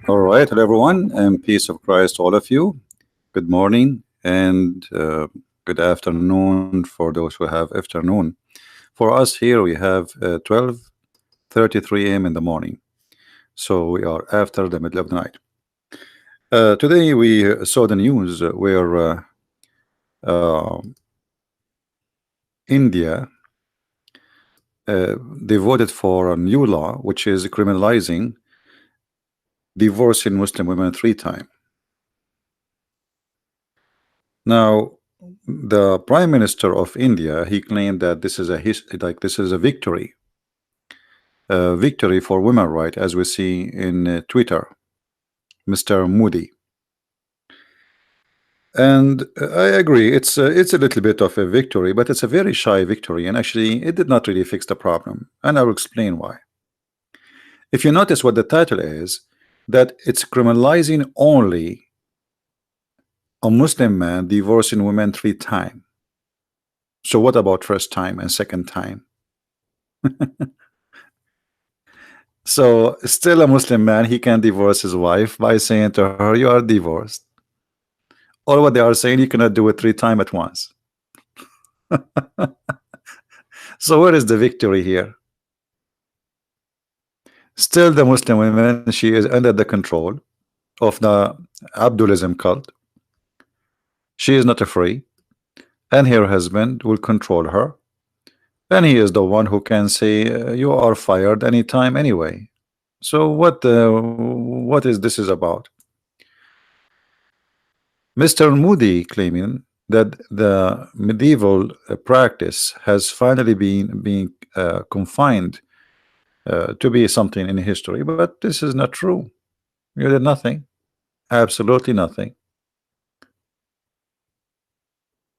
All right, hello everyone, and peace of Christ to all of you. Good morning and good afternoon for those who have afternoon. For us here, we have 12:33 a.m. in the morning, so we are after the middle of the night. Today, we saw the news where uh, India they voted for a new law which is criminalizing divorcing Muslim women 3 times. Now, the Prime Minister of India, he claimed that this is this is a victory for women right, as we see in Twitter, Mr. Modi. And I agree, it's a little bit of a victory, but it's a very shy victory, and actually it did not really fix the problem, and I will explain why. If you notice what the title is, that it's criminalizing only a Muslim man divorcing women 3 times. So what about first time and second time? So still a Muslim man, he can divorce his wife by saying to her, you are divorced. Or what they are saying, you cannot do it 3 times at once. So where is the victory here? Still the Muslim woman, she is under the control of the Abdulism cult. She is not free, and her husband will control her, and he is the one who can say you are fired anytime anyway. So what is this is about? Mr. Moody claiming that the medieval practice has finally been confined to be something in history, but this is not true. You did nothing, absolutely nothing.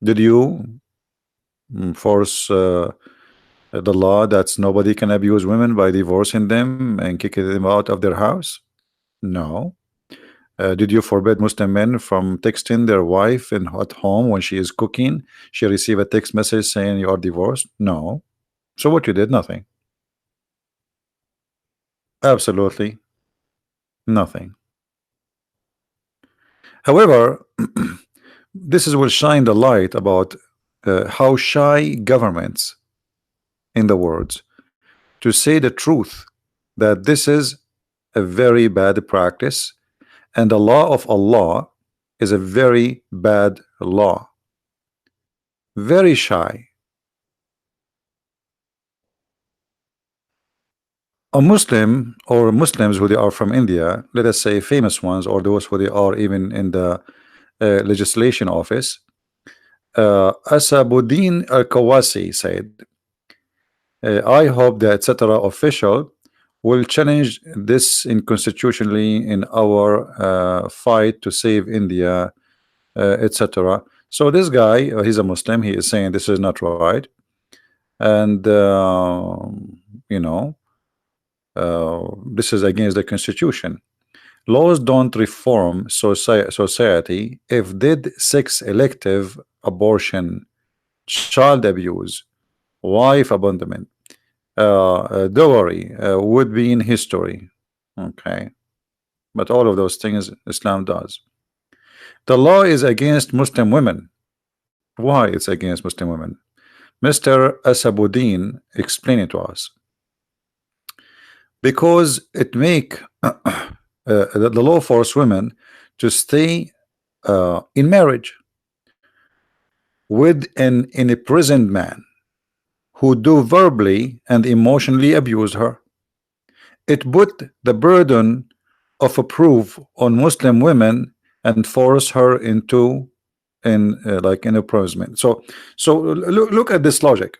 Did you force the law that nobody can abuse women by divorcing them and kicking them out of their house? No. Did you forbid Muslim men from texting their wife at home when she is cooking? She receive a text message saying you are divorced? No. So what you did? Nothing. Absolutely nothing. However, will shine the light about how shy governments in the world to say the truth that this is a very bad practice, and the law of Allah is a very bad law. Very shy. A Muslim or Muslims who they are from India, let us say famous ones, or those who they are even in the legislation office, Asabuddin Al-Kawasi said, I hope the etc. official will challenge this inconstitutionally in our fight to save India, etc. So this guy, he's a Muslim, he is saying this is not right, and you know, this is against the constitution. Laws don't reform society if did sex elective abortion, child abuse, wife abandonment, dowry would be in history. Okay, but all of those things Islam does. The law is against Muslim women. Why it's against Muslim women? Mr. Asabuddin explained it to us. Because it make the law force women to stay in marriage with an imprisoned man who do verbally and emotionally abuse her. It put the burden of a proof on Muslim women and force her into like an imprisonment. So look at this logic.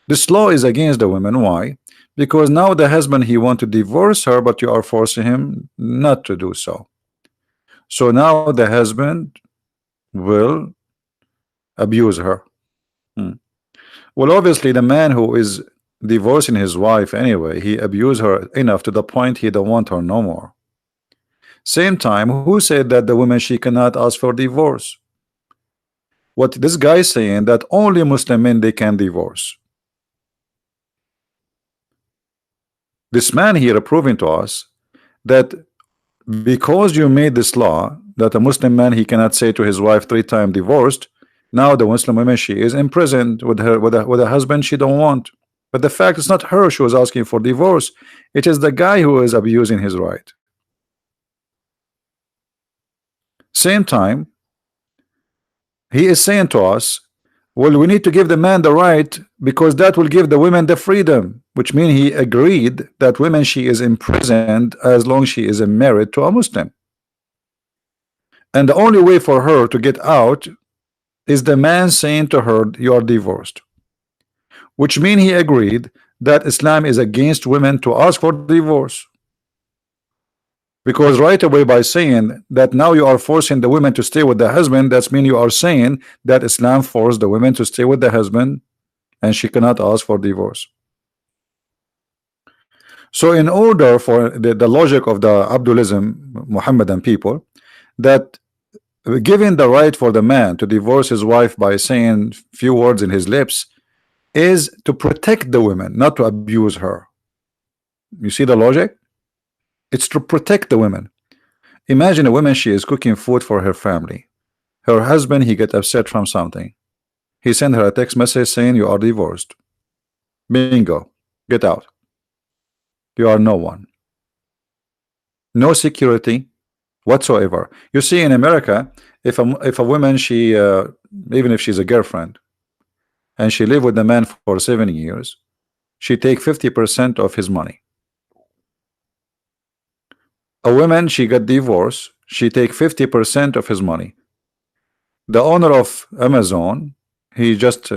This law is against the women. Why? Because now the husband, he want to divorce her, but you are forcing him not to do so. So now the husband will abuse her. Well, obviously the man who is divorcing his wife anyway, he abused her enough to the point he don't want her no more. Same time, who said that the woman, she cannot ask for divorce? What this guy is saying, that only Muslim men they can divorce. This man here proving to us that because you made this law that a Muslim man, he cannot say to his wife 3 times divorced. Now the Muslim woman, she is imprisoned with her with a husband she don't want. But the fact is not her she was asking for divorce. It is the guy who is abusing his right. Same time, he is saying to us, well, we need to give the man the right because that will give the women the freedom, which means he agreed that women, she is imprisoned as long she is married to a Muslim. And the only way for her to get out is the man saying to her, you are divorced. Which means he agreed that Islam is against women to ask for divorce. Because right away, by saying that now you are forcing the women to stay with the husband, that's mean you are saying that Islam forced the women to stay with the husband and she cannot ask for divorce. So in order for the logic of the Abdulism Muhammadan people, that giving the right for the man to divorce his wife by saying few words in his lips is to protect the women, not to abuse her. You see the logic? It's to protect the women. Imagine a woman, she is cooking food for her family. Her husband, he get upset from something. He sent her a text message saying you are divorced. Bingo. Get out. You are no one. No security whatsoever. You see in America, if a woman, she even if she's a girlfriend and she live with the man for 7 years, she take 50% of his money. A woman, she got divorced, she take 50% of his money. The owner of Amazon, he just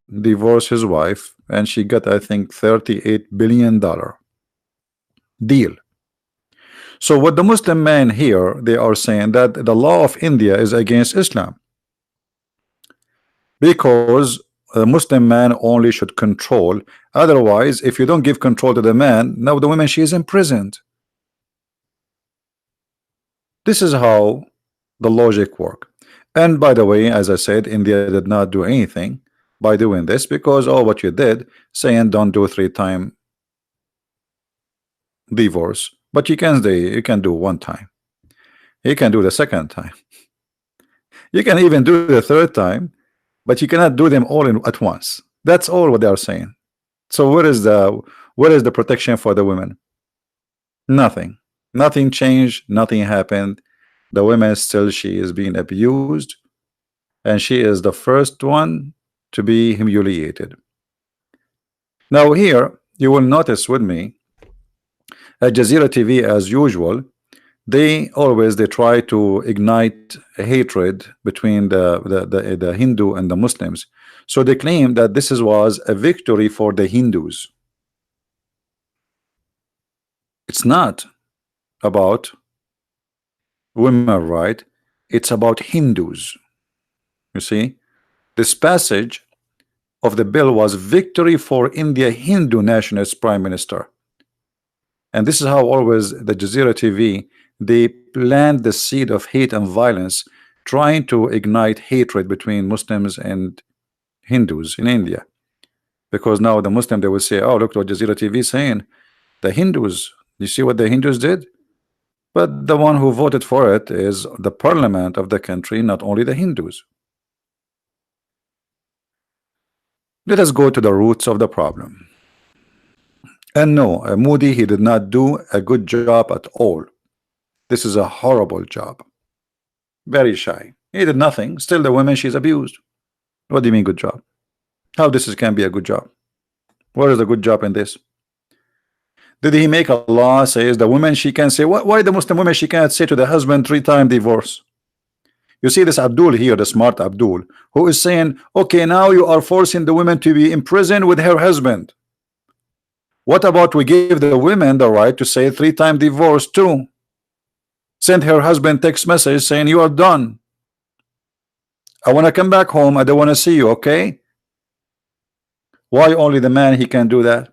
divorced his wife and she got, I think, $38 billion deal. So what the Muslim men here, they are saying that the law of India is against Islam because a Muslim man only should control. Otherwise, if you don't give control to the man, now the woman, she is imprisoned. This is how the logic work. And by the way, as I said, India did not do anything by doing this because what you did, saying don't do 3-time divorce, but you can do 1 time. You can do the 2nd time. You can even do the 3rd time, but you cannot do them all at once. That's all what they are saying. So where is the protection for the women? Nothing. Nothing changed, nothing happened. The woman still, she is being abused, and she is the first one to be humiliated. Now here, you will notice with me, at Jazeera TV as usual, they try to ignite hatred between the Hindu and the Muslims. So they claim that this was a victory for the Hindus. It's not about women right, it's about Hindus. You see, this passage of the bill was victory for India Hindu nationalist prime minister. And this is how always the Jazeera TV, they plant the seed of hate and violence, trying to ignite hatred between Muslims and Hindus in India. Because now the Muslim, they will say, oh, look what Jazeera TV is saying. The Hindus, you see what the Hindus did? But the one who voted for it is the parliament of the country, not only the Hindus. Let us go to the roots of the problem. And no, Modi, he did not do a good job at all. This is a horrible job. Very shy. He did nothing. Still the woman, she's abused. What do you mean good job? How this can be a good job? Where is the good job in this? Did he make a law says the woman, she can say, why the Muslim woman, she cannot say to the husband 3-time divorce? You see this Abdul here, the smart Abdul, who is saying, okay, now you are forcing the woman to be imprisoned with her husband. What about we give the women the right to say 3-time divorce too? Send her husband text message saying you are done. I want to come back home. I don't want to see you, okay? Why only the man, he can do that?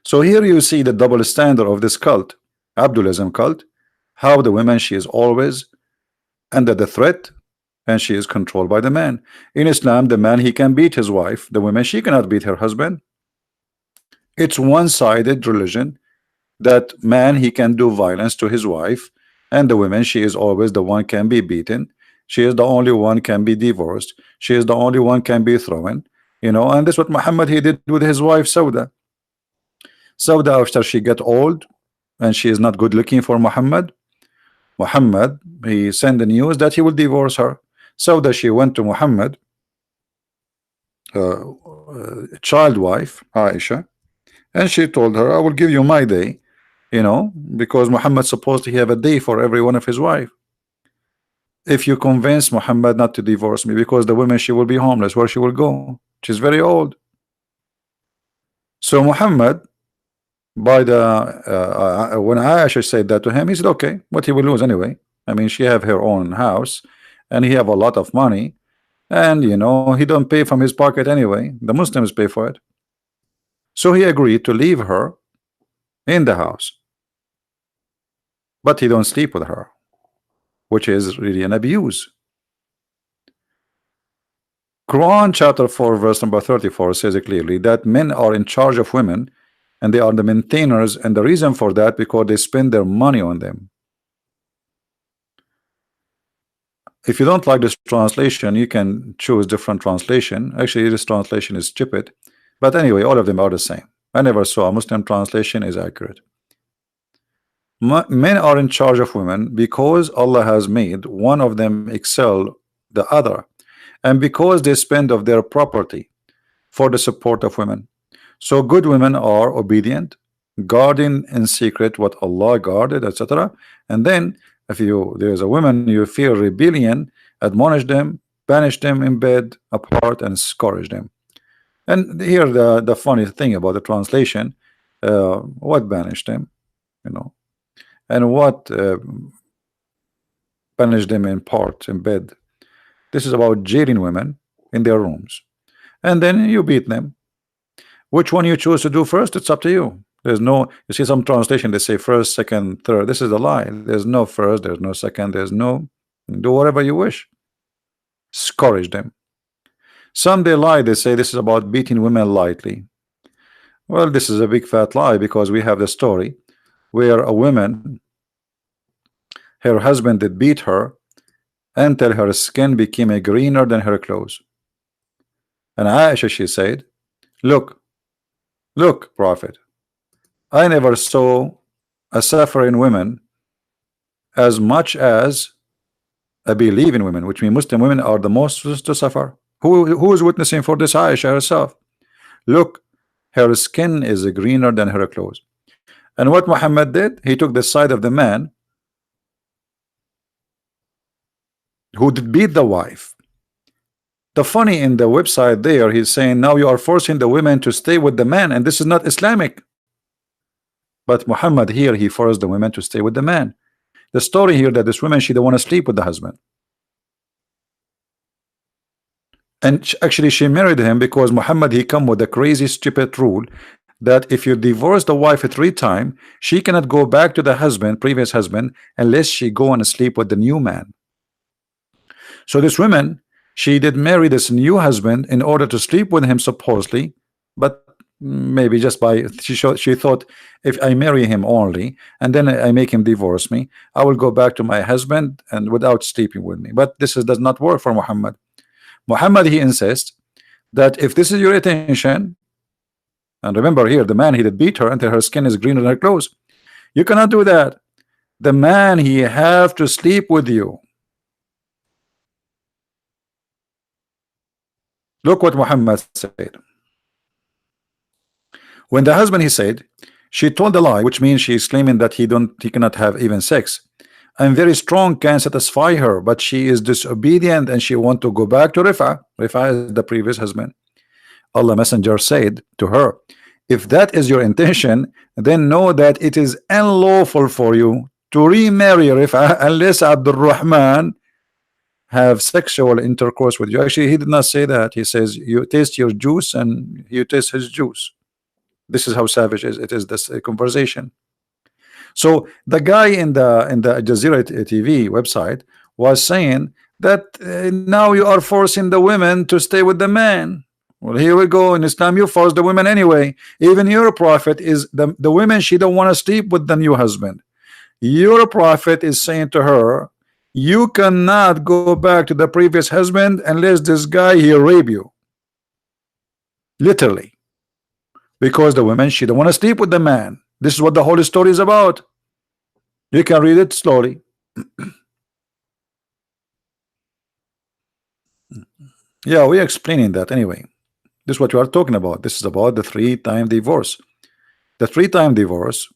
So here you see the double standard of this cult, Abdulism cult, how the woman, she is always under the threat and she is controlled by the man. In Islam, the man, he can beat his wife. The woman, she cannot beat her husband. It's one-sided religion that man, he can do violence to his wife And the women, she is always the one can be beaten. She is the only one can be divorced. She is the only one can be thrown. And that's what Muhammad he did with his wife Sauda. Sauda, after she get old and she is not good looking for Muhammad he sent the news that he will divorce her. Sauda, she went to Muhammad, child wife Aisha, and she told her, I will give you my day, because Muhammad supposed to have a day for every one of his wife. If you convince Muhammad not to divorce me, because the woman, she will be homeless, where she will go? She's very old. So Muhammad, by the when Aisha said that to him, he said, okay, what he will lose anyway? I mean, she have her own house and he have a lot of money, and he don't pay from his pocket anyway. The Muslims pay for it. So he agreed to leave her in the house, but he don't sleep with her, which is really an abuse. Quran chapter 4 verse number 34 says it clearly that men are in charge of women and they are the maintainers, and the reason for that because they spend their money on them. If you don't like this translation, you can choose different translation. Actually, this translation is stupid, but anyway, all of them are the same. I never saw a Muslim translation is accurate. Men are in charge of women because Allah has made one of them excel the other, and because they spend of their property for the support of women. So good women are obedient, guarding in secret what Allah guarded, etc. And then if there is a woman you fear rebellion, admonish them, banish them in bed apart, and scourge them. And here the funny thing about the translation, what banished them, and what banish them in part in bed. This is about jailing women in their rooms, and then you beat them. Which one you choose to do first, it's up to you. There's no, you see some translation they say first, second, third. This is a lie. There's no first, there's no second, there's no, do whatever you wish. Scourge them. Some they lie, they say this is about beating women lightly. Well, this is a big fat lie, because we have the story where a woman, her husband did beat her until her skin became greener than her clothes. And Aisha, she said, look, Prophet, I never saw a suffering woman as much as a believing women, which means Muslim women are the most to suffer. Who is witnessing for this? Aisha herself. Look, her skin is greener than her clothes. And what Muhammad did, he took the side of the man who did beat the wife. The funny in the website there, he's saying now you are forcing the women to stay with the man, and this is not Islamic. But Muhammad here, he forced the women to stay with the man. The story here that this woman, she don't want to sleep with the husband, and actually she married him because Muhammad, he come with a crazy stupid rule that if you divorce the wife 3 times, she cannot go back to the husband, previous husband, unless she go and sleep with the new man. So this woman, she did marry this new husband in order to sleep with him supposedly, but maybe just by she thought, if I marry him only and then I make him divorce me, I will go back to my husband and without sleeping with me. But this does not work for Muhammad. Muhammad, he insists that if this is your intention, and remember here, the man, he did beat her until her skin is greener than her clothes. You cannot do that. The man, he have to sleep with you. Look what Muhammad said. When the husband, he said, she told a lie, which means she is claiming that he cannot have even sex. I'm very strong, can satisfy her, but she is disobedient and she want to go back to Rifa. Rifa is the previous husband. Allah Messenger said to her, if that is your intention, then know that it is unlawful for you to remarry Rifa unless Abdul Rahman have sexual intercourse with you. Actually, he did not say that. He says you taste your juice and you taste his juice. This is how savage it is, this conversation. So the guy in the Jazeera TV website was saying that now you are forcing the women to stay with the man. Well, here we go. In Islam, you force the women anyway. Even your prophet is the women, she don't want to sleep with the new husband. Your prophet is saying to her, you cannot go back to the previous husband unless this guy he rape you. Literally. Because the woman, she don't want to sleep with the man. This is what the whole story is about. You can read it slowly. Yeah, we're explaining that anyway. This is what you are talking about. This is about the 3-time divorce. The 3-time divorce,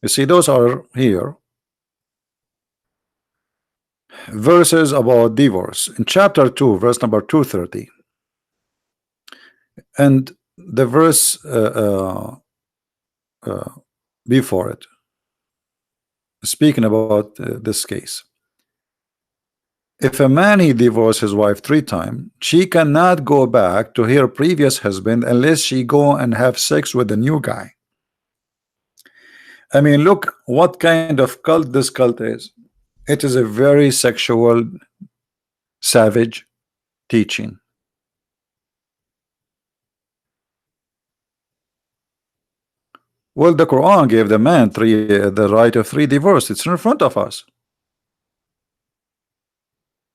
you see, those are here verses about divorce in chapter 2, verse number 230, and the verse before it, speaking about this case. If a man he divorced his wife 3 times, she cannot go back to her previous husband unless she go and have sex with the new guy. I mean, look what kind of cult this cult is. It is a very sexual, savage teaching. Well, the Quran gave the man the right of 3 divorce. It's in front of us.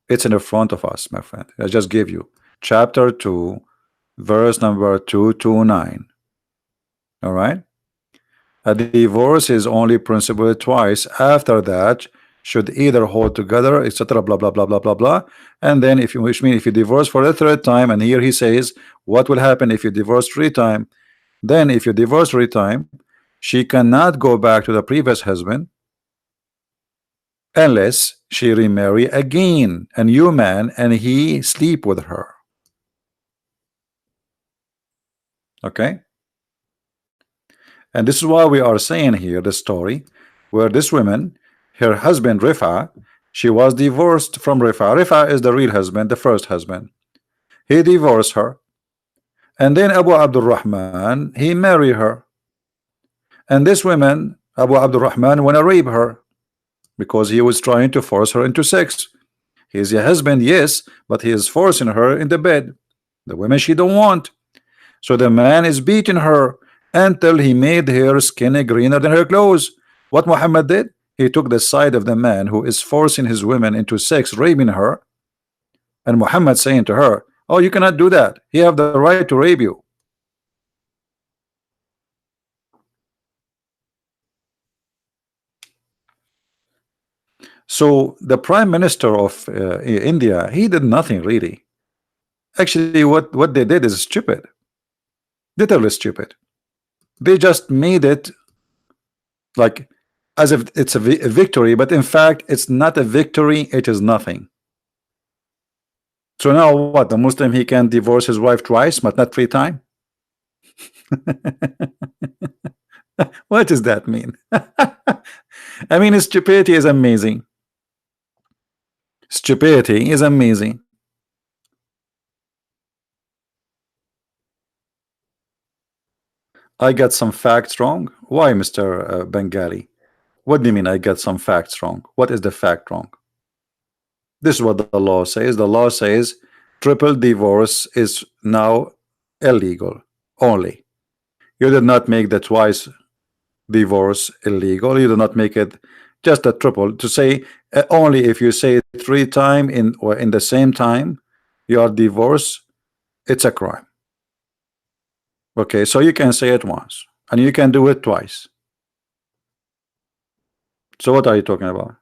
It's in front of us, my friend. I just gave you chapter 2, verse number 229. All right. A divorce is only principally twice. After that, should either hold together, etc. Blah blah blah blah blah blah. And then, if you which means if you divorce for the 3rd time, and here he says, what will happen if you divorce 3 times? Then, if you divorce 3 times, she cannot go back to the previous husband unless she remarry again a new man and he sleep with her. Okay. And this is why we are saying here the story where this woman, her husband Rifa, she was divorced from Rifa. Rifa is the real husband, the first husband. He divorced her, and then Abu Abdurrahman, he married her. And this woman, Abu Abdurrahman, want to rape her because he was trying to force her into sex. He is a husband, yes, but he is forcing her in the bed. The woman she don't want. So the man is beating her until he made her skin greener than her clothes. What Muhammad did? He took the side of the man who is forcing his women into sex, raping her. And Muhammad saying to her, oh, you cannot do that. He have the right to rape you. So the prime minister of India, he did nothing really. Actually, what they did is stupid. Literally stupid. They just made it like as if it's a victory, but in fact it's not a victory, it is nothing. So now what? The Muslim, he can divorce his wife twice but not 3 times? What does that mean? I mean, stupidity is amazing. Stupidity is amazing. I got some facts wrong. Why, Mr. Bengali? What do you mean I got some facts wrong? What is the fact wrong? This is what the law says. The law says triple divorce is now illegal only. You did not make the twice divorce illegal. You did not make it just a triple. To say only if you say 3 times in the same time you are divorced, it's a crime. Okay, so you can say it once and you can do it twice. So what are you talking about?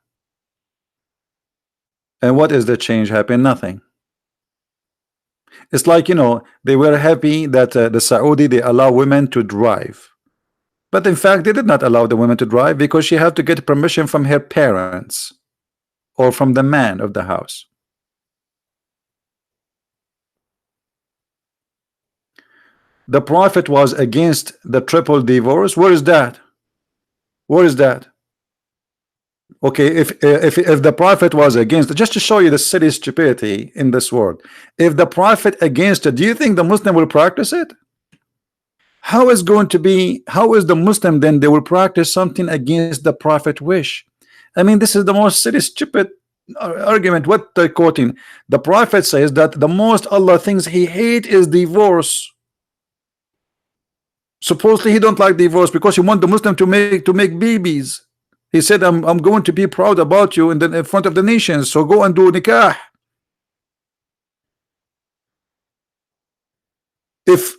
And what is the change happen? Nothing. It's like, you know, they were happy that the Saudi, they allow women to drive, but in fact they did not allow the women to drive because she had to get permission from her parents or from the man of the house. The Prophet was against the triple divorce. Where is that? Where is that? Okay, if the Prophet was against, just to show you the silly stupidity in this world, if the Prophet against it, do you think the Muslim will practice it? How is going to be? How is the Muslim then they will practice something against the Prophet wish? I mean, this is the most silly stupid argument. What they're quoting, the Prophet says that the most Allah things he hate is divorce. Supposedly he don't like divorce because he want the Muslim to make babies. He said, I'm going to be proud about you in front of the nations, so go and do nikah. If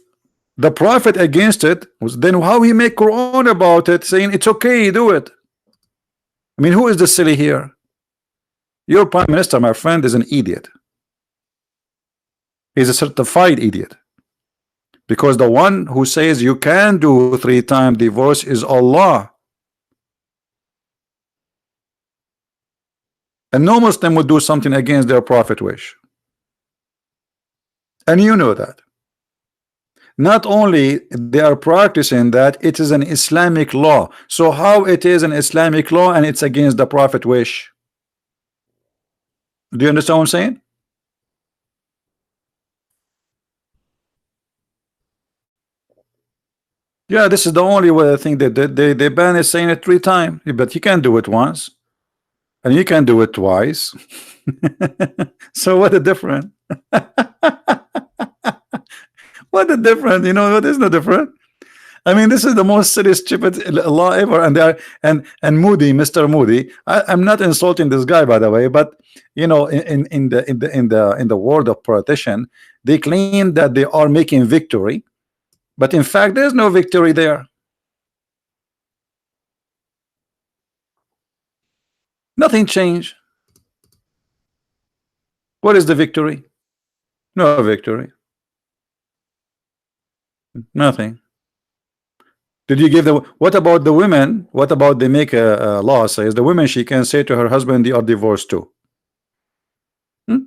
the Prophet against it, then how he make Quran about it, saying it's okay, do it? I mean, who is the silly here? Your prime minister, my friend, is an idiot. He's a certified idiot. Because the one who says you can do 3-time divorce is Allah. And no Muslim would do something against their Prophet wish. And you know that. Not only they are practicing that, it is an Islamic law. So how it is an Islamic law and it's against the Prophet wish? Do you understand what I'm saying? Yeah, this is the only way I think that they ban is saying it 3 times, but you can do it once, and you can do it twice. So what a difference? What a difference? You know what is no different? I mean, this is the most silly, stupid law ever, and they are, and Moody, Mr. Moody. I'm not insulting this guy, by the way, but you know, in the world of politician, they claim that they are making victory, but in fact, there's no victory there. Nothing changed. What is the victory? No victory. Nothing. Did you give the what about the women? What about they make a law says the women she can say to her husband they are divorced too?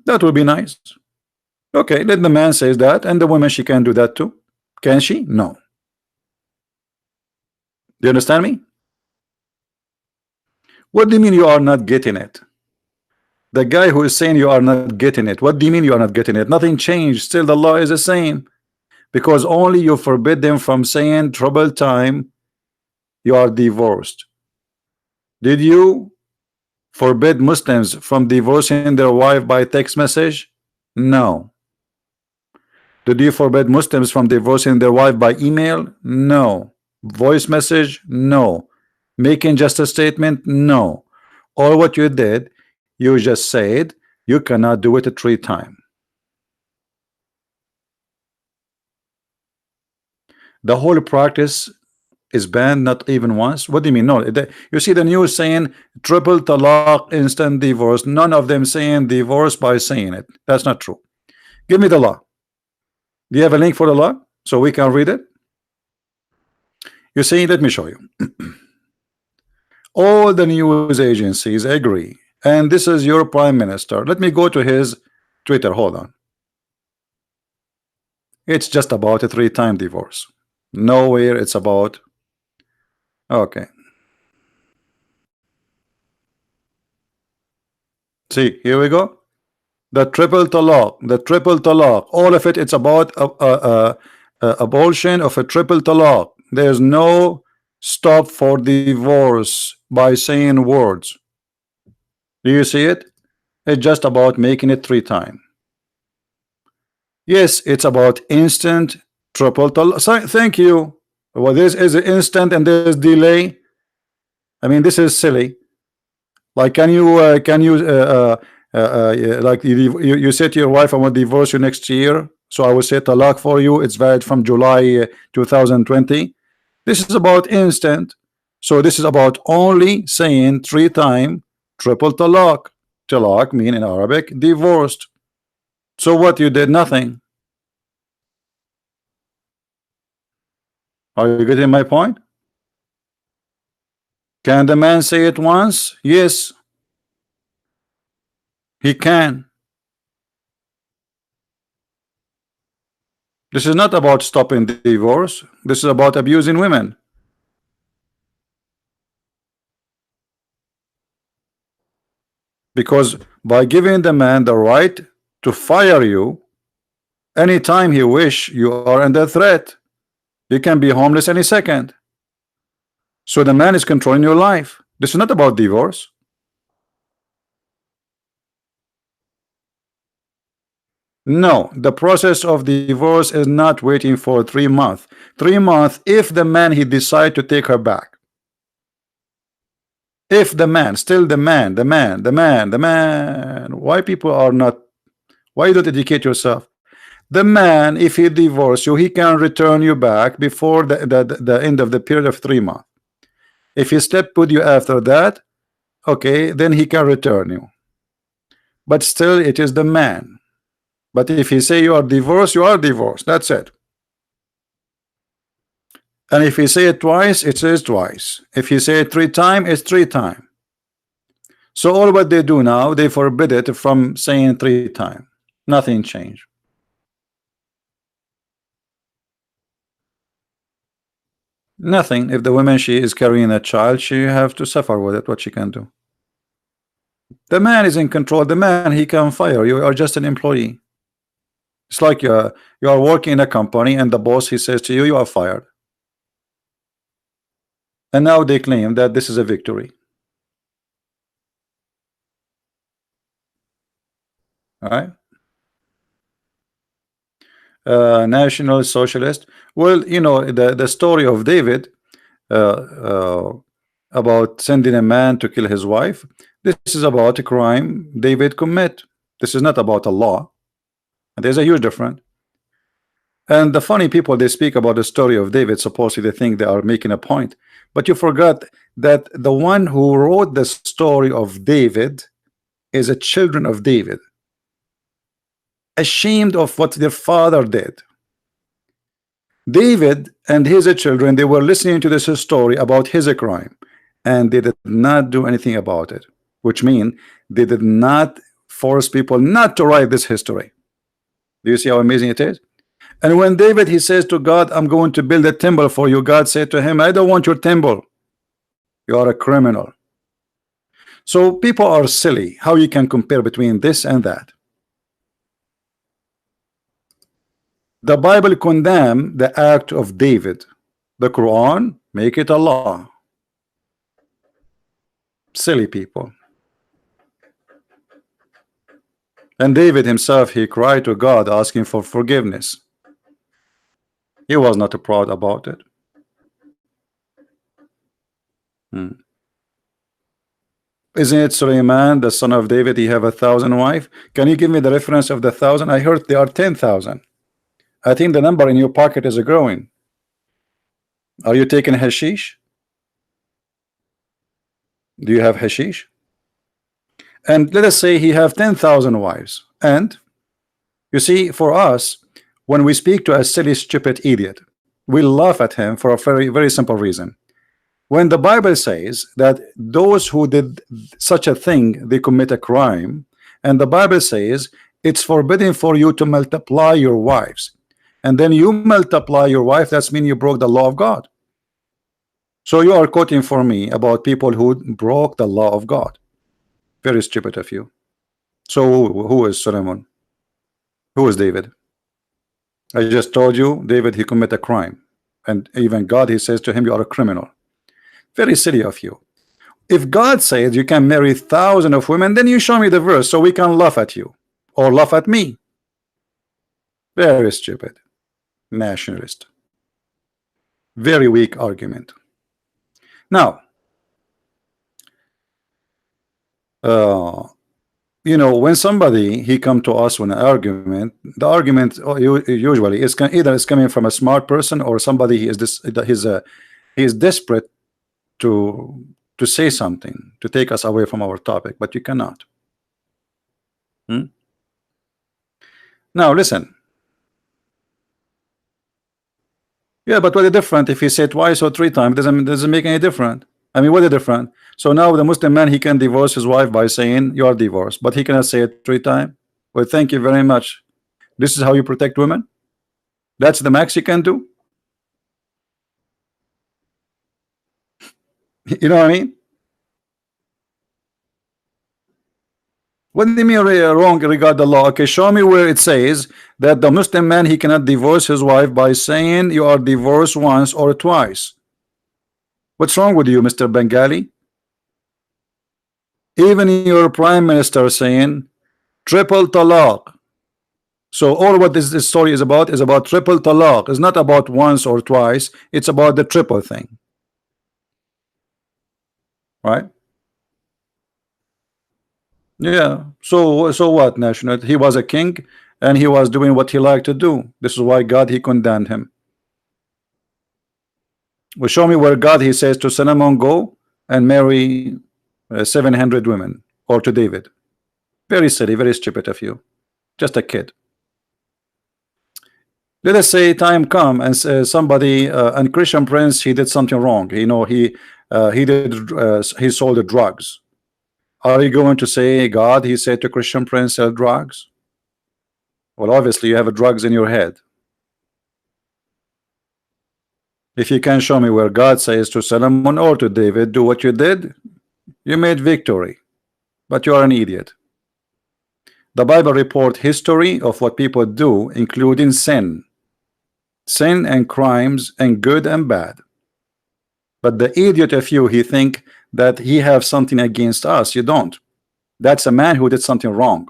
That would be nice. Okay, let the man says that, and the woman she can do that too. Can she? No. Do you understand me? What do you mean you are not getting it? The guy who is saying you are not getting it, what do you mean you are not getting it? Nothing changed. Still the law is the same. Because only you forbid them from saying trouble time you are divorced. Did you forbid Muslims from divorcing their wife by text message? No. Did you forbid Muslims from divorcing their wife by email? No. Voice message? No. Making just a statement? No. All what you did, you just said you cannot do it 3 times. The whole practice is banned, not even once. What do you mean? No, you see the news saying triple talaq, instant divorce. None of them saying divorce by saying it. That's not true. Give me the law. Do you have a link for the law so we can read it? You see, let me show you. All the news agencies agree, and this is your prime minister. Let me go to his Twitter. Hold on. It's just about a 3-time divorce. Nowhere it's about. Okay. See, here we go. The triple talaq, all of it, it's about aboltion of a triple talaq. There's no stop for divorce by saying words. Do you see it? It's just about making it 3 times. Yes, it's about instant triple talaq. Thank you. Well, this is instant and there's delay. I mean, this is silly. Like, can you like you say to your wife, I want to divorce you next year, so I will say talaq for you. It's valid from July 2020. This is about instant. So this is about only saying 3 times triple talaq. Talaq mean in Arabic divorced. So what you did? Nothing. Are you getting my point? Can the man say it once? Yes, he can. This is not about stopping divorce. This is about abusing women. Because by giving the man the right to fire you anytime he wish, you are under threat. You can be homeless any second. So the man is controlling your life. This is not about divorce. No, the process of divorce is not waiting for 3 months. 3 months if the man he decide to take her back. If the man, still the man, why people are not, why you don't educate yourself? The man, if he divorce you, he can return you back before the end of the period of 3 months. If he slept with you after that, okay, then he can return you. But still, it is the man. But if he say you are divorced, you are divorced. That's it. And if he say it twice, it says twice. If he say it 3 times, it's 3 times. So all what they do now, they forbid it from saying 3 times. Nothing changed. Nothing. If the woman, she is carrying a child, she have to suffer with it. What she can do? The man is in control. The man, he can fire you. You are just an employee. It's like you are working in a company, and the boss, he says to you, you are fired. And now they claim that this is a victory. All right. National Socialist. Well, you know, the story of David about sending a man to kill his wife. This is about a crime David commit. This is not about a law. And there's a huge difference. And the funny people, they speak about the story of David, supposedly they think they are making a point, but you forgot that the one who wrote the story of David is a children of David, ashamed of what their father did. David and his children, they were listening to this story about his crime, and they did not do anything about it, which means they did not force people not to write this history. Do you see how amazing it is? And when David, he says to God, I'm going to build a temple for you, God said to him, I don't want your temple. You are a criminal. So people are silly. How you can compare between this and that? The Bible condemn the act of David. The Quran make it a law. Silly people. And David himself, he cried to God asking for forgiveness. He was not proud about it. Isn't it Suleiman, the son of David, he have 1,000 wives? Can you give me the reference of the 1,000? I heard there are 10,000. I think the number in your pocket is growing. Are you taking hashish? Do you have hashish? And let us say he have 10,000 wives. And you see, for us, when we speak to a silly, stupid idiot, we laugh at him for a very, very simple reason. When the Bible says that those who did such a thing, they commit a crime, and the Bible says it's forbidden for you to multiply your wives, and then you multiply your wife, that's mean you broke the law of God. So you are quoting for me about people who broke the law of God. Very stupid of you. So who is Solomon? Who is David? I just told you, David, he committed a crime, and even God, he says to him, you are a criminal. Very silly of you. If God says you can marry thousands of women, then you show me the verse so we can laugh at you or laugh at me. Very stupid. Nationalist. Very weak argument. Now, you know, when somebody he come to us with an argument, the argument usually is either it's coming from a smart person or somebody he is desperate to say something to take us away from our topic, but you cannot. Now listen. Yeah, but what is different if he said twice or 3 times? Doesn't make any difference. I mean, what is different? So now the Muslim man, he can divorce his wife by saying you are divorced, but he cannot say it 3 times. Well, thank you very much. This is how you protect women? That's the max you can do? You know what I mean? What do you mean wrong regard the law? Okay, show me where it says that the Muslim man, he cannot divorce his wife by saying you are divorced once or twice. What's wrong with you, Mr. Bengali? Even your prime minister saying triple talaq. So all what this story is about triple talaq. It's not about once or twice. It's about the triple thing. Right? Yeah. So what, national? He was a king and he was doing what he liked to do. This is why God he condemned him. Well, show me where God he says to Solomon, go and marry 700 women, or to David. Very silly, very stupid of you. Just a kid. Let us say time come and somebody and Christian Prince he did something wrong. You know, he sold the drugs. Are you going to say God he said to Christian Prince sell drugs? Well, obviously you have drugs in your head. If you can show me where God says to Solomon or to David, do what you did, you made victory, but you are an idiot. The Bible report history of what people do, including sin and crimes and good and bad. But the idiot of you, he think that he have something against us. You don't. That's a man who did something wrong,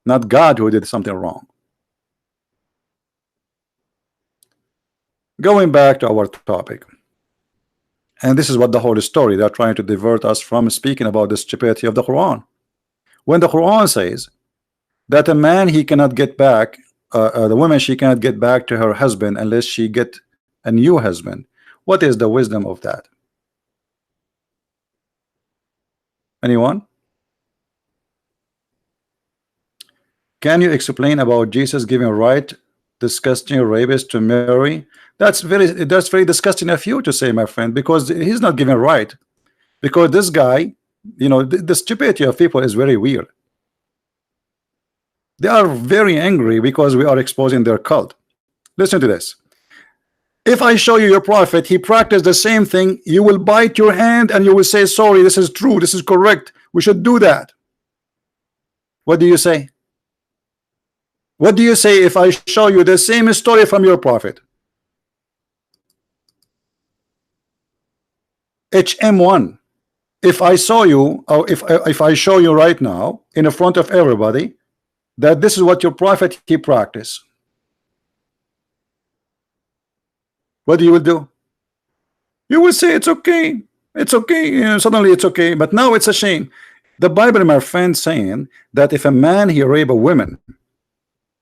not God who did something wrong. Going back to our topic, and this is what the whole story, they're trying to divert us from speaking about the stupidity of the Quran. When the Quran says that a man he cannot get back, the woman she cannot get back to her husband unless she get a new husband, what is the wisdom of that? Anyone? Can you explain about Jesus giving right disgusting rapist to Mary? That's very disgusting of you to say, my friend, because he's not giving right. Because this guy, you know, the stupidity of people is very weird. They are very angry because we are exposing their cult. Listen to this. If I show you your prophet, he practiced the same thing, you will bite your hand and you will say, sorry, this is true, this is correct, we should do that. What do you say? What do you say if I show you the same story from your prophet? HM1. If I saw you, or if I show you right now in front of everybody that this is what your prophet he practiced, what you will do? You will say it's okay, it's okay. You know, suddenly it's okay, but now it's a shame. The Bible, my friend, saying that if a man he rape a woman,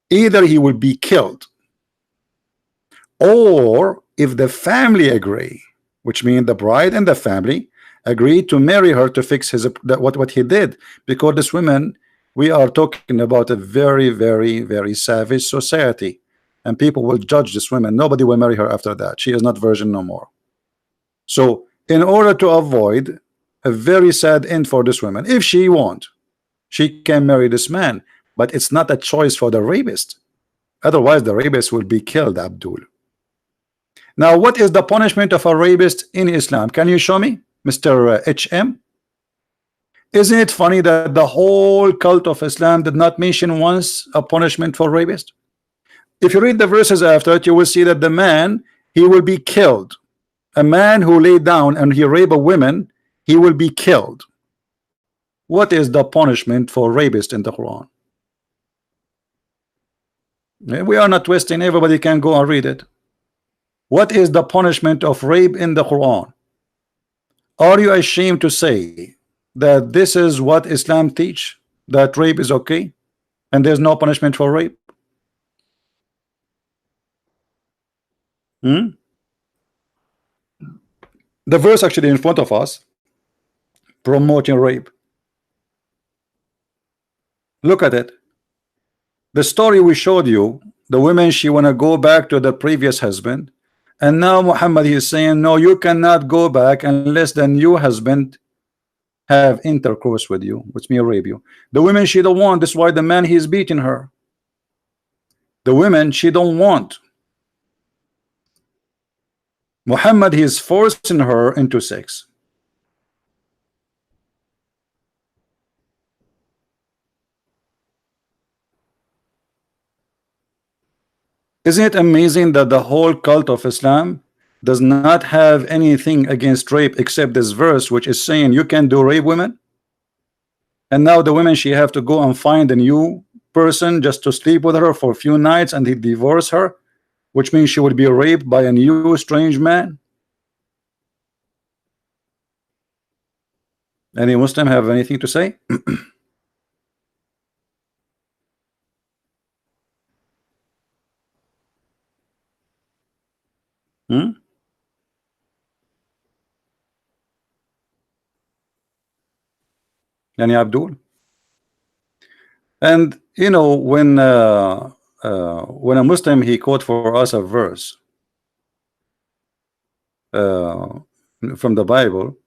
either he will be killed, or if the family agree, which means the bride and the family agreed to marry her to fix his what he did. Because this woman, we are talking about a very savage society, and people will judge this woman. Nobody will marry her after that. She is not virgin no more. So in order to avoid a very sad end for this woman, if she wants, she can marry this man, but it's not a choice for the rapist. Otherwise the rapist will be killed, Abdul. Now what is the punishment of a rapist in Islam? Can you show me, Mr. HM? Isn't it funny that the whole cult of Islam did not mention once a punishment for rapist? If you read the verses after it, you will see that the man, he will be killed. A man who lay down and he rape a woman, he will be killed. What is the punishment for rapist in the Quran? We are not twisting, everybody can go and read it. What is the punishment of rape in the Quran? Are you ashamed to say that this is what Islam teach, that rape is okay and there's no punishment for rape? The verse actually in front of us promoting rape. Look at it. The story we showed you, the woman, she want to go back to the previous husband, and now Muhammad is saying no, you cannot go back unless the new husband have intercourse with you, which means rape you. The woman, she don't want. That's why the man, he is beating her. The women, she don't want. Muhammad, he is forcing her into sex. Isn't it amazing that the whole cult of Islam does not have anything against rape except this verse which is saying you can do rape women? And now the women, she have to go and find a new person just to sleep with her for a few nights and he divorce her, which means she would be raped by a new strange man. Any Muslim have anything to say? Yani Abdul. And you know, when a Muslim he quote for us a verse uh, from the Bible,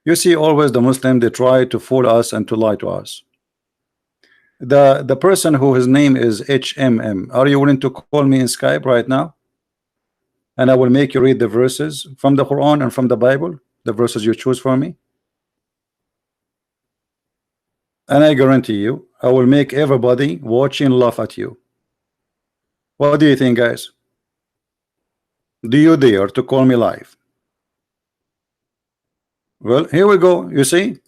you see always the Muslim they try to fool us and to lie to us. The person who his name is HMM, are you willing to call me in Skype right now? And I will make you read the verses from the Quran and from the Bible, the verses you choose for me. And I guarantee you, I will make everybody watching laugh at you. What do you think, guys? Do you dare to call me live? Well, here we go. You see,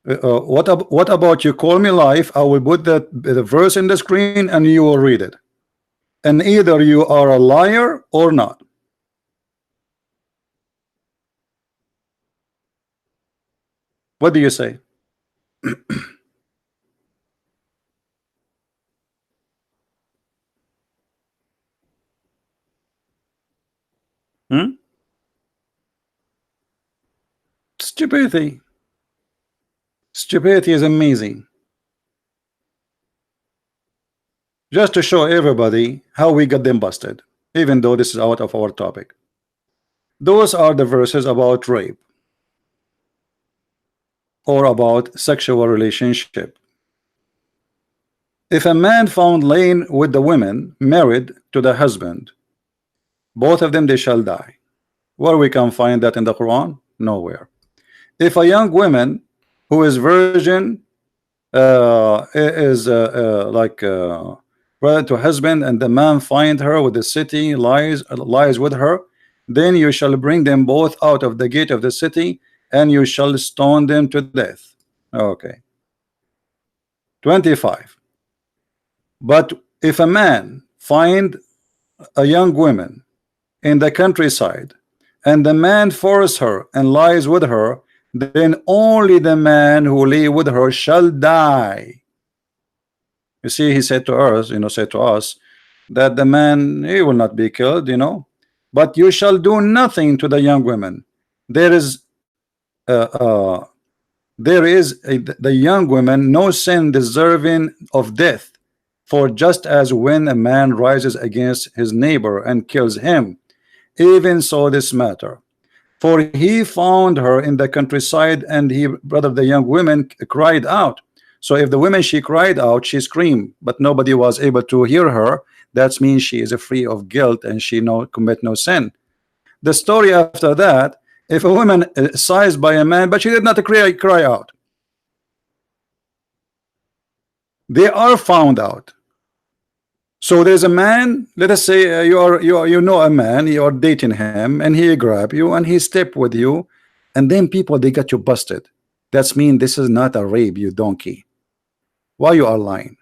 what about you call me live? I will put the verse in the screen and you will read it. And either you are a liar or not. What do you say? Hmm? Stupidity. Stupidity is amazing. Just to show everybody how we got them busted, even though this is out of our topic. Those are the verses about rape or about sexual relationship. If a man found laying with the women married to the husband, both of them they shall die. Where we can find that in the Quran? Nowhere. If a young woman who is virgin is brother to husband, and the man find her with the city, lies with her, then you shall bring them both out of the gate of the city, and you shall stone them to death. Okay. 25. But if a man find a young woman in the countryside, and the man force her and lies with her, then only the man who lay with her shall die. You see, he said to us, said to us that the man he will not be killed, but you shall do nothing to the young women. There is uh, uh, the young women no sin deserving of death, for just as when a man rises against his neighbor and kills him, even so this matter. For he found her in the countryside, and he, brother, the young women cried out. So if the women she cried out, she screamed, but nobody was able to hear her. That means she is free of guilt and she commit no sin. The story after that, if a woman is sized by a man, but she did not cry out, they are found out. So there's a man, let us say you know a man, you are dating him, and he grab you and he step with you, and then people they got you busted. That's mean this is not a rape, you donkey. Why you are lying?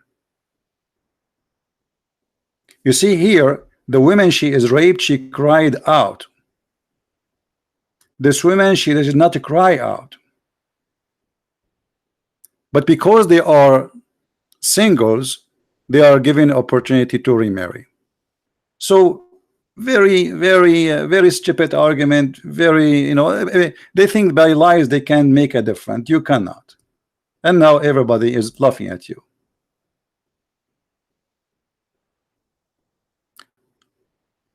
You see here, the woman she is raped, she cried out. This woman she does not cry out, but because they are singles, they are given opportunity to remarry. So very stupid argument. Very, they think by lies they can make a difference. You cannot. And now everybody is laughing at you.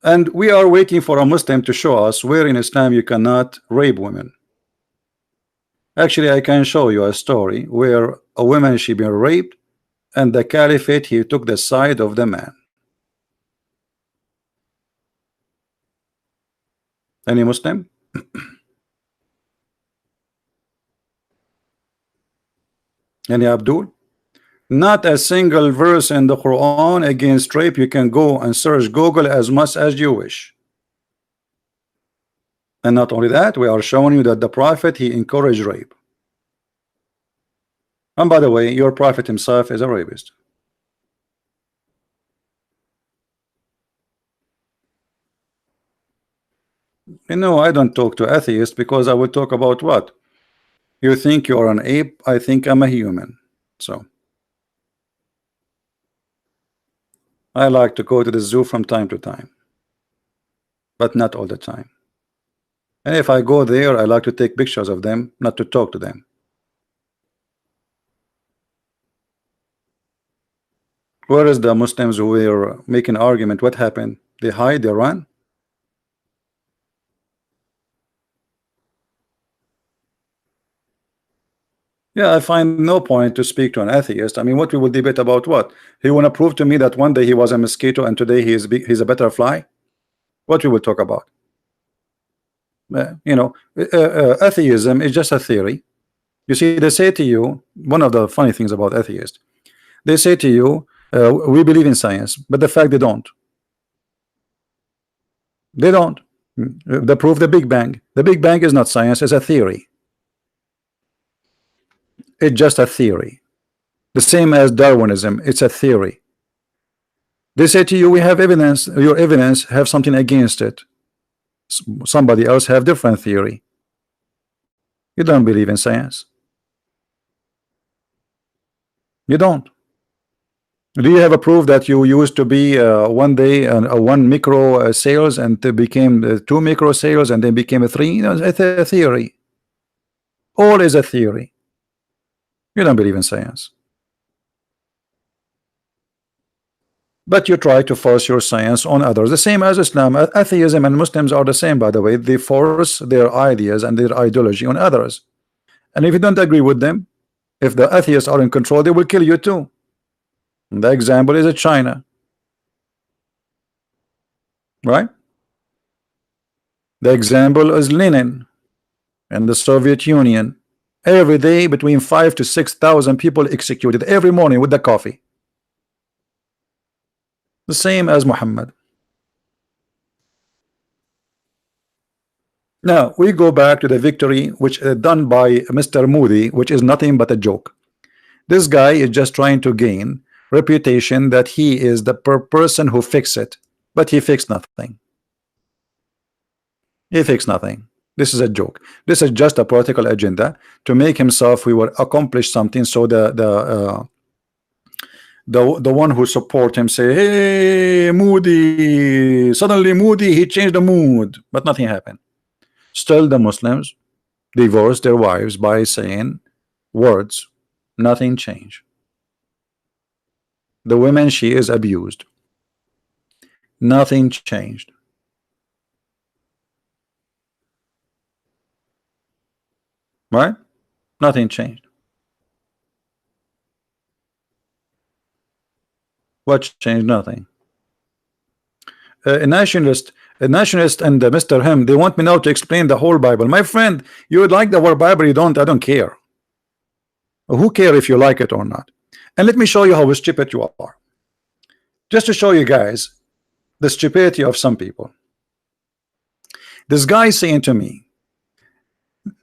And we are waiting for a Muslim to show us where in Islam you cannot rape women. Actually, I can show you a story where a woman she been raped, and the caliphate he took the side of the man. Any Muslim? Any Abdul? Not a single verse in the Quran against rape. You can go and search Google as much as you wish. And not only that, we are showing you that the Prophet he encouraged rape. And by the way, your Prophet himself is a rapist. I don't talk to atheists because I would talk about what? You think you are an ape, I think I'm a human. So I like to go to the zoo from time to time, but not all the time. And if I go there, I like to take pictures of them, not to talk to them. Where is the Muslims who were making argument? What happened? They hide, they run. Yeah, I find no point to speak to an atheist. I mean, what we will debate about what? He want to prove to me that one day he was a mosquito and today he's a butterfly? What we will talk about? Atheism is just a theory. You see, they say to you, one of the funny things about atheists, they say to you, we believe in science, but the fact they don't. They don't. They prove the Big Bang. The Big Bang is not science, it's a theory. It's just a theory. The same as Darwinism, it's a theory. They say to you, we have evidence, your evidence have something against it. Somebody else have different theory. You don't believe in science. You don't. Do you have a proof that you used to be one day one micro sales and they became two micro sales and then became a three? You know, it's a theory. All is a theory. You don't believe in science. But you try to force your science on others. The same as Islam. Atheism and Muslims are the same, by the way. They force their ideas and their ideology on others. And if you don't agree with them, if the atheists are in control, they will kill you too. And the example is China. Right? The example is Lenin and the Soviet Union. Every day between 5,000 to 6,000 people executed every morning with the coffee. The same as Muhammad. Now we go back to the victory which done by Mr. Moody, which is nothing but a joke. This guy is just trying to gain reputation that he is the person who fixed it, but he fixed nothing. He fixed nothing. This is a joke. This is just a political agenda to make himself we will accomplish something. So the one who support him say, hey, Moody, suddenly Moody, he changed the mood, but nothing happened. Still the Muslims divorce their wives by saying words. Nothing changed. The women, she is abused. Nothing changed. Right? Nothing changed. What changed? Nothing. A nationalist and Mr. Him, they want me now to explain the whole Bible. My friend, you would like the whole Bible, you don't, I don't care. Who care if you like it or not? And let me show you how stupid you are. Just to show you guys the stupidity of some people. This guy saying to me,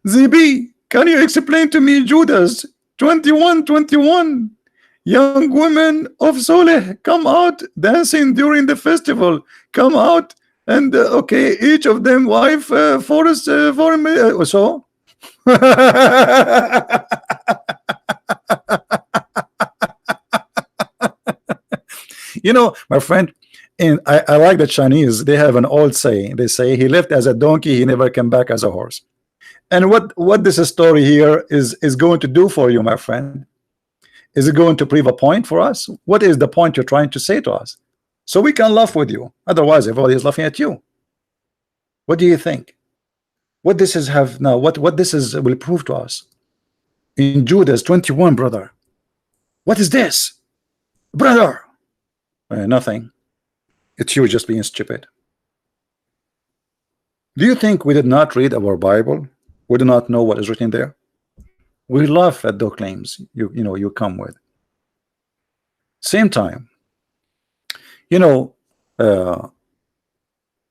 ZB, can you explain to me Judas 21:21? Young women of Soleh come out dancing during the festival. Come out and okay, each of them wife for us for me. So you know, my friend, and I like the Chinese. They have an old saying. They say he left as a donkey, he never came back as a horse. And what this story here is going to do for you, my friend? Is it going to prove a point for us? What is the point you're trying to say to us? So we can laugh with you. Otherwise, everybody is laughing at you. What do you think? What this is have now? What this is will prove to us? In Judas 21, brother. What is this, brother? Nothing. It's you just being stupid. Do you think we did not read our Bible? We do not know what is written there? We laugh at those claims you come with. Same time,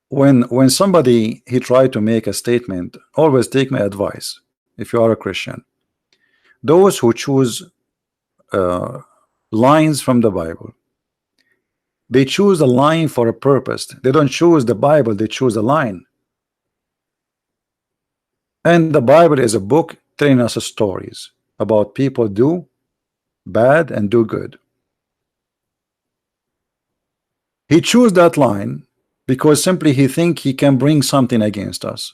when somebody he tried to make a statement, always take my advice. If you are a Christian, those who choose lines from the Bible, they choose a line for a purpose. They don't choose the Bible, they choose a line. And the Bible is a book telling us stories about people do bad and do good. He chose that line because simply he think he can bring something against us.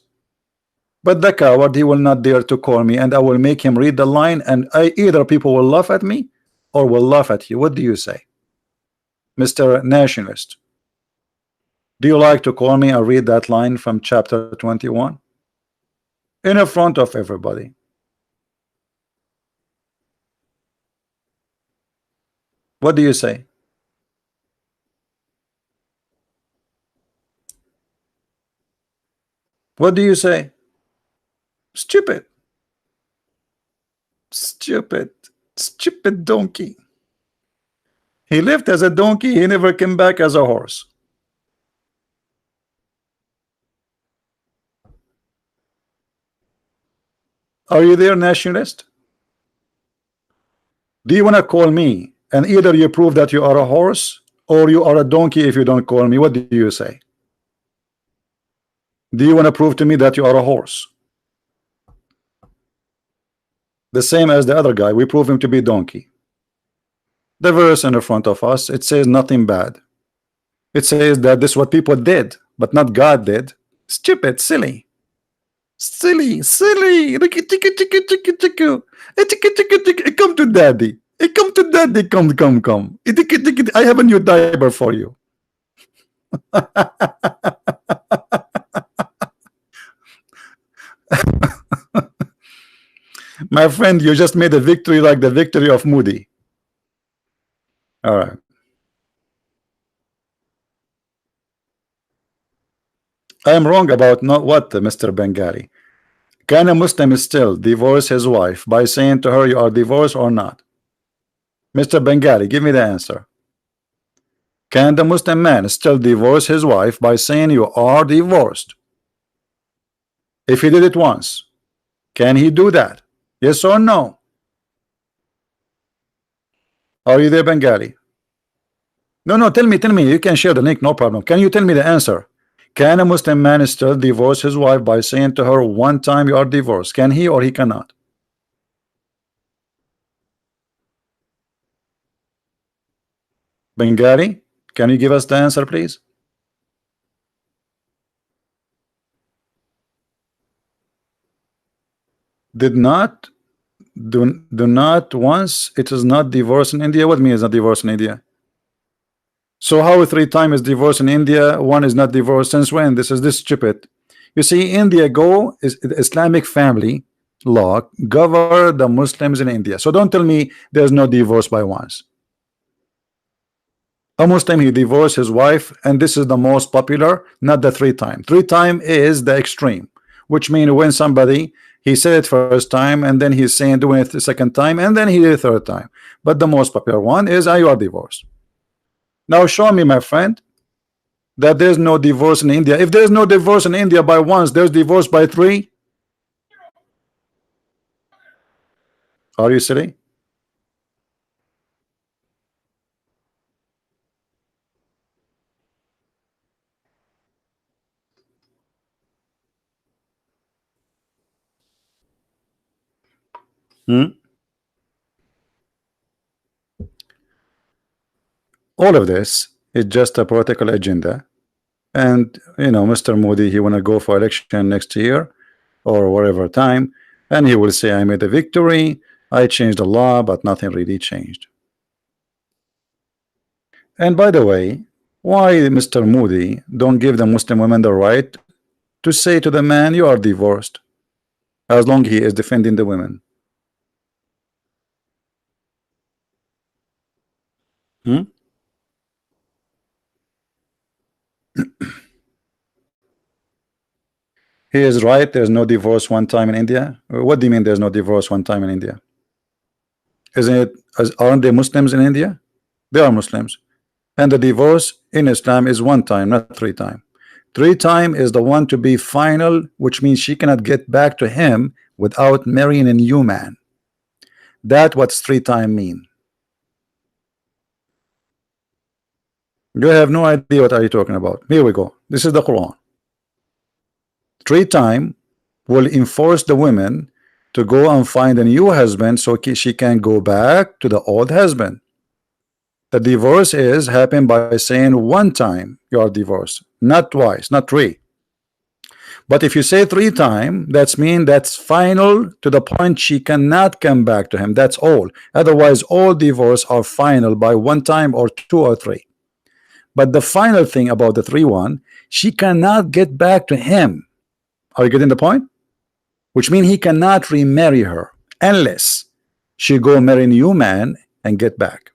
But the coward, he will not dare to call me, and I will make him read the line, and either people will laugh at me or will laugh at you. What do you say? Mr. Nationalist, do you like to call me and read that line from chapter 21 in front of everybody? What do you say? What do you say? Stupid. Stupid. Stupid donkey. He lived as a donkey, he never came back as a horse. Are you there, Nationalist? Do you want to call me and either you prove that you are a horse or you are a donkey if you don't call me? What do you say? Do you want to prove to me that you are a horse? The same as the other guy, we prove him to be donkey. The verse in the front of us, it says nothing bad. It says that this is what people did, but not God did. Stupid, silly. Silly, silly. Come to daddy. Come to daddy. Come. I have a new diaper for you. My friend, you just made a victory like the victory of Moody. All right. I am wrong about not what, Mr. Bengali. Can a Muslim still divorce his wife by saying to her you are divorced or not? Mr. Bengali, give me the answer. Can the Muslim man still divorce his wife by saying you are divorced? If he did it once, can he do that? Yes or no? Are you there, Bengali? No, tell me. You can share the link, no problem. Can you tell me the answer? Can a Muslim man still divorce his wife by saying to her one time you are divorced? Can he or he cannot? Bengali, can you give us the answer, please? Do not once. It is not divorce in India. What means not divorce in India? So how 3 times is divorce in India, one is not divorced? Since when? This stupid. You see, India is Islamic family law govern the Muslims in India. So don't tell me there's no divorce by once. A Muslim, he divorced his wife, and this is the most popular, not the 3 times. 3 times is the extreme, which means when somebody he said it first time and then he's saying doing it the second time and then he did it 3rd time. But the most popular one is you are divorced. Now show me, my friend, that there's no divorce in India. If there's no divorce in India by once, there's divorce by 3. Are you silly? All of this is just a political agenda. And Mr. Modi, he wanna go for election next year or whatever time, and he will say I made a victory, I changed the law, but nothing really changed. And by the way, why Mr. Modi don't give the Muslim women the right to say to the man you are divorced, as long he is defending the women? He is right, there's no divorce 1 time in India. What do you mean there's no divorce 1 time in India? Isn't it, aren't they Muslims in India? They are Muslims. And the divorce in Islam is 1 time, not 3 times. 3 times is the one to be final, which means she cannot get back to him without marrying a new man. That's what 3 times mean. You have no idea what are you talking about. Here we go. This is the Quran. 3 times will enforce the women to go and find a new husband so she can go back to the old husband. The divorce is happened by saying 1 time you are divorced, not twice, not 3. But if you say 3 times, that's mean that's final to the point she cannot come back to him. That's all. Otherwise, all divorce are final by 1 time or 2 or 3. But the final thing about the 3-1, she cannot get back to him. Are you getting the point? Which means he cannot remarry her unless she go marry a new man and get back.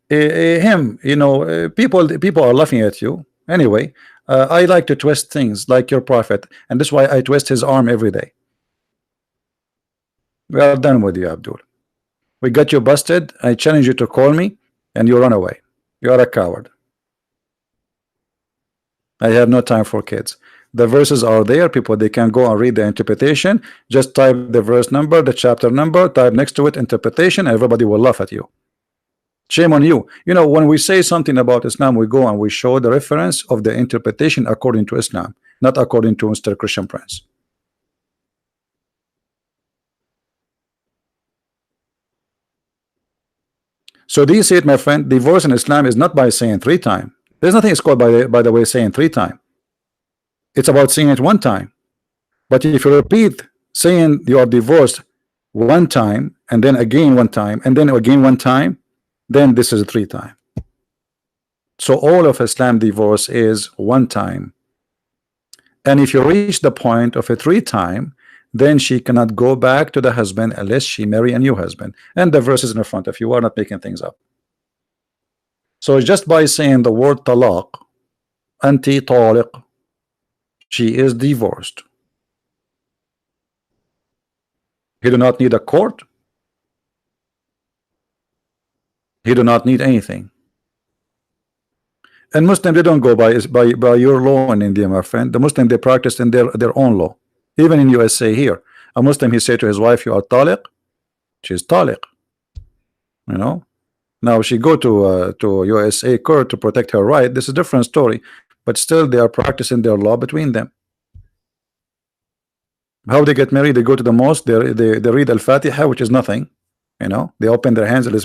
Him, you know, people are laughing at you. Anyway, I like to twist things like your prophet, and that's why I twist his arm every day. We are done with you, Abdul. We got you busted. I challenge you to call me, and you run away. You are a coward. I have no time for kids. The verses are there. People, they can go and read the interpretation. Just type the verse number, the chapter number, type next to it interpretation, and everybody will laugh at you. Shame on you. You know, when we say something about Islam, we go and we show the reference of the interpretation according to Islam, not according to Mr. Christian Prince. So do you see it, my friend? Divorce in Islam is not by saying 3 times. There's nothing is called by the way saying 3 times. It's about saying it 1 time. But if you repeat saying you are divorced 1 time, and then again 1 time, and then again 1 time, then this is 3 times. So all of Islam divorce is 1 time. And if you reach the point of a 3 time, then she cannot go back to the husband unless she marry a new husband. And the verse is in front of you. We are not making things up. So just by saying the word talaq, anti taliq, she is divorced. He do not need a court. He do not need anything. And Muslims, they don't go by your law in India, my friend. The Muslim, they practice in their own law. Even in USA here, a Muslim, he say to his wife, you are taliq, she's taliq. You know, now she go to USA court to protect her right. This is a different story, but still they are practicing their law between them. How they get married? They go to the mosque, they read Al-Fatiha, which is nothing. You know, they open their hands, and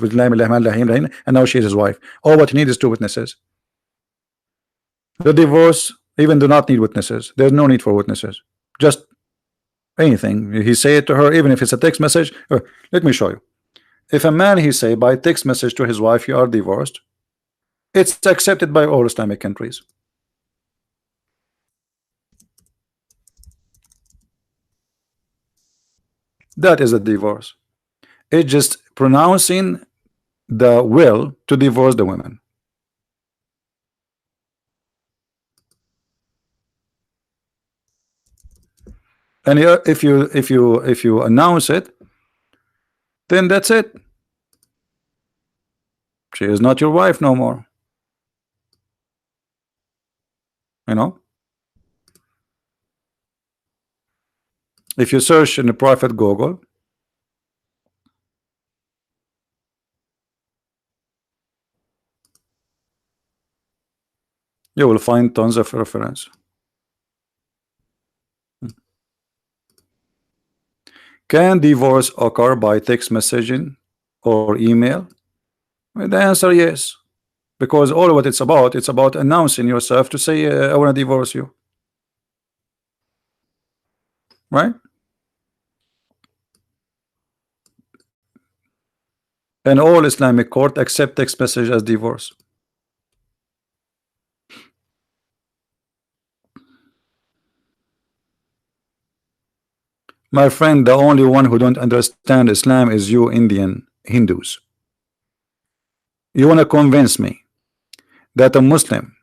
now she is his wife. All what you need is 2 witnesses. The divorce even do not need witnesses. There's no need for witnesses. Just anything he say it to her, even if it's a text message. Let me show you. If a man he say by text message to his wife, you are divorced, it's accepted by all Islamic countries. That is a divorce. It's just pronouncing the will to divorce the women. And if you announce it, then that's it. She is not your wife no more. You know, if you search in the private Google, you will find tons of reference. Can divorce occur by text messaging or email? Well, the answer yes, because all what it's about announcing yourself to say I want to divorce you, right? And all Islamic court accept text message as divorce. My friend, the only one who don't understand Islam is you Indian Hindus. You want to convince me that a Muslim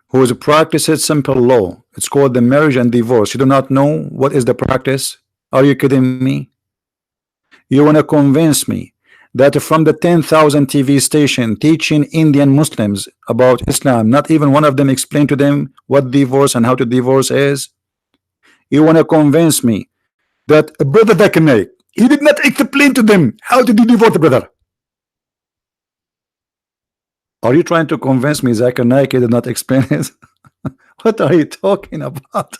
who is practices simple law, it's called the marriage and divorce, you do not know what is the practice? Are you kidding me? You want to convince me that from the 10,000 TV station teaching Indian Muslims about Islam, not even one of them explained to them what divorce and how to divorce is? You want to convince me that Brother Zakir, he did not explain to them how to do divorce, brother? Are you trying to convince me Zakir Naik did not explain it? What are you talking about?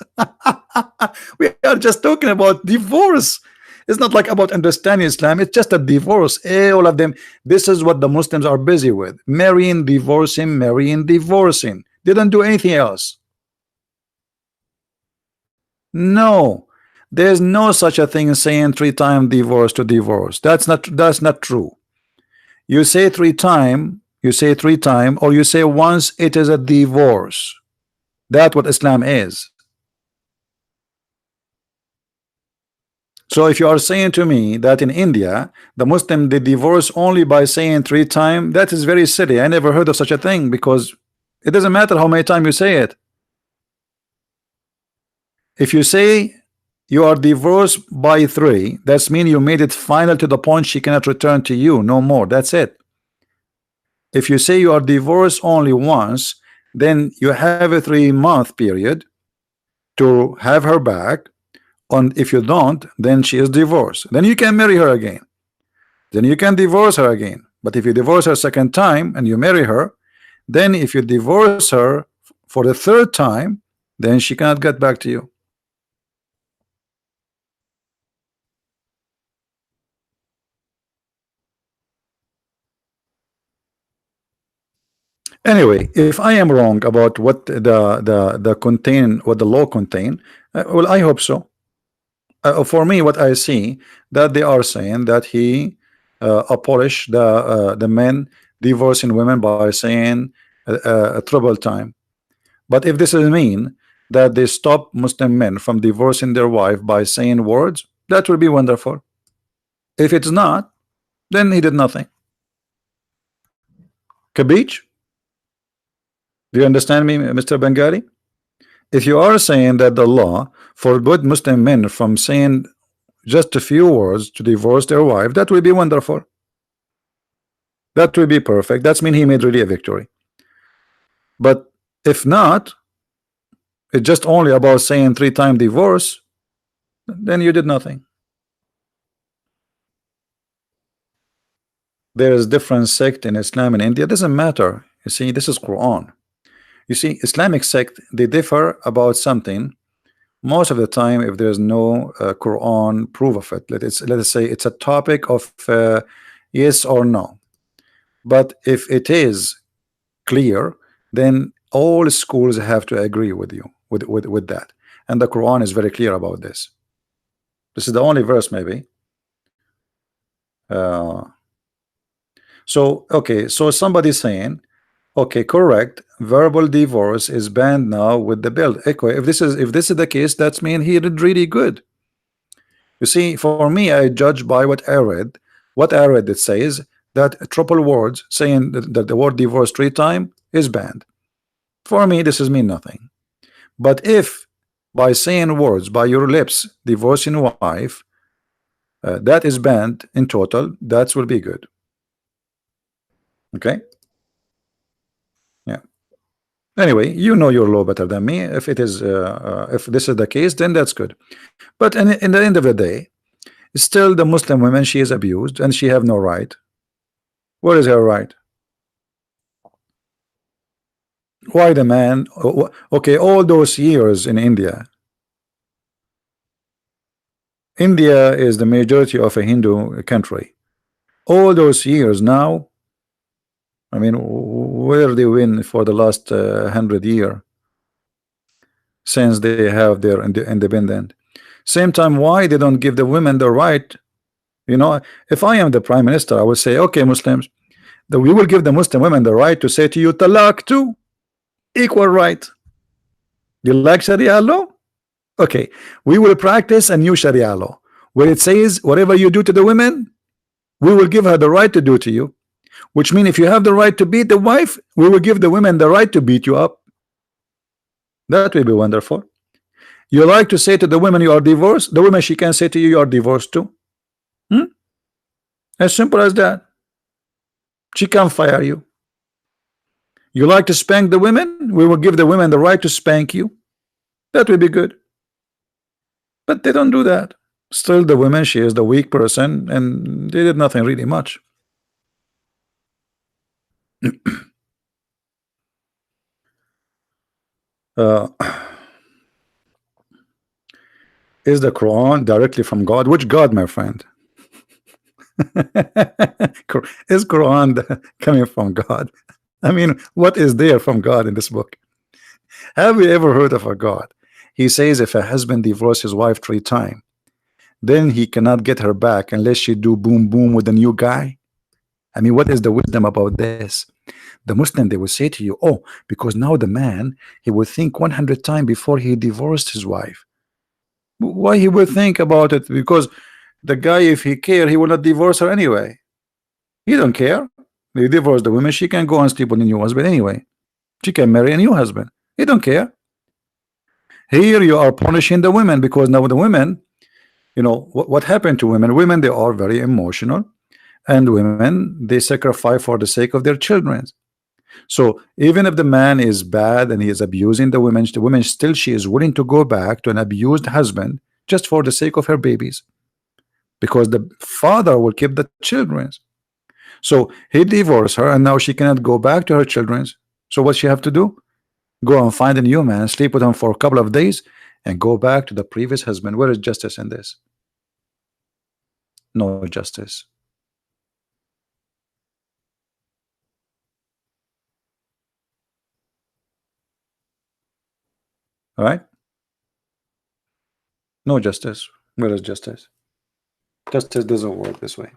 We are just talking about divorce. It's not like about understanding Islam. It's just a divorce. All of them. This is what the Muslims are busy with: marrying, divorcing, marrying, divorcing. They don't do anything else. No, there's no such a thing as saying 3 times divorce to divorce. That's not true. You say three time, or you say once, it is a divorce. That's what Islam is. So if you are saying to me that in India the Muslim they divorce only by saying three times, that is very silly. I never heard of such a thing, because it doesn't matter how many times you say it. If you say you are divorced by three, that's mean you made it final to the point she cannot return to you no more. That's it. If you say you are divorced only once, then you have a 3-month period to have her back. And if you don't, then she is divorced. Then you can marry her again. Then you can divorce her again. But if you divorce her second time and you marry her, then if you divorce her for the third time, then she cannot get back to you. Anyway, if I am wrong about what what the law contain, well, I hope so. For me, what I see that they are saying that he abolish the men divorcing women by saying a triple time. But if this is mean that they stop Muslim men from divorcing their wife by saying words, that would be wonderful. If it's not, then he did nothing. Kabich? Do you understand me, Mr. Bengali? If you are saying that the law forbid Muslim men from saying just a few words to divorce their wife, that will be wonderful. That will be perfect. That's mean he made really a victory. But if not, it's just only about saying 3-time divorce, then you did nothing. There is different sect in Islam in India. It doesn't matter. You see, this is Quran. You see, Islamic sect, they differ about something. Most of the time, if there's no Quran proof of it, let's say it's a topic of yes or no. But if it is clear, then all schools have to agree with you with that. And the Quran is very clear about this. This is the only verse, maybe. So okay, so somebody's saying, okay, correct, verbal divorce is banned now with the bill. Okay, if this is the case, that's mean he did really good. You see, for me, I judge by what I read. What I read, it says that triple words saying that the word divorce 3 times is banned. For me, this is mean nothing. But if by saying words by your lips divorcing wife, that is banned in total, that will be good. Okay. Yeah. Anyway, you know your law better than me. If it is if this is the case, then that's good. But in the end of the day, still the Muslim woman, she is abused and she have no right. What is her right? Why the man? Okay, all those years in India is the majority of a Hindu country. All those years now, I mean, where they win for the last 100 years since they have their independent. Same time, why they don't give the women the right? You know, if I am the prime minister, I would say, okay, Muslims, that we will give the Muslim women the right to say to you, talaq too, equal right. You like Sharia law? Okay, we will practice a new Sharia law where it says whatever you do to the women, we will give her the right to do to you. Which means if you have the right to beat the wife, we will give the women the right to beat you up. That will be wonderful. You like to say to the women you are divorced, the woman she can say to you you are divorced too. As simple as that. She can't fire you. You like to spank the women, we will give the women the right to spank you. That will be good. But they don't do that. Still the woman, she is the weak person and they did nothing really much. Is the Quran directly from God? Which God, my friend? Is Quran coming from God? I mean, what is there from God in this book? Have you ever heard of a God? He says if a husband divorces his wife 3 times, then he cannot get her back unless she do boom boom with a new guy. I mean, what is the wisdom about this? The Muslim, they will say to you, oh, because now the man, he will think 100 times before he divorced his wife. Why he will think about it? Because the guy, if he care, he will not divorce her anyway. He don't care. He divorce the woman, she can go and sleep with a new husband anyway. She can marry a new husband. He don't care. Here you are punishing the women, because now the women, you know what happened to women? Women, they are very emotional, and women, they sacrifice for the sake of their children. So even if the man is bad and he is abusing the woman still, she is willing to go back to an abused husband just for the sake of her babies, because the father will keep the children. So he divorced her, and now she cannot go back to her children. So what she have to do? Go and find a new man, sleep with him for a couple of days, and go back to the previous husband. Where is justice in this? No justice. All right? No justice. Where is justice? Justice doesn't work this way.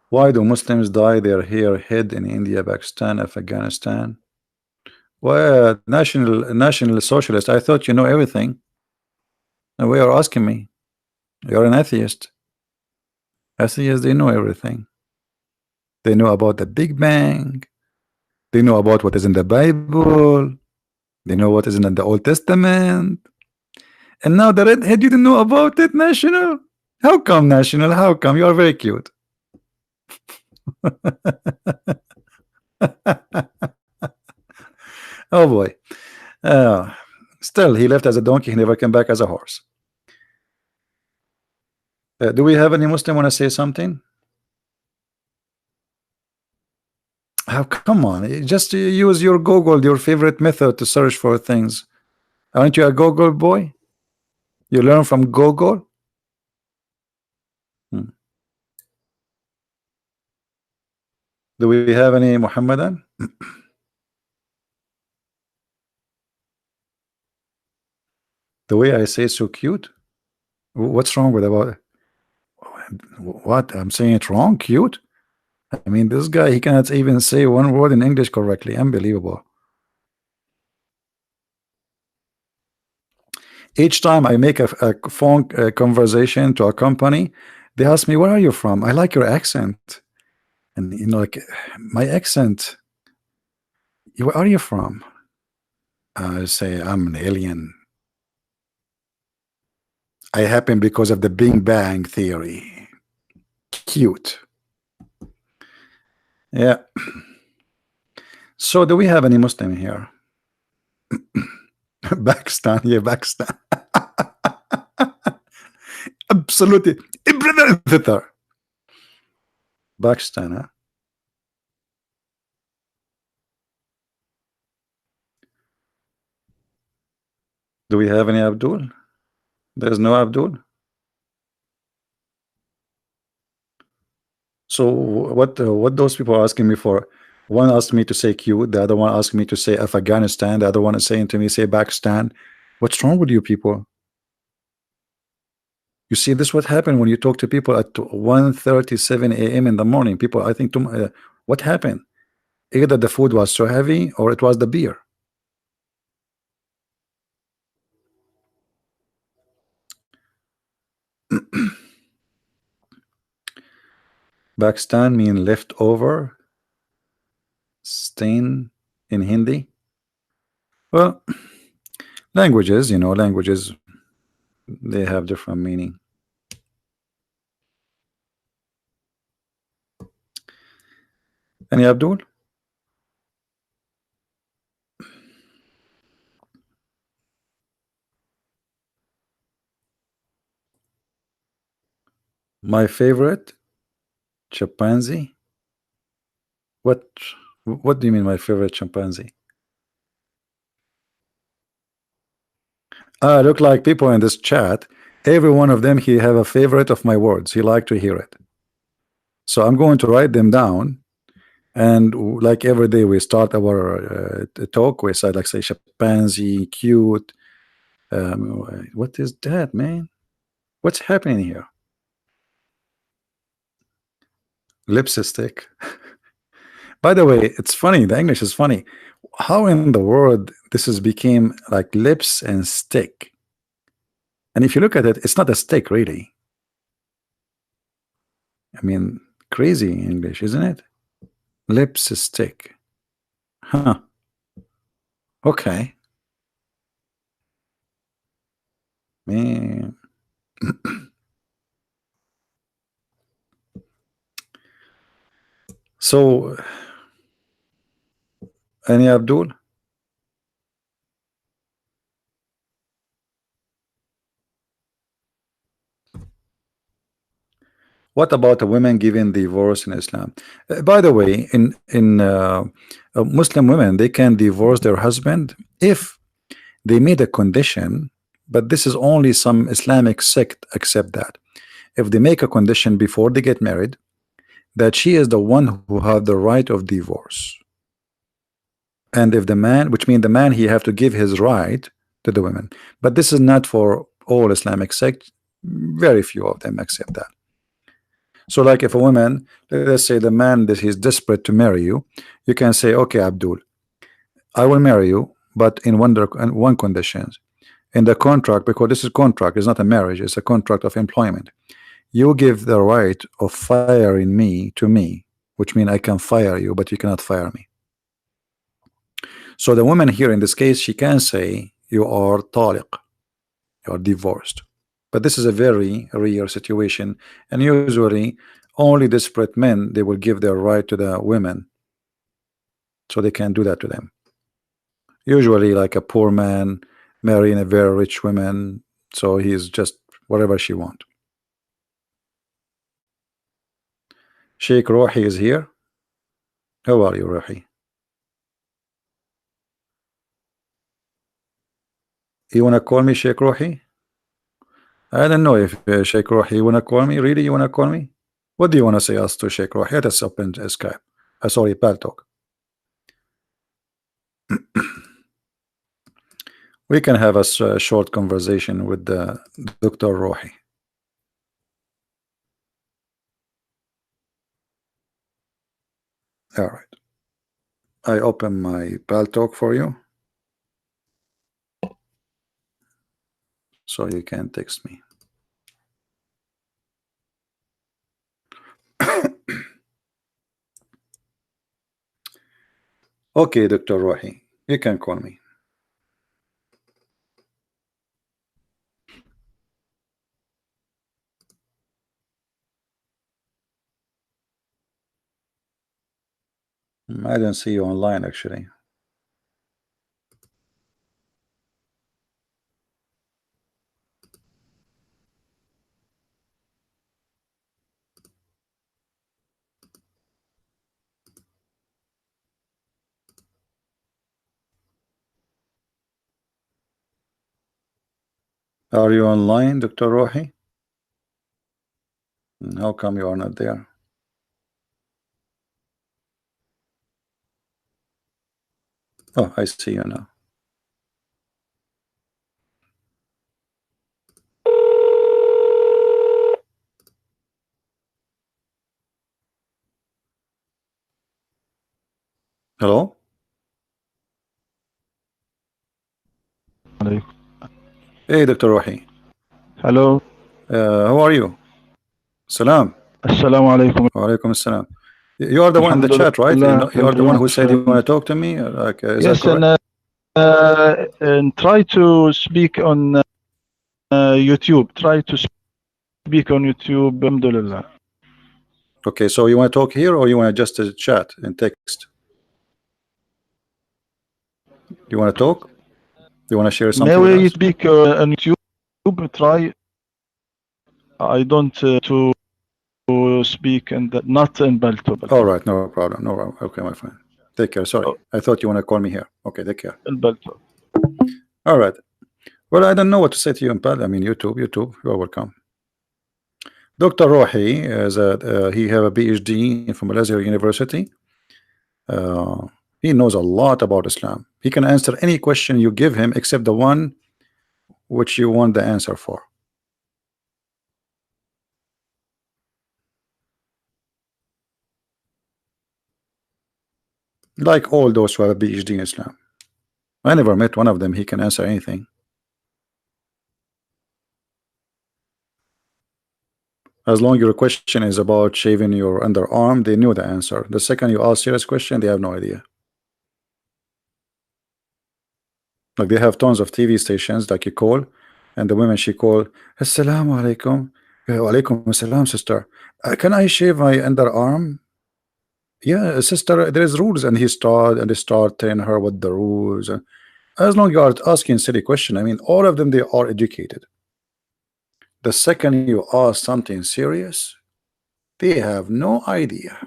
Why do Muslims dye their hair head in India, Pakistan, Afghanistan? Well, national socialist, I thought you know everything. And why are asking me? You're an atheist. Atheists, they know everything. They know about the Big Bang. They know about what is in the Bible. They know what is in the Old Testament. And now the redhead, you didn't know about it, National? How come, National? How come? You are very cute. Oh boy. Still, he left as a donkey. He never came back as a horse. Do we have any Muslim want to say something? How come on? Just use your Google, your favorite method to search for things. Aren't you a Google boy? You learn from Google? Do we have any Muhammadan? The way I say so cute? What's wrong with about it? What? I'm saying it wrong? Cute? I mean, this guy, he cannot even say one word in English correctly. Unbelievable. Each time I make a phone conversation to a company, they ask me, where are you from? I like your accent. And you know, like my accent, where are you from? I say, I'm an alien. I happen because of the Big Bang theory. Cute. Yeah. So do we have any Muslim here? Pakistan, yeah, Pakistan. Absolutely. Pakistan, huh? Do we have any Abdul? There's no Abdul. So what those people are asking me for? One asked me to say cute, the other one asked me to say Afghanistan, the other one is saying to me say Pakistan. What's wrong with you people? You see, this what happened when you talk to people at 1:37 a.m. in the morning. People, I think, what happened? Either the food was so heavy or it was the beer. Pakistan mean leftover, stain in Hindi. Well, languages, you know, languages, they have different meaning. Any Abdul? My favorite chimpanzee? What what do you mean my favorite chimpanzee? Look like people in this chat, every one of them he have a favorite of my words. He like to hear it. So I'm going to write them down, and like every day we start our talk, we say like say chimpanzee, cute. What is that, man? What's happening here? Lipstick. By the way, it's funny. The English is funny. How in the world this has became like lips and stick? And if you look at it, it's not a stick really. I mean, crazy English, isn't it? Lips stick. Huh. Okay. Man. So, any Abdul? What about a woman giving divorce in Islam? By the way, in Muslim women, they can divorce their husband if they made a condition, but this is only some Islamic sect accept that. If they make a condition before they get married, that she is the one who have the right of divorce. And if the man, which means the man, he have to give his right to the women. But this is not for all Islamic sects. Very few of them accept that. So like if a woman, let's say the man that he's desperate to marry you, you can say, okay, Abdul, I will marry you, but in one condition. In the contract, because this is contract, it's not a marriage, it's a contract of employment. You give the right of firing me to me, which means I can fire you, but you cannot fire me. So the woman here in this case, she can say you are taliq, you are divorced. But this is a very rare situation, and usually only desperate men, they will give their right to the women, so they can do that to them. Usually like a poor man marrying a very rich woman, so he's just whatever she want. Sheikh Rohi is here. How are you, Rohi? You wanna call me Sheikh Rohi? I don't know if Sheikh Rohi, you wanna call me? Really, you wanna call me? What do you wanna say us to Sheikh Rohi? Let us open Skype. Sorry, Paltalk. We can have a short conversation with Dr. Rohi. All right. I open my Paltalk for you, so you can text me. Okay, Dr. Rohi, you can call me. I don't see you online actually. Are you online, Dr. Rohi? How come you are not there? Oh, I see you now. Hello? Hey, Dr. Rohi. Hello. How are you? Salam. Assalamu alaikum. Wa alaikum assalam. You are the one in the chat, right? You are the one who said you want to talk to me? Like, is yes, that correct? and try to speak on YouTube. Try to speak on YouTube. Alhamdulillah. Okay, so you want to talk here or you want to just chat and text? You want to talk? You want to share something with May us? speak on YouTube. Try. I don't to speak and not in Balto. All right, no problem. No problem. Okay, my friend. Take care. Sorry, I thought you want to call me here. Okay, take care. In Balto. All right. Well, I don't know what to say to you in Pal. I mean, YouTube, you are welcome. Dr. Rohi is he have a PhD from Al-Azhar University. He knows a lot about Islam. He can answer any question you give him except the one which you want the answer for. like all those who have a PhD in Islam. I never met one of them. He can answer anything. As long as your question is about shaving your underarm, they knew the answer. The second you ask serious question, they have no idea. Like they have tons of TV stations, like you call, and the women she call, Assalamu alaikum. Wa alaikum assalam, sister. Can I shave my underarm? Yeah, sister, there is rules, and they start telling her what the rules. As long as you are asking silly question, I mean, all of them they are educated. The second you ask something serious, they have no idea.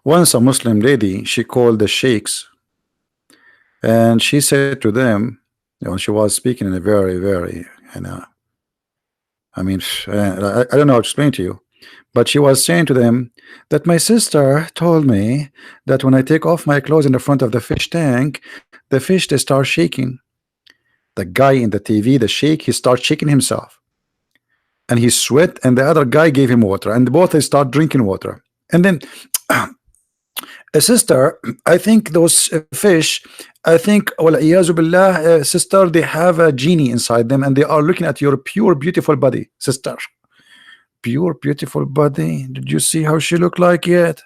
Once a Muslim lady, she called the sheikhs, and she said to them, she was speaking in a very, I mean, I don't know how to explain to you, but she was saying to them that my sister told me that when I take off my clothes in the front of the fish tank, the fish they start shaking. The guy in the TV, the sheikh, he starts shaking himself, and he sweat, and the other guy gave him water, and both they start drinking water, and then sister, I think those fish, I think, billah, sister, they have a genie inside them, and they are looking at your pure, beautiful body, sister. Pure, beautiful body. Did you see how she looked like yet?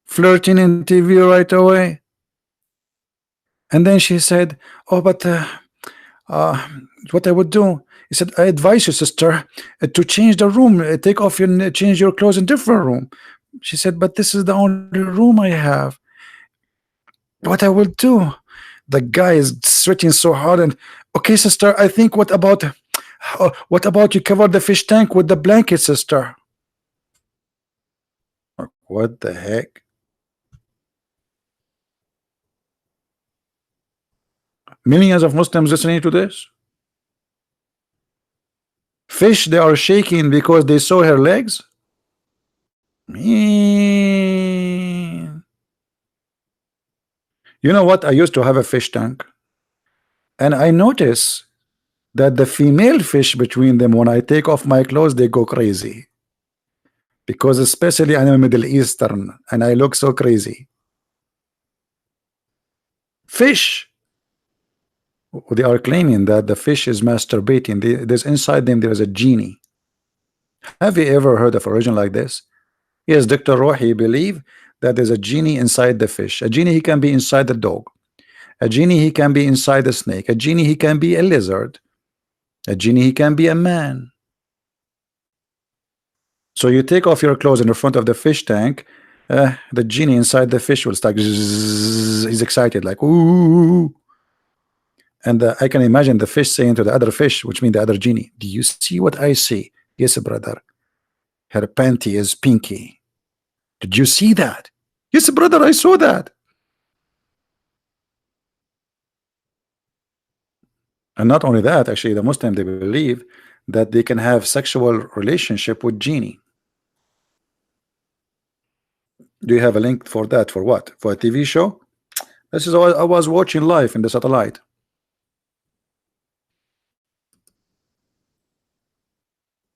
Flirting in TV right away. And then she said, oh, but what I would do, he said, I advise you, sister, to change the room, take off your, change your clothes in different room. She said, but this is the only room I have. What I will do? The guy is sweating so hard, and okay, sister, I think what about you cover the fish tank with the blanket, sister? What the heck? Millions of Muslims listening to this. Fish, they are shaking because they saw her legs. Man. You know what? I used to have a fish tank, and I notice that the female fish between them, when I take off my clothes, they go crazy. Because especially I'm a Middle Eastern, and I look so crazy. Fish, they are claiming that the fish is masturbating. There's inside them, there is a genie. Have you ever heard of a religion like this? Yes, Dr. Rohi believe that there's a genie inside the fish. A genie, he can be inside the dog. A genie, he can be inside the snake. A genie, he can be a lizard. A genie, he can be a man. So you take off your clothes in the front of the fish tank, the genie inside the fish will start. He's excited, like ooh. And I can imagine the fish saying to the other fish, which means the other genie, do you see what I see? Yes, brother. Her panty is pinky. Did you see that? Yes, brother, I saw that. And not only that, actually, the Muslim, they believe that they can have sexual relationship with genie. Do you have a link for that? For what? For a TV show? This is what I was watching live in the satellite.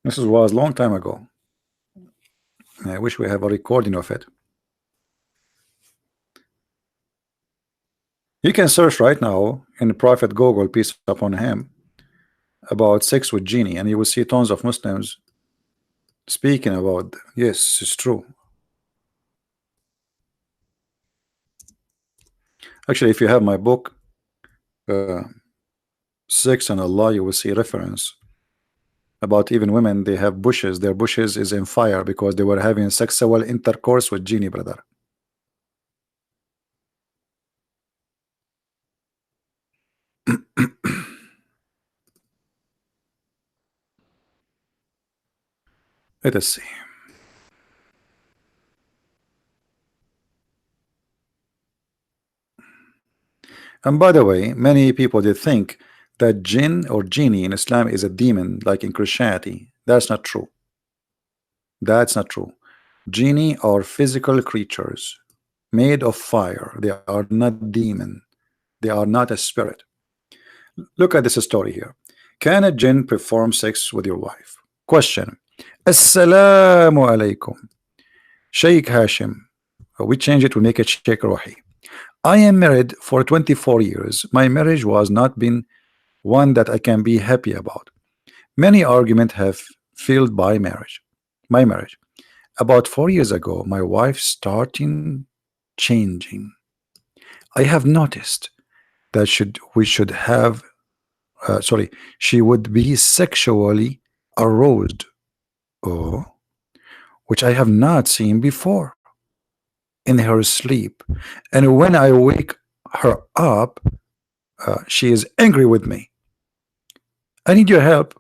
This was a long time ago. I wish we have a recording of it. You can search right now in Prophet Google, peace upon him, about sex with genie, and you will see tons of Muslims speaking about. Yes, it's true. Actually, if you have my book, Sex and Allah, you will see reference about even women. They have bushes. Their bushes is in fire because they were having sexual intercourse with genie, brother. Let us see. And by the way, many people they think that jinn or genie in Islam is a demon, like in Christianity. That's not true. That's not true. Genie are physical creatures made of fire. They are not demon. They are not a spirit. Look at this story here. Can a jinn perform sex with your wife? Question: Assalamu alaikum. Sheikh Hashim. We change it, we make it Sheikh Rohi. I am married for 24 years. My marriage was not been one that I can be happy about. Many arguments have failed by my marriage. About 4 years ago, my wife started changing. I have noticed that we should have sorry, she would be sexually aroused, oh, which I have not seen before, in her sleep. And when I wake her up, she is angry with me. I need your help,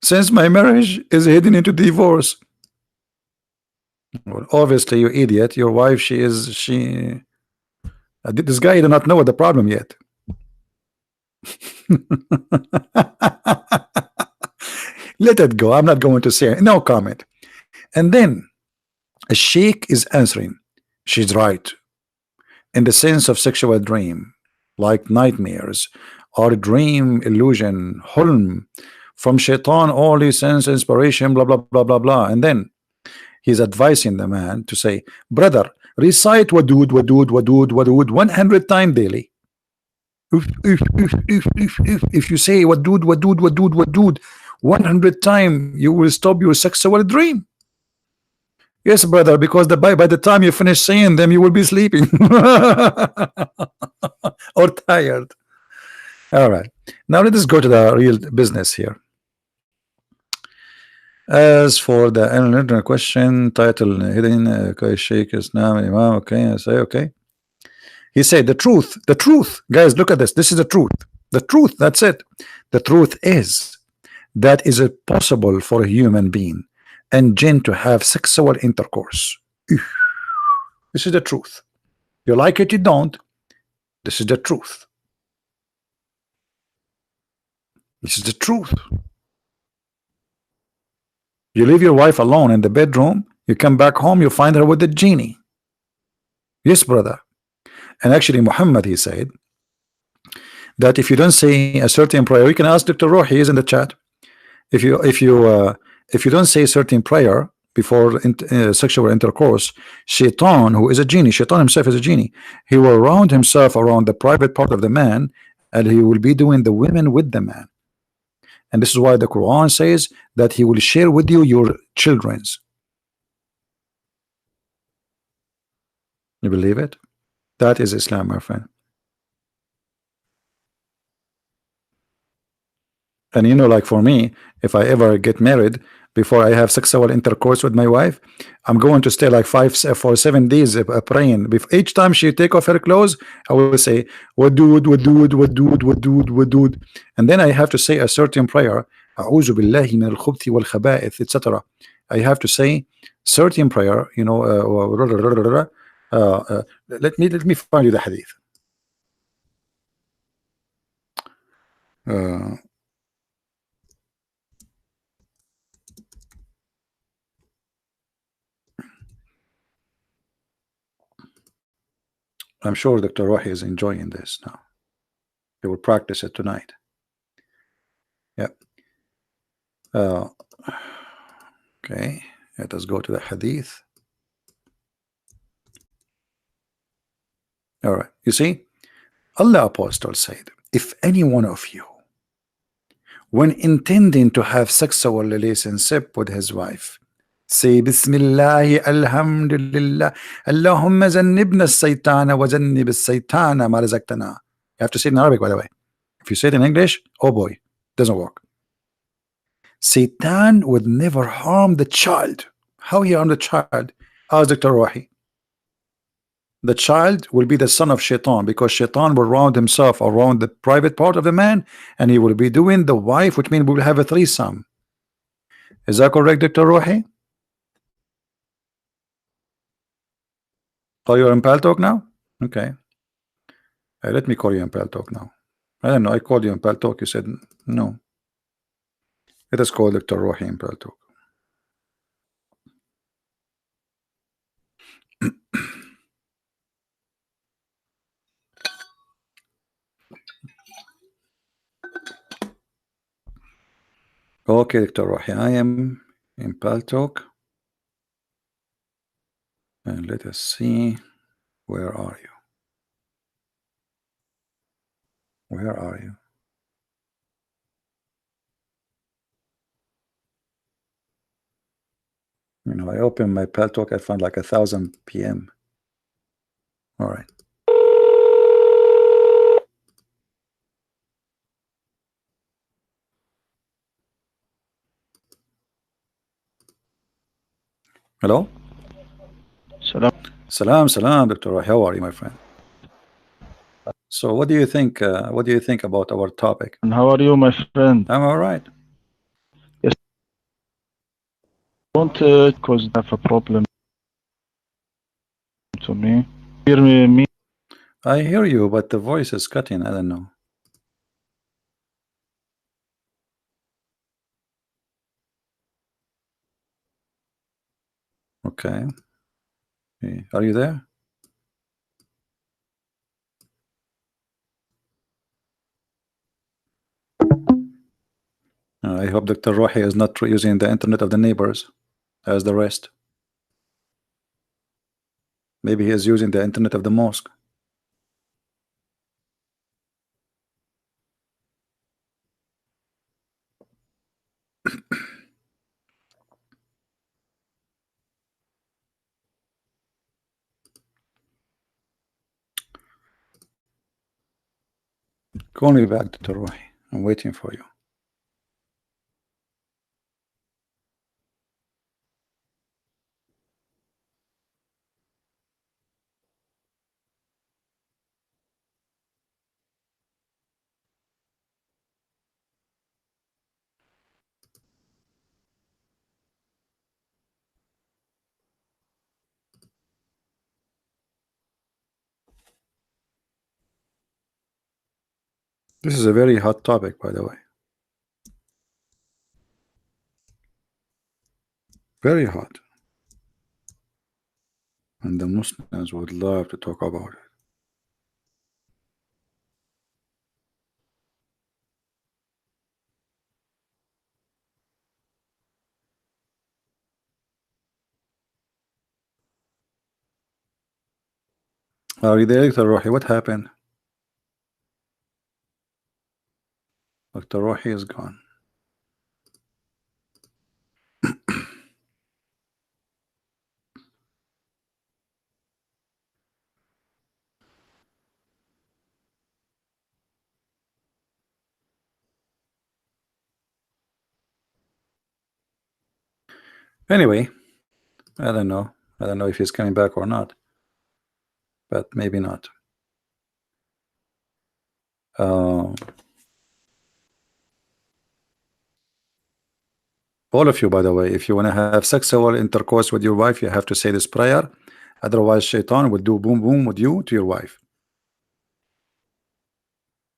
since my marriage is heading into divorce. Well, obviously, you idiot. Your wife, she. This guy do not know the problem yet. Let it go. I'm not going to say it. No comment. And then a sheikh is answering. She's right. In the sense of sexual dream, like nightmares or dream illusion, hulm, from shaitan, only sense inspiration, blah, blah, blah, blah, blah. And then he's advising the man to say, brother, recite wadud, wadud, wadud, wadud 100 times daily. If you say wadud, wadud, wadud, wadud 100 times, you will stop your sexual dream. Yes, brother, because by the time you finish saying them, you will be sleeping or tired. All right. Now let us go to the real business here. As for the internet question, title hidden, okay, Sheikh Islam Imam, okay, I say okay. He said the truth, guys, look at this. This is the truth, that's it. The truth is that is it possible for a human being and jinn to have sexual intercourse. This is the truth. You like it, you don't. This is the truth. This is the truth. You leave your wife alone in the bedroom, you come back home, you find her with the genie. Yes, brother. And actually Muhammad, he said that if you don't say a certain prayer, you can ask Dr. Rohi, he is in the chat. If you don't say a certain prayer before sexual intercourse, shaitan, who is a genie, shaitan himself is a genie, he will round himself around the private part of the man, and he will be doing the women with the man. And this is why the Quran says that he will share with you your children's. You believe it? That is Islam, my friend. And you know, like for me, if I ever get married, before I have sexual intercourse with my wife, I'm going to stay like 7 days praying. Each time she take off her clothes, I will say wadud, wadud, wadud, wadud, wadud, and then I have to say a certain prayer. A'udhu billahi min al-khubthi wal khaba'ith, etc. I have to say certain prayer. You know, let me find you the hadith. I'm sure Dr. Rohi is enjoying this now. He will practice it tonight. Yep. Okay, let us go to the hadith. All right, you see, Allah Apostle said, if any one of you, when intending to have sexual relationship with his wife, say Bismillah, Alhamdulillah, Allahumma zannibna as-saytana wa zannib as-saytana ma razaqtana. You have to say it in Arabic, by the way. If you say it in English, oh boy, doesn't work. Satan would never harm the child. How he harmed the child? Ask Dr. Rohi. The child will be the son of Shaitan, because Shaitan will round himself around the private part of the man, and he will be doing the wife, which means we will have a threesome. Is that correct, Dr. Rohi? Oh, you're in Paltalk now? Okay. Let me call you in Paltalk now. I don't know. I called you in Paltalk. You said no. Let us call Dr. Rohi in Paltalk. Okay, Dr. Rohi, I am in Paltalk, and let us see, where are you? Where are you? You know, I opened my Paltalk, I found like 1000 PM. All right. Hello? Salam. Salam, Dr. Roy. How are you, my friend? So what do you think? What do you think about our topic? And how are you, my friend? I'm all right. Yes. Don't cause I have a problem to me. Hear me? I hear you, but the voice is cutting. I don't know. Okay. Hey, are you there? I hope Dr. Rohi is not using the internet of the neighbors as the rest. Maybe he is using the internet of the mosque. Call me back, Dr. Rohi. I'm waiting for you. This is a very hot topic, by the way. Very hot. And the Muslims would love to talk about it. Are you there, Dr. Rohi? What happened? Dr. Rohi is gone. Anyway, I don't know. I don't know if he's coming back or not, but maybe not. All of you, by the way, if you want to have sexual intercourse with your wife, you have to say this prayer. Otherwise, Shaitan will do boom boom with you to your wife.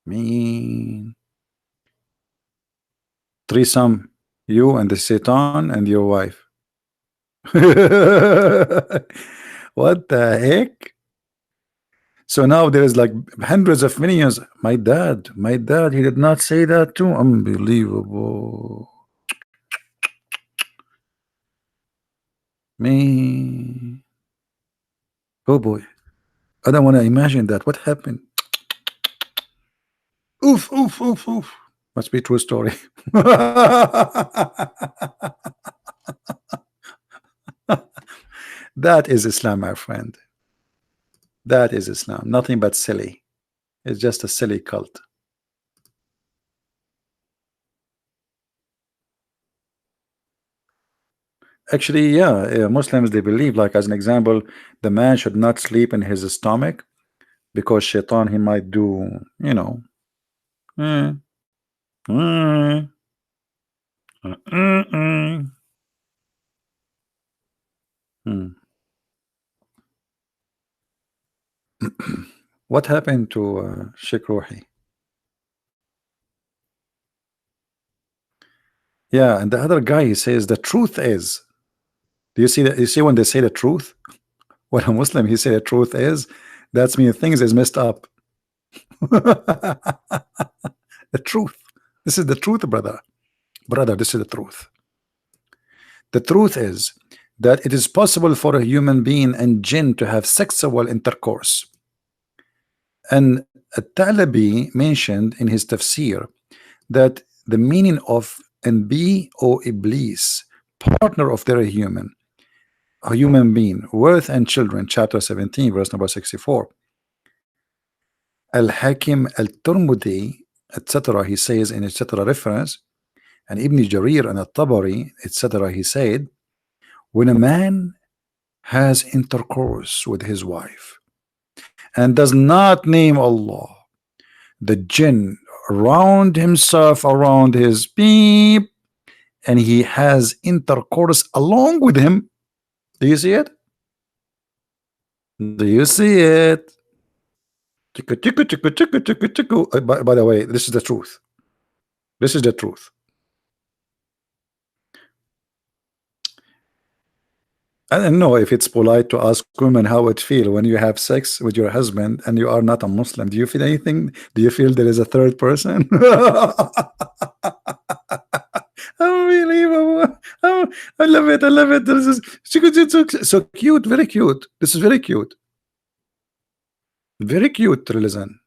Mean. Threesome, you and the Satan and your wife. What the heck? So now there is like hundreds of millions. My dad, he did not say that too. Unbelievable. Me. Oh boy. I don't want to imagine that. What happened? Oof, oof, oof, oof. Must be true story. That is Islam, my friend. That is Islam. Nothing but silly. It's just a silly cult. Actually, yeah, Muslims, they believe, like as an example, the man should not sleep in his stomach because Shaitan, he might do, you know, mm, mm, mm. Mm. What happened to Sheikh Ruhi? Yeah, and the other guy, he says the truth is. Do you see that? You see when they say the truth? When a Muslim he say the truth is, that's mean things is messed up. The truth. This is the truth, brother. Brother, this is the truth. The truth is that it is possible for a human being and jinn to have sexual intercourse. And At-Talabi mentioned in his tafsir that the meaning of and be o Iblis, partner of their human, a human being, worth and children, chapter 17, verse number 64. Al-Hakim al-Turmudi, etc., he says in etc. reference, and Ibn Jarir and At-Tabari, etc., he said, when a man has intercourse with his wife and does not name Allah, the jinn round himself around his beep, and he has intercourse along with him. Do you see it? Do you see it? By the way, this is the truth. This is the truth. I don't know if it's polite to ask women how it feel when you have sex with your husband and you are not a Muslim. Do you feel anything? Do you feel there is a third person? Unbelievable. Oh, I love it. I love it. This is so cute. Very cute. This is very cute. Very cute, Rilizan.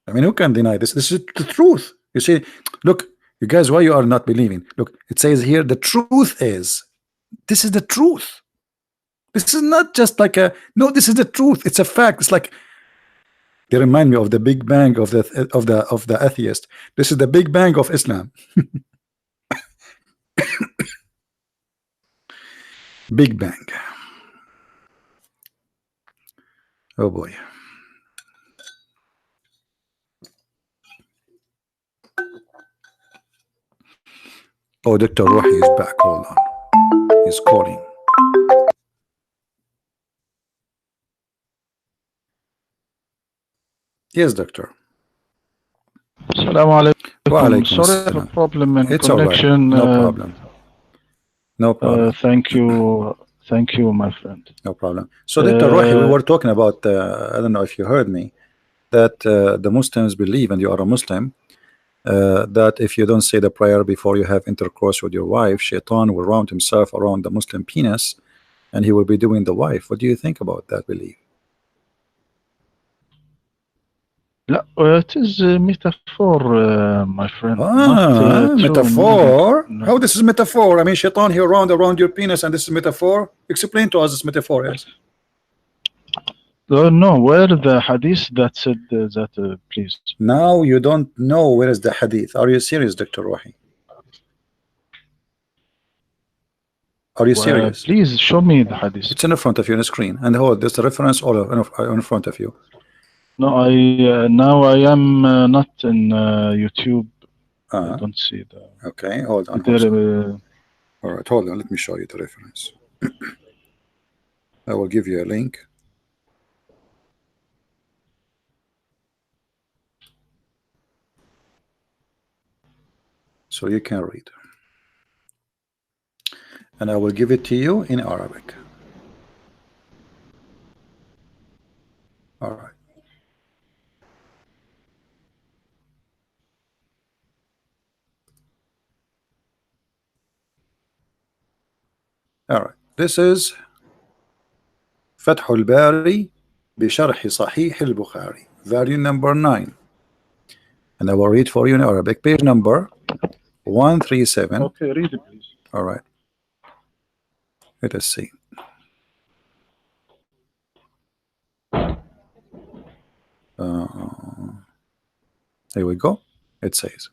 I mean, who can deny this? This is the truth. You see, look, you guys, why you are not believing? Look, it says here, the truth is, this is the truth. This is not just like a, no, this is the truth. It's a fact. It's like, they remind me of the Big Bang of the atheist. This is the Big Bang of Islam. Big Bang. Oh boy. Oh, Dr. Rohi is back. Hold on. He's calling. Yes, doctor. Assalamu alaikum. Sorry assalam. for problem in It's all right. connection. No problem. No problem. Thank you, my friend. No problem. So, Dr. Rohi, we were talking about, I don't know if you heard me, that the Muslims believe, and you are a Muslim, that if you don't say the prayer before you have intercourse with your wife, Shaitan will round himself around the Muslim penis and he will be doing the wife. What do you think about that belief? It is a metaphor, my friend. Not, metaphor? No. How this is metaphor? I mean, Shaitan here around your penis, and this is metaphor? Explain to us this metaphor, yes. No, where the hadith that said that, please? Now you don't know where is the hadith. Are you serious, Dr. Rohi? Are you serious? Please show me the hadith. It's in front of you on the screen, and hold, there's a reference all in front of you. No, now I am not in YouTube. I don't see the. Okay, hold on. All right, hold on. Let me show you the reference. I will give you a link. So you can read. And I will give it to you in Arabic. All right. All right. This is فتح الباري بشرح صحيح البخاري, volume number 9. And I will read for you in Arabic, page number 137. Okay, read it, please. All right. Let us see. Here we go. It says,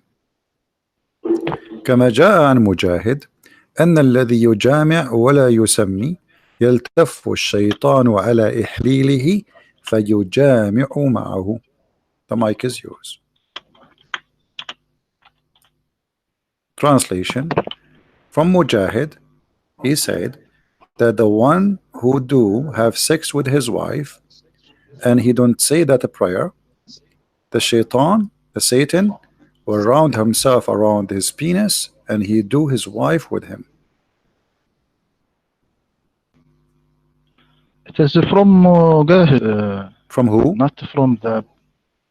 كما جاء عن مجاهد أن الذي يجامع ولا يسمي يلتف الشيطان على إحليله فيجامع معه. The mic is yours. Translation from Mujahid, he said that the one who do have sex with his wife and he don't say that a prayer, the shaitan, the Satan, will round himself around his penis and he do his wife with him. It is from Mujahid. From who? Not from the.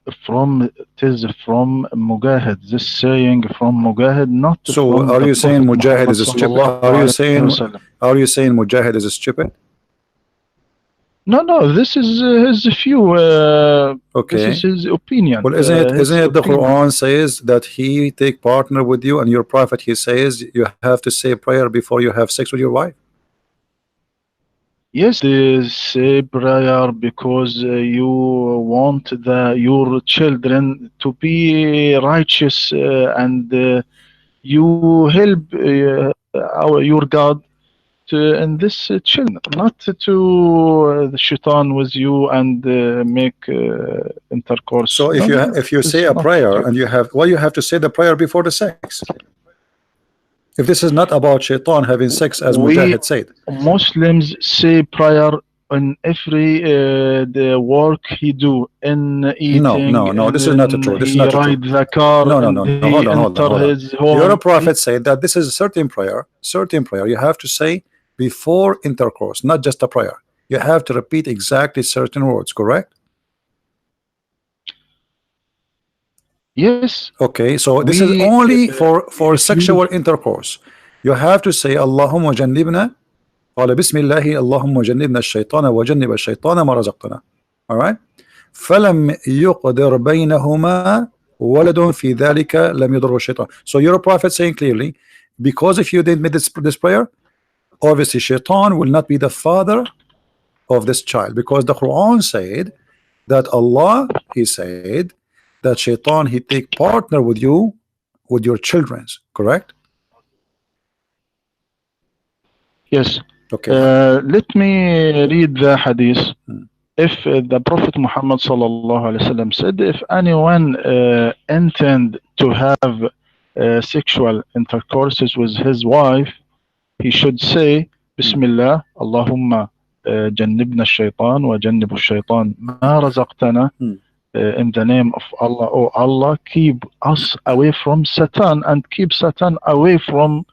it is from Mujahid. This saying from Mujahid, not So from are the you saying Prophet Mujahid Muhammad is a stupid? sallallahu alaihi wasallam. Are you saying Mujahid is a stupid? No, this is his view. This is Okay. his opinion. Well, His isn't it the opinion. Quran says that he take partner with you, and your prophet he says you have to say prayer before you have sex with your wife? Yes, they say prayer because you want your children to be righteous, and you help your God in this children, not to the shaitan with you and make intercourse. So No, no, if you it say is a not prayer true. and you have, well, you have to say the prayer before the sex. If this is not about shaitan having sex, as We Mujahid said. Muslims say prayer in every the work he do, in eating, No, this is not in true. This is he not true. ride the car, No. and he enter Hold on. his Your home. prophet said that this is a certain prayer you have to say before intercourse, not just a prayer. You have to repeat exactly certain words, correct? Yes, Okay, so this is we only for if you sexual intercourse. You have to say Allahumma jannibna, قال بسم الله اللهم جنبنا الشيطان وجنب الشيطان ما رزقتنا. All right. فلم يقدر بينهما ولد في ذلك لم يضر الشيطان. So your prophet saying clearly, because if you didn't make this prayer, obviously shaitan will not be the father of this child, because the Quran said that Allah, he said that shaitan he take partner with you with your children's, correct? yes. Okay. Let me read the hadith. Hmm. If the Prophet Muhammad sallallahu alaihi wasallam said, if anyone intend to have sexual intercourses with his wife, he should say Bismillah, Allahumma jannibna shaitan wa jannibu shaitan ma razaqtana, Hmm. in the name of Allah. Oh Allah, keep us away from Satan and keep Satan away from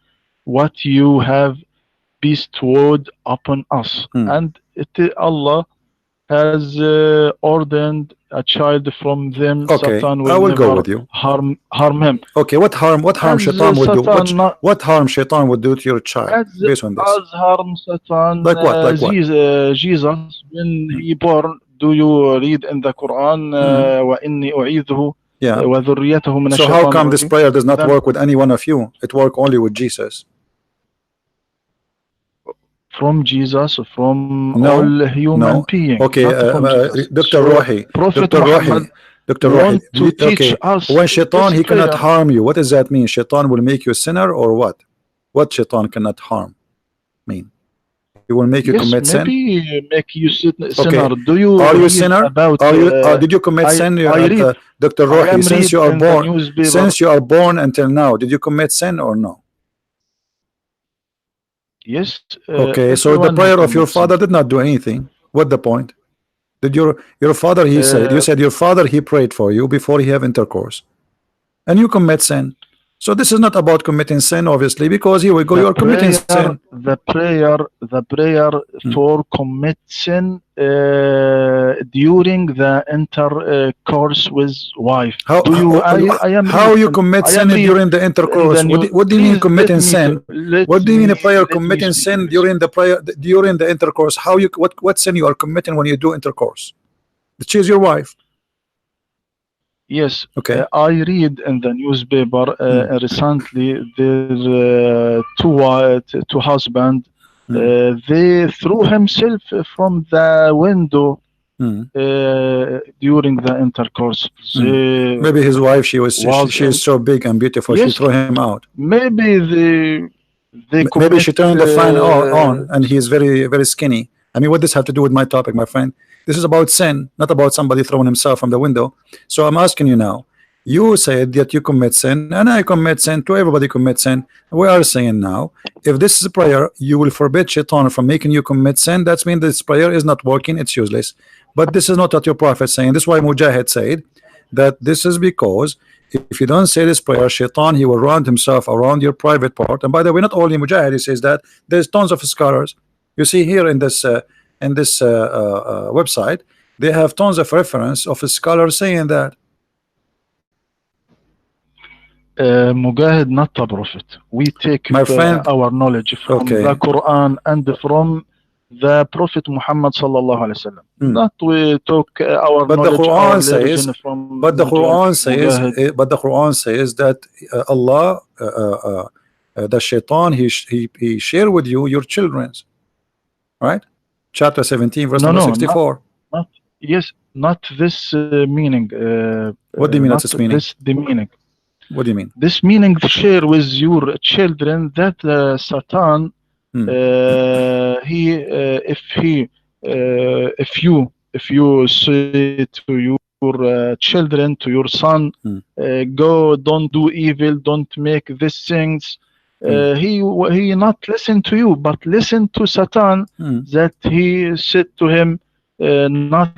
what you have bestowed upon us. Hmm. And Allah has ordained a child from them. Okay, Satan I will will go never with you. harm him. Okay, what harm As shaitan would do? Satan not What harm shaitan would do to your child as based on this? as harm Satan Like what? Like what? Jesus when Hmm. he born. Do you read in the Quran? Hmm. وإني أعيذه Yeah. وذريته من So how الشيطان come this الرجيم. prayer does not Then work with any one of you? It work only with Jesus. from Jesus, from No, all human no. being, Okay, not from Jesus. Dr. So Rohi, Prophet Dr. Muhammad Rohi, Dr. Rohi. want to teach Okay, us when shaitan this he cannot prayer. harm you, what does that mean? Shaitan will make you a sinner or what? What shaitan cannot harm mean? He will make you Yes, commit sin. maybe make you Okay, sinner. Do you are you a read sinner? about? Are you? Did you commit sin, I read. Dr. I Rohi? am read in the newspaper. Since you are born until now, did you commit sin or no? Yes, Okay, so the everyone who prayer of your commits sin. father did not do anything. What the point? Did your father he said you Uh, said your father he prayed for you before he have intercourse, and you commit sin. So this is not about committing sin, obviously, because here we go, you are committing sin. the prayer Hmm. for commit sin during the intercourse with wife. How Do you? I am how read. you commit I am sin read during the in the intercourse? new. What do you mean Please committing sin? What do you mean a prayer let me committing speak, sin please. during the prayer during the intercourse? How you what sin you are committing when you do intercourse? Choose your wife. Yes, Okay. I read in the newspaper Hmm. recently there two husband Hmm. they threw himself from the window Hmm. during the intercourse. Hmm. They Maybe his wife was she is in, so big and beautiful she yes, threw him out. maybe they Maybe commit she turned the fan on and he's very skinny. I mean, what does have to do with my topic, my friend? This is about sin, not about somebody throwing himself from the window. So I'm asking you now, you said that you commit sin and I commit sin, to everybody commit sin. We are saying now, if this is a prayer you will forbid shaitan from making you commit sin, that means this prayer is not working, it's useless. But this is not what your prophet saying. This is why Mujahid said that this is because if you don't say this prayer, shaitan he will round himself around your private part. And by the way, not only Mujahid he says that, there's tons of scholars. You see here in this website, They have tons of reference of scholars saying that. Mujahid, not a prophet. We take My friend, our knowledge from the okay. Quran and from the Prophet Muhammad sallallahu alaihi wasallam. Not we took our But the knowledge, our Quran says, religion from but the Quran says, Mujahid. but the Quran says that Allah, the shaitan, he share with you your children's, right? Chapter 17, verse No, number no, not 64. not yes, not this meaning. What do you mean that's Not its meaning? this the meaning. What do you mean? This meaning share with your children that Satan, he if you say to your children, to your son, go, don't do evil, don't make these things, he not listen to you, but listen to Satan, that he said to him, not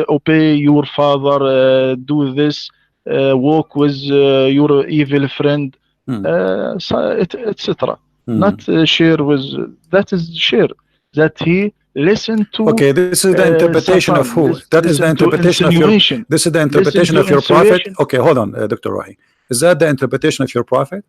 obey your father, do this, walk with your evil friend, etc. Not share with, that is share, that he listen to Okay, this is the interpretation Satan, of who? That is the listen to interpretation of your. insinuation. This is the Listen interpretation to of your prophet. insinuation. Okay, hold on, Dr. Rohi. Is that the interpretation of your prophet?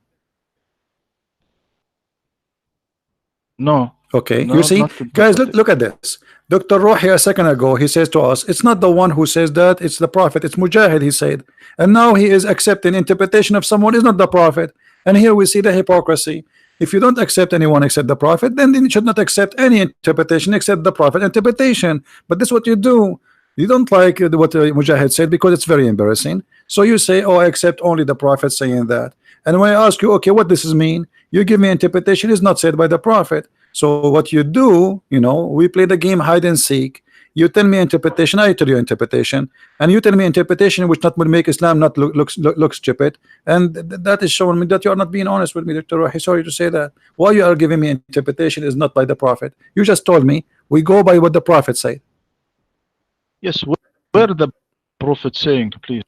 No. Okay, No, you see, not guys, interpretation. look at this. Dr. Rohi a second ago, he says to us, it's not the one who says that, it's the prophet, it's Mujahid, he said. And now he is accepting interpretation of someone is not the prophet. And here we see the hypocrisy. If you don't accept anyone except the prophet, then you should not accept any interpretation except the prophet interpretation. But this is what you do. You don't like what Mujahid said because it's very embarrassing. So you say, oh, I accept only the prophet saying that. And when I ask you, okay, what does this mean? You give me interpretation is not said by the prophet. So what you do, you know, we play the game hide and seek. You tell me interpretation, I tell you interpretation, and you tell me interpretation which not will make Islam not look stupid, and that is showing me that you are not being honest with me, Dr. Rohi. Sorry to say that. Why you are giving me interpretation is not by the prophet. You just told me we go by what the prophet said. Yes, where the prophet saying, please?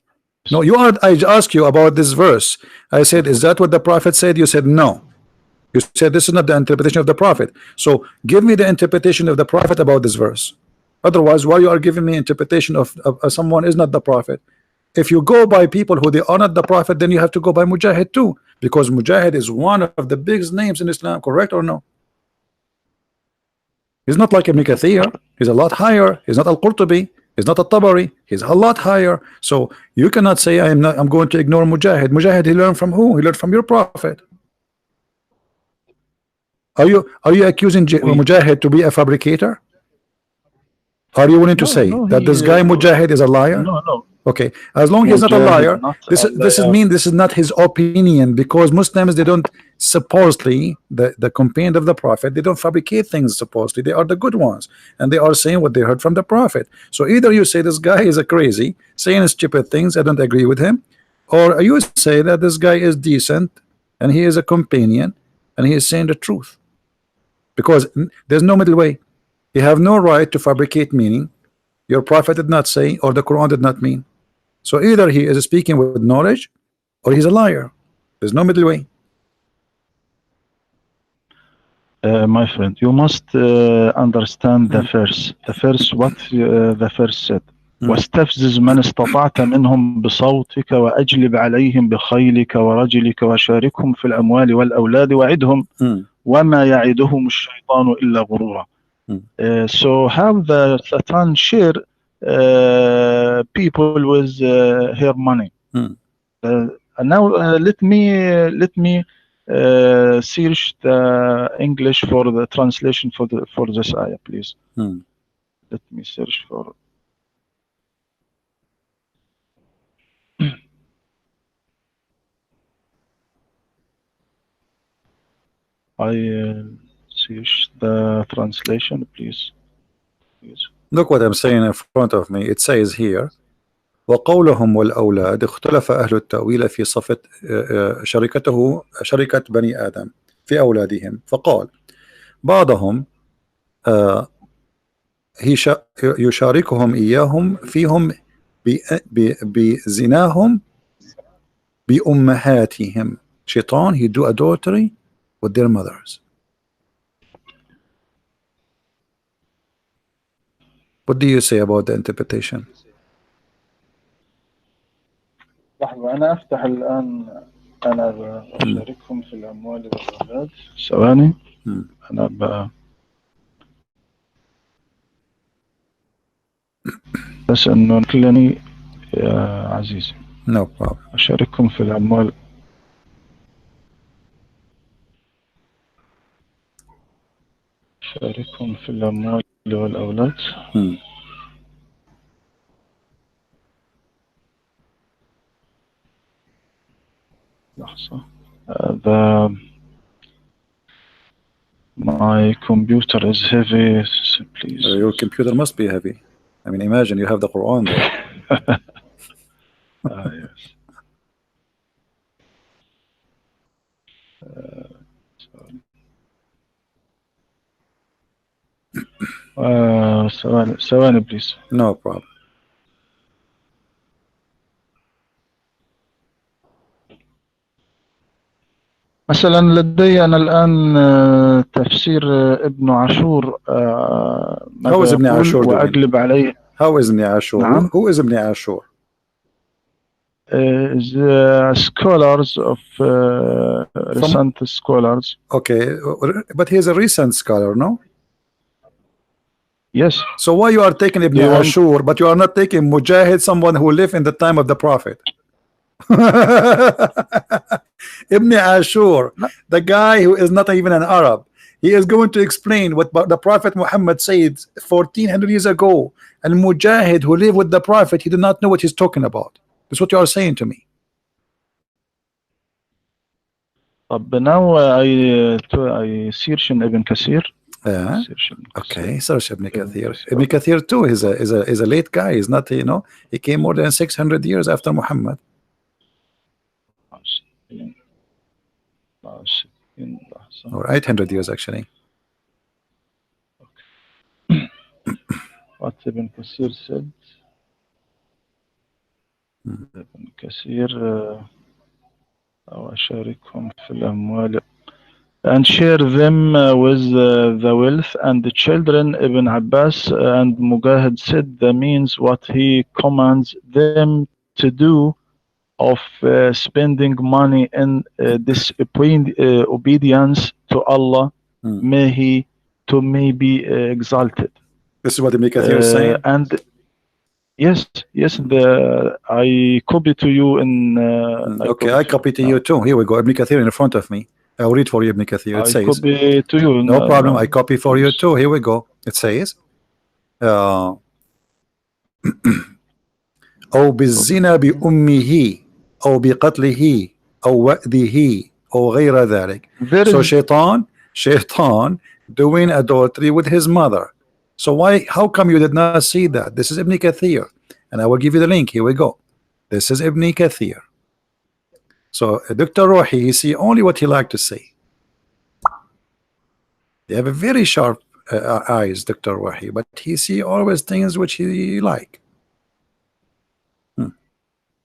No, you are. I asked you about this verse. I said, is that what the prophet said? You said no. You said this is not the interpretation of the prophet. So give me the interpretation of the prophet about this verse. Otherwise, why you are giving me interpretation of someone is not the prophet? If you go by people who they are not the prophet, then you have to go by Mujahid too, because Mujahid is one of the biggest names in Islam. Correct or no? He's not like Ibn Kathir. He's a lot higher. He's not Al-Qurtubi. He's not a Tabari. He's a lot higher. So you cannot say I'm going to ignore Mujahid. Mujahid, he learned from who? He learned from your prophet. Are you accusing Mujahid to be a fabricator? Are you willing to say that this guy Mujahid is a liar? No. Okay, as long as he's not a liar, this is not his opinion, because Muslims, they don't supposedly the companion of the prophet, they don't fabricate things supposedly. They are the good ones, and they are saying what they heard from the prophet. So either you say this guy is a crazy saying stupid things, I don't agree with him, or you say that this guy is decent and he is a companion and he is saying the truth, because there's no middle way. You have no right to fabricate meaning your prophet did not say or the Quran did not mean. So either he is speaking with knowledge or he's a liar. There's no middle way. My friend, you must understand the verse. The verse, what the verse said. واستفزز من استطعت منهم بصوتك وأجلب عليهم بخيلك ورجلك وشاركهم في الأموال والأولاد وعدهم وما يعدهم الشيطان إلا غرورا. So how the Satan share people with her money. Now let me search the English for the translation for this ayah, please. Let me search for. I search the translation, please. Look what I'm saying in front of me. It says here, وقولهم والأولاد اختلف أهل التأويل في صفة شركة بني آدم في أولادهم، فقال بعضهم يشاركهم إياهم فيهم بزناهم بأمهاتهم. Shaitan, he do adultery with their mothers. What do you say about the interpretation? لحظة أنا أفتح الآن. أنا بشاركهم في الأموال والأولاد. ثواني. أنا بس إنه كلني يا عزيزي. No problem. أشارككم في الأموال. أشارككم في الأموال والأولاد. لحظة. My computer is heavy, please. Your computer must be heavy. I mean, imagine you have the Quran there. Yes. ثواني please. No problem. مثلا لدي أنا الآن تفسير ابن عاشور How is Ibn Ashur وأقلب عليه. How is Ibn Ashur? نعم. Who is Ibn Ashur? The scholars of recent scholars. Okay, but he is a recent scholar, no? Yes. So why you are taking Ibn Ashur, but you are not taking Mujahid, someone who lived in the time of the Prophet? Ibn Ashur, the guy who is not even an Arab, he is going to explain what the Prophet Muhammad said 1400 years ago, and Mujahid who lived with the Prophet, he did not know what he's talking about. That's what you are saying to me. طب now I search in Ibn Kathir. Okay, search Ibn Kathir. Ibn Kathir too is a late guy. He's not, you know, he came more than 600 years after Muhammad. Or 800 years actually. What Ibn Kathir said. Ibn Kathir أشاركهم في الأموال and share them with the wealth and the children. Ibn Abbas and Mujahid said that means what he commands them to do of spending money in obedience to Allah, may he be exalted. This is what Ibn Kathir is saying. And yes, I copy to you in. Okay, I copy to you too. Here we go. Ibn Kathir in front of me. I'll read for you Ibn Kathir. It says, copy to you. No problem. I copy for you too. Here we go. It says, أو بالزنا بأمه أو بقتله أو وأده أو غير ذلك. So shaitan doing adultery with his mother. So how come you did not see that? This is Ibn Kathir, and I will give you the link. Here we go. This is Ibn Kathir. So Dr. Rohi, he see only what he like to see. They have a very sharp eyes, Dr. Rohi, but he see always things which he like.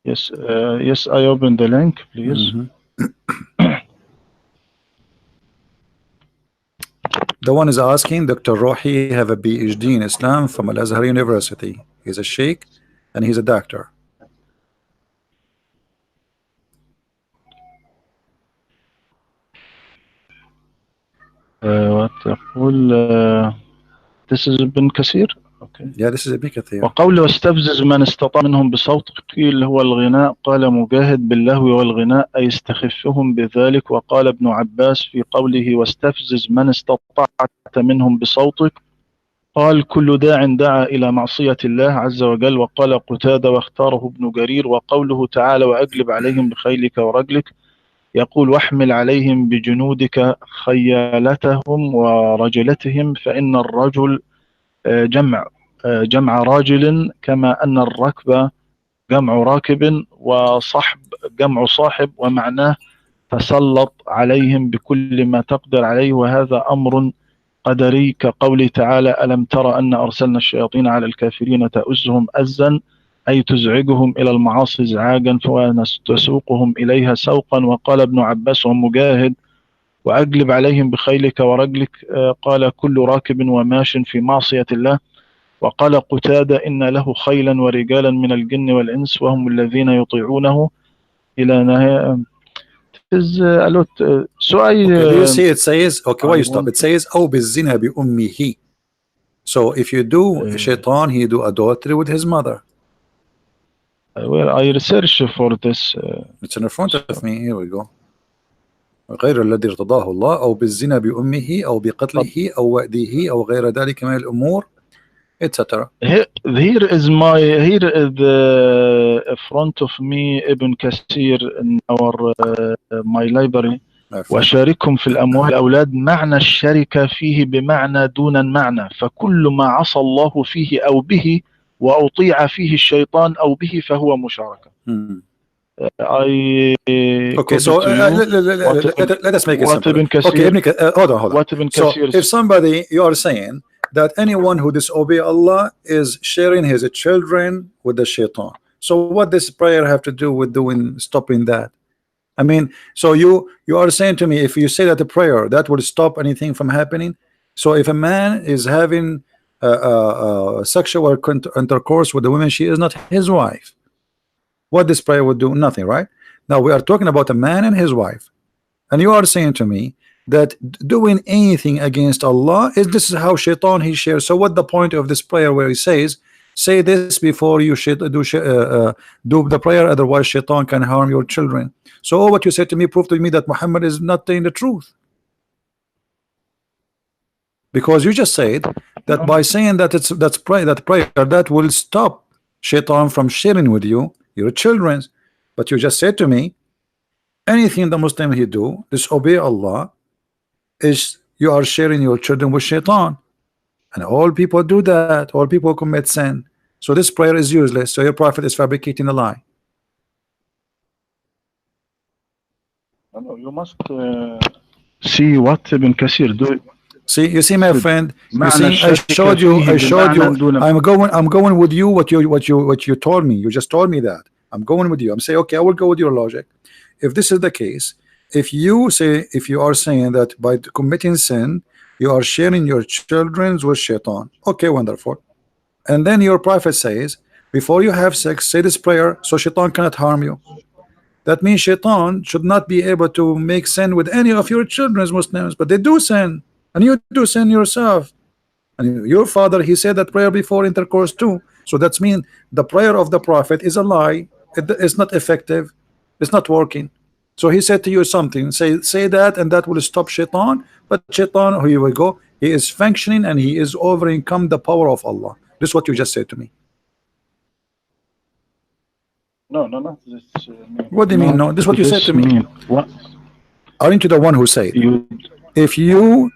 Yes, yes, I open the link, please. The one is asking, Dr. Rohi have a PhD in Islam from Al-Azhar University. He's a sheikh and he's a doctor. What this is Ibn Kathir. Okay. Yeah, this is Ibn Kathir. وقوله واستفزز من استطاع منهم بصوتك قيل هو الغناء قال مجاهد باللهو والغناء أي استخفهم بذلك. وقال ابن عباس في قوله واستفزز من استطعت منهم بصوتك قال كل داع دعا إلى معصية الله عز وجل. وقال قتادة واختاره ابن جرير. وقوله تعالى وأجلب عليهم بخيلك ورجلك يقول واحمل عليهم بجنودك خيالتهم ورجلتهم فإن الرجل جمع راجل كما أن الركب جمع راكب وصحب جمع صاحب ومعناه تسلط عليهم بكل ما تقدر عليه. وهذا أمر قدري كقوله تعالى ألم تر أن أرسلنا الشياطين على الكافرين تؤزهم أزا أي تزعجهم إلى المعاصي إزعاجا فتسوقهم إليها سوقا. وقال ابن عباس ومجاهد وأجلب عليهم بخيلك ورجلك قال كل راكب وماش في معصية الله وقال قتادة إن له خيلا ورجالا من الجن والإنس وهم الذين يطيعونه إلى نهاية. Is a lot. So Okay, do you see it says, okay, why I you stop? want It says, أو بالزنا بأمه. So if you do shaitan, he do adultery with his mother. well, I research for this. It's in front of me. Here we go. غير الذي ارتضاه الله أو بالزنا بأمه أو بقتله أو وأده أو غير ذلك من الأمور etc. Here is my here is the front of me Ibn Kathir in our my library. وشاركهم في الأموال الأولاد معنى الشركة فيه بمعنى دون المعنى فكل ما عصى الله فيه أو به وأطيع فيه الشيطان أو به فهو مشاركة. Okay, so let us make it simple. Okay, hold on. So if somebody, you are saying that anyone who disobey Allah is sharing his children with the shaitan. So what does prayer have to do with stopping that? I mean, so you are saying to me, if you say that the prayer that will stop anything from happening. So if a man is having sexual intercourse with a woman, she is not his wife. What this prayer would do? Nothing, right? Now we are talking about a man and his wife, and you are saying to me that doing anything against Allah this is how shaitan he shares. So what the point of this prayer where he says, say this before you should do the prayer, otherwise shaitan can harm your children. So what you said to me proved to me that Muhammad is not telling the truth, because you just said that by saying that that prayer that will stop shaitan from sharing with you your children. But you just said to me anything the Muslim he do disobey Allah is you are sharing your children with shaitan, and all people do that. All people commit sin. So this prayer is useless. So your prophet is fabricating a lie. No, you must see what Ibn Kathir do. See, you see, my friend. You see, I showed you. I'm going with you. What you told me. You just told me that. I'm going with you. I'm saying, okay, I will go with your logic. If this is the case, if you are saying that by committing sin, you are sharing your children with shaitan. Okay, wonderful. And then your prophet says, before you have sex, say this prayer so shaitan cannot harm you. That means shaitan should not be able to make sin with any of your children, Muslims, but they do sin, and you do sin yourself. And your father, he said that prayer before intercourse too. So that means the prayer of the prophet is a lie. It's not effective. It's not working. So he said to you something, say that, and that will stop shaitan. But shaitan, here we go, he is functioning and he is overcome the power of Allah. This is what you just said to me. No, not this. What do you mean? No, this is what you said to me. What? Aren't you the one who said if you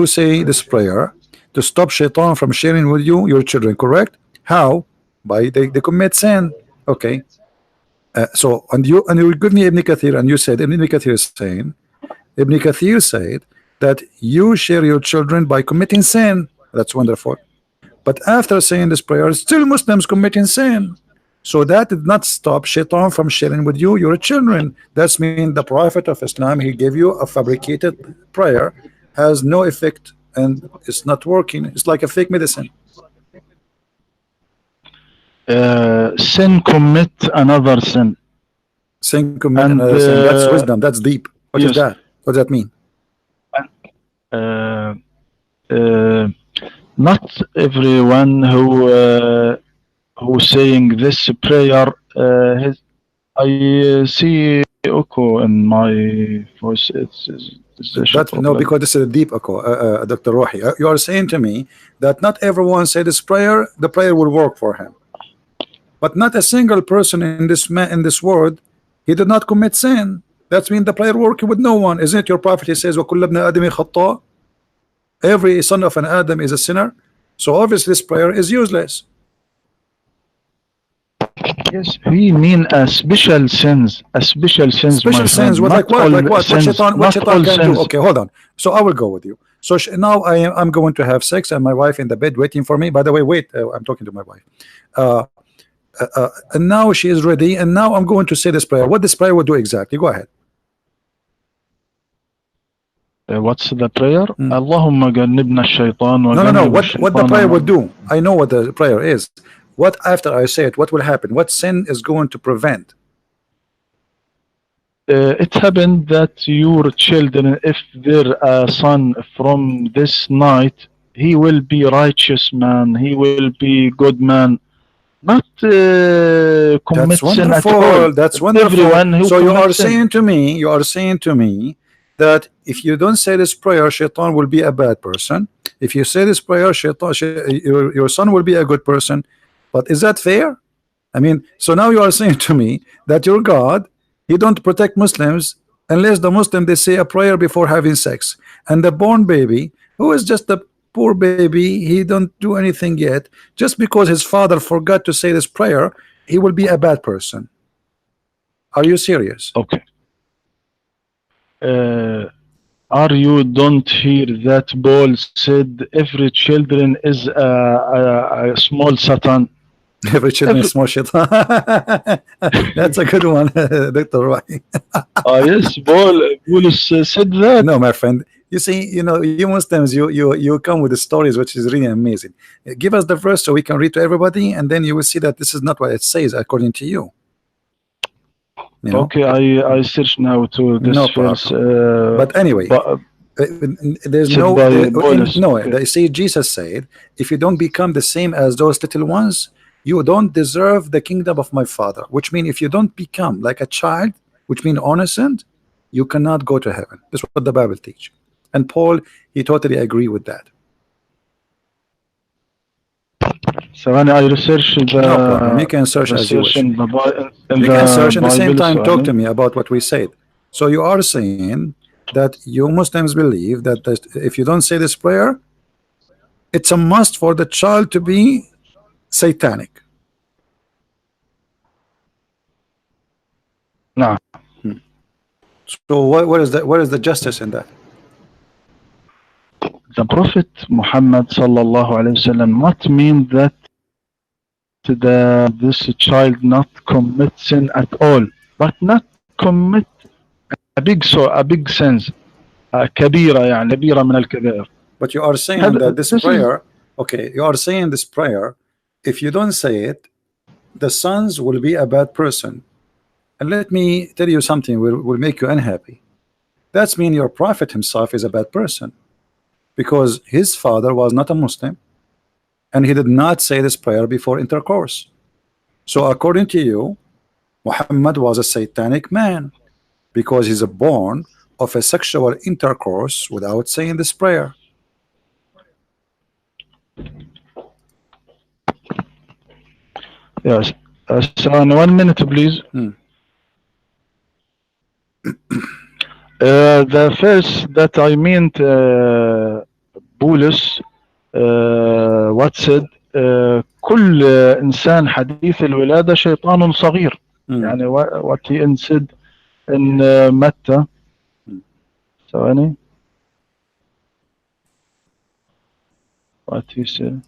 say this prayer to stop shaitan from sharing with you your children, correct? How? By they commit sin. Okay. So and you give me Ibn Kathir, and you said Ibn Kathir is saying, Ibn Kathir said that you share your children by committing sin. That's wonderful. But after saying this prayer, still Muslims committing sin. So that did not stop shaitan from sharing with you your children. That's mean the Prophet of Islam, he gave you a fabricated prayer, has no effect, and it's not working. It's like a fake medicine. Sin commit another sin. Sin commit another sin. That's wisdom. That's deep. What is that? What does that mean? Not everyone who saying this prayer. I see echo in my voice. No, because this is a deep echo, Dr. Rohi. You are saying to me that not everyone say this prayer, the prayer will work for him. But not a single person in this world, he did not commit sin. That means the prayer working with no one. Isn't it your prophet? He says, وَكُلَّ ابْنِ آدَمِ خَطَّاء. Every son of an Adam is a sinner. So obviously this prayer is useless. Yes, we mean special sins. Special sins. Special sins. Like what? Like what? What shaitan can do? Okay, hold on. So I will go with you. So now I'm going to have sex, and my wife in the bed waiting for me. By the way, wait. I'm talking to my wife. And now she is ready, and now I'm going to say this prayer. What this prayer will do exactly? Go ahead. What's the prayer? Hmm. اللهم جنبنا الشيطان No, وجنب what the الشيطان prayer would ما. do. I know what the prayer is. What after I say it, what will happen? What sin is going to prevent? It happened that your children, if their son from this night, he will be righteous man, he will be good man, not commit That's sin at all. wonderful. That's wonderful. Everyone who So commits sin. you are saying to me that if you don't say this prayer, Shaitan will be a bad person. If you say this prayer, your son will be a good person. But is that fair? I mean, so now you are saying to me that your God, he don't protect Muslims unless the Muslim they say a prayer before having sex, and the born baby who is just a poor baby, he don't do anything yet, just because his father forgot to say this prayer, he will be a bad person. Are you serious? Okay. Are you don't hear that Paul said every children is a small Satan? Every children is small shit. That's a good one, Dr. Roy. Yes, Paul said that. No, my friend. You see, you Muslims, you come with the stories, which is really amazing. Give us the verse so we can read to everybody, and then you will see that this is not what it says according to you. Okay, I search now to this No verse. problem. But anyway, there's said no by there, no. okay. They see Jesus said, if you don't become the same as those little ones, you don't deserve the kingdom of my Father. Which means if you don't become like a child, which means innocent, you cannot go to heaven. That's what the Bible teach. And Paul, he totally agree with that. ثواني I research No problem. You can search as you wish. You can search and at the same time talk to me about what we said. So you are saying that you Muslims believe that if you don't say this prayer, it's a must for the child to be satanic. نعم. So what is the justice in that? The Prophet Muhammad sallallahu alaihi wasallam not mean that this child not commit sin at all, but not commit a big sins, كبيرة يعني كبيرة من الكبائر. But you are saying that this prayer, okay, you are saying this prayer, if you don't say it, the sons will be a bad person. And let me tell you something will make you unhappy. That's mean your prophet himself is a bad person, because his father was not a Muslim and he did not say this prayer before intercourse. So according to you, Muhammad was a satanic man because he's born of a sexual intercourse without saying this prayer. Yes. So 1 minute please. The first that I meant بولس what said كل إنسان حديث الولادة شيطان صغير. يعني what he said in متى ثواني what he said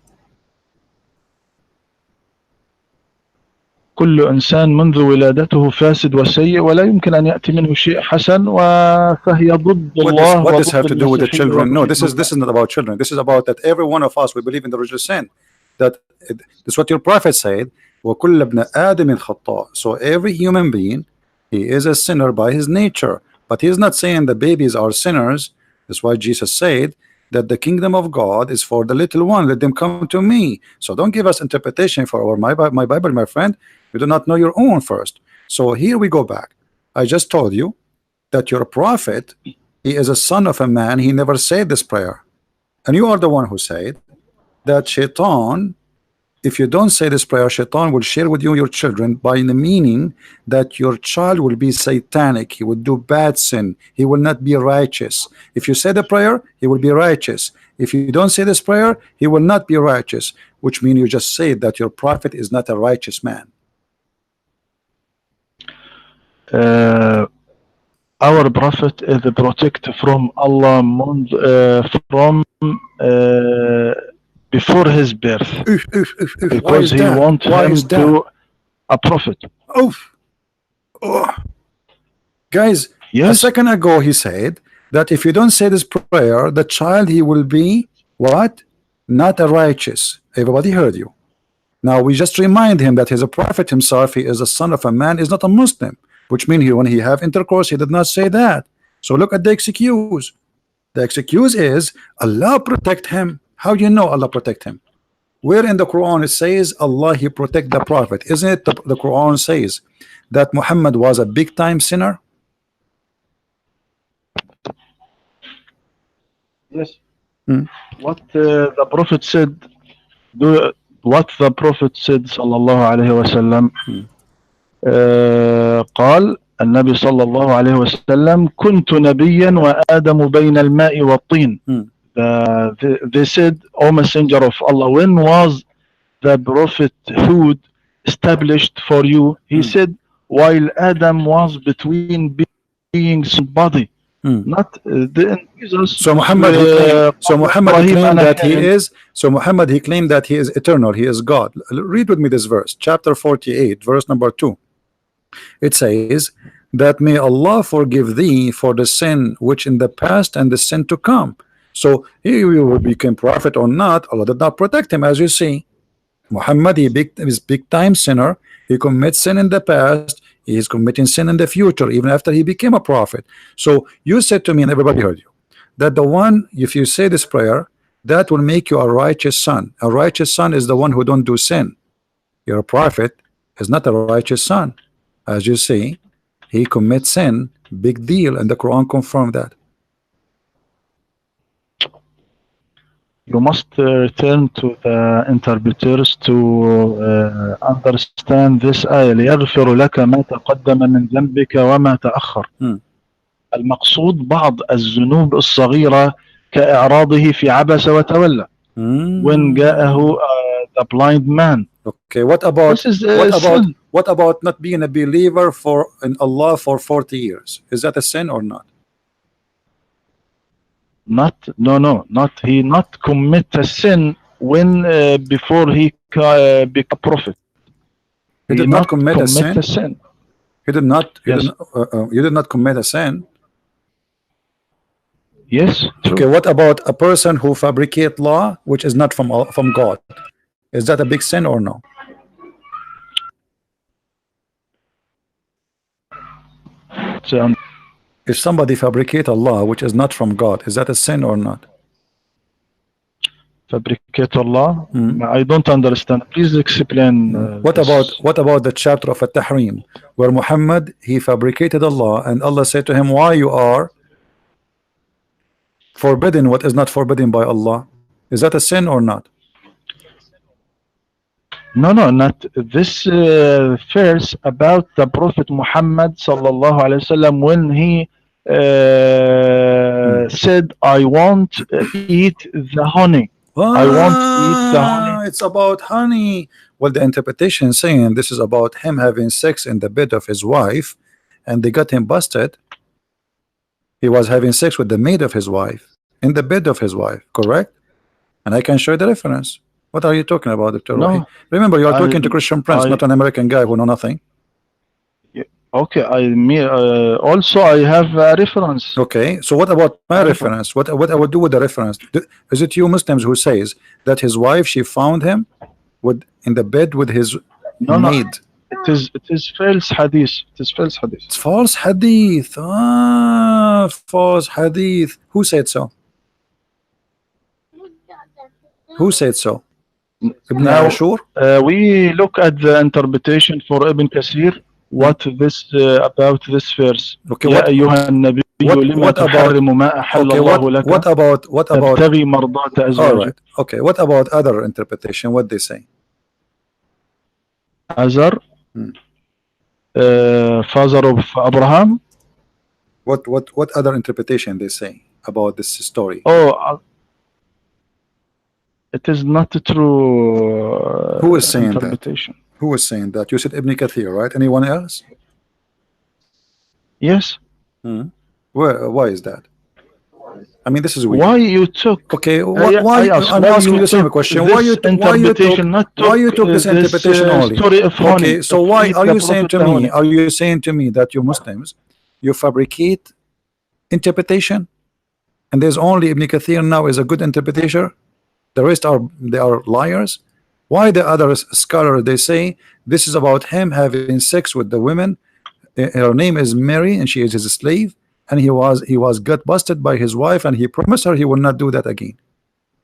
كل إنسان منذ ولادته فاسد وسيء ولا يمكن أن يأتي منه شيء حسن فهي ضد الله. What does have to do with the children? No, this is not about children. This is about that every one of us, we believe in the original sin. That this is what your prophet said. وَكُلَّ ابْنَ آدَمٍ خَطَّاءٍ. So every human being, he is a sinner by his nature. But he is not saying the babies are sinners. That's why Jesus said that the kingdom of God is for the little one. Let them come to me. So don't give us interpretation for my Bible, my friend. You do not know your own first. So here we go back. I just told you that your prophet, he is a son of a man. He never said this prayer. And you are the one who said that Shaitan, if you don't say this prayer, Shaitan will share with you your children by the meaning that your child will be satanic. He will do bad sin. He will not be righteous. If you say the prayer, he will be righteous. If you don't say this prayer, he will not be righteous, which means you just say that your prophet is not a righteous man. Our prophet is protected from Allah from before his birth, because he wants him to a prophet. Guys, yes? A second ago he said that if you don't say this prayer, the child, he will be what? Not a righteous. Everybody heard you. Now we just remind him that he's a prophet himself. He is a son of a man, is not a Muslim, which means when he have intercourse, he did not say that. So look at the excuse. The excuse is Allah protect him. How do you know Allah protect him? Where in the Quran it says Allah he protect the prophet? Isn't it the Quran says that Muhammad was a big time sinner? Yes. What the Prophet said, what the Prophet said sallallahu alayhi wa sallam, قال النبي صلى الله عليه وسلم كنت نبيا وآدم بين الماء والطين. They said, O Messenger of Allah, when was the prophethood established for you? He said, while Adam was between beings and body. Not the Jesus. So Muhammad, he claimed that he is. So Muhammad, he claimed that he is eternal. He is God. Read with me this verse, chapter 48, verse number 2. It says that may Allah forgive thee for the sin which in the past and the sin to come. So he will become prophet or not, Allah did not protect him, as you see. Muhammad, he is big time sinner. He commits sin in the past. He is committing sin in the future, even after he became a prophet. So you said to me, and everybody heard you, that the one, if you say this prayer, that will make you a righteous son. A righteous son is the one who don't do sin. Your prophet is not a righteous son. As you see, he commits sin, big deal, and the Quran confirmed that. You must return to the interpreters to understand this آية ليغفر لك ما تقدم من ذنبك وما تأخر. المقصود بعض الذنوب الصغيرة كإعراضه في عبس وتولى. When جاءه the blind man. Okay, what about not being a believer in Allah for 40 years? Is that a sin or not? Not he not commit a sin when before he became a prophet. He did not commit a sin. He did not. You did not commit a sin. Yes. True. Okay. What about a person who fabricate law which is not from God? Is that a big sin or no? If somebody fabricate a law which is not from God, is that a sin or not? Fabricate a law? I don't understand. Please explain. What about the chapter of At-Tahrim, where Muhammad, he fabricated a law, and Allah said to him, why you are forbidden what is not forbidden by Allah? Is that a sin or not? No, not this verse about the Prophet Muhammad sallallahu alaihi wasallam when he said, I won't eat the honey. I won't eat the honey. It's about honey. Well, the interpretation saying this is about him having sex in the bed of his wife, and they got him busted. He was having sex with the maid of his wife in the bed of his wife, correct? And I can show you the reference. What are you talking about, Dr. Rohi? Remember, you are talking to Christian Prince, not an American guy who know nothing. Okay, also I have a reference. Okay, so what about my reference? What I would do with the reference? Is it you Muslims who says that his wife, she found him in the bed with his maid? It is false hadith. It is false hadith. It's false hadith. False hadith. Who said so? Who said so? Ibn Ashur? We look at the interpretation for Ibn Kathir. What this about this verse? Okay, what about all right, okay, what about other interpretation? What they say? Azar, father of Abraham. What other interpretation they say about this story? It is not true. Who is saying interpretation? That? Who is saying that? You said Ibn Kathir, right? Anyone else? Yes. Why is that? I mean, this is weird. Why you took? Okay, why? I'm asking you the same question. Why you took this interpretation only? Okay, so why are you saying to me? Are you saying to me that you Muslims, you fabricate interpretation? and there's only Ibn Kathir now is a good interpretation. The rest are they are liars. Why the other scholar they say this is about him having sex with the women? Her name is Mary and she is his slave, and he was got busted by his wife and he promised her he will not do that again.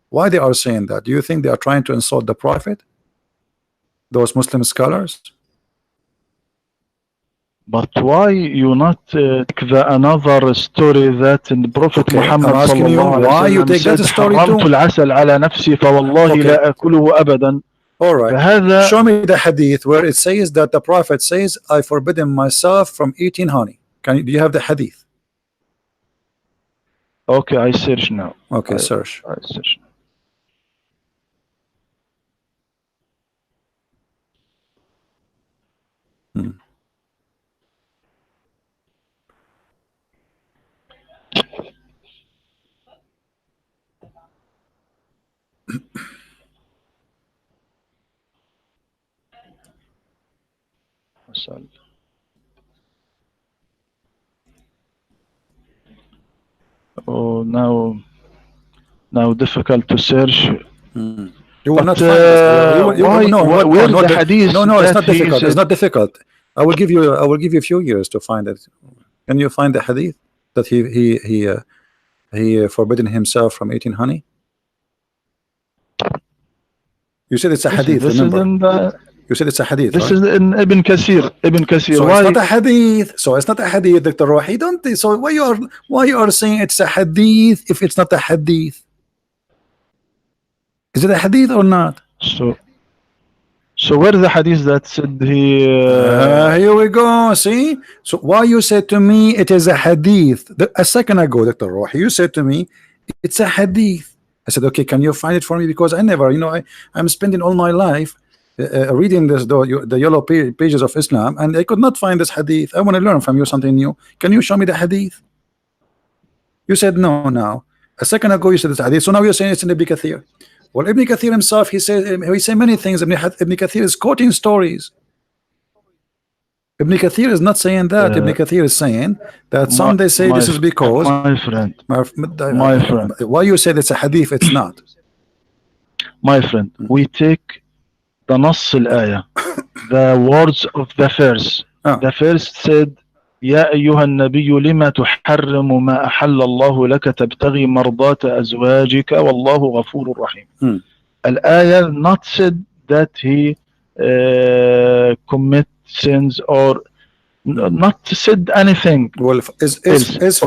Why they are saying that? Do you think they are trying to insult the Prophet? Those Muslim scholars? But why you not take the another story that in the Prophet Okay, I'm Muhammad asking you sallallahu why alaihi you wasallam take that said story حرمت too. العسل على نفسي فوالله Okay, لا أكله أبدا. all right. فهذا Show me the hadith where it says that the Prophet says, I forbidden myself from eating honey. Do you have the hadith? okay. I search now. Okay, search. I search now. Oh, now difficult to search. You will But not find this. why? No, Where's no, the hadith? no, it's that not he difficult. It's said? not difficult. I will give you a few years to find it. Can you find the hadith that he forbidden himself from eating honey? You said it's a hadith. This Remember? is in the. You said it's a hadith. This right? is in Ibn Kathir. Ibn Kathir. So why? it's not a hadith. So it's not a hadith, Dr. Rohi. Don't. So why you are saying it's a hadith if it's not a hadith? Is it a hadith or not? So where is the hadith that said he? Here we go. See. So why you said to me it is a hadith? A second ago, Dr. Rohi, you said to me it's a hadith. I said, okay, can you find it for me? Because I never, I'm spending all my life reading the yellow pages of Islam, and I could not find this hadith. I want to learn from you something new. Can you show me the hadith? You said no. Now a second ago you said it's hadith, so now you're saying it's in Ibn Kathir. Well, Ibn Kathir himself, he said many things. Ibn Kathir is quoting stories. Ibn Kathir is not saying that. Ibn Kathir is saying that some they say this is because my friend, why you said it's a hadith? It's not. My friend, we take the نص الآية, the words of the verse. The verse said, يا أيها النبي لما تحرم ما أحل الله لك تبتغي مرضات أزواجك والله غفور رحيم. الآية not said that he commit sins or not said anything. Well, is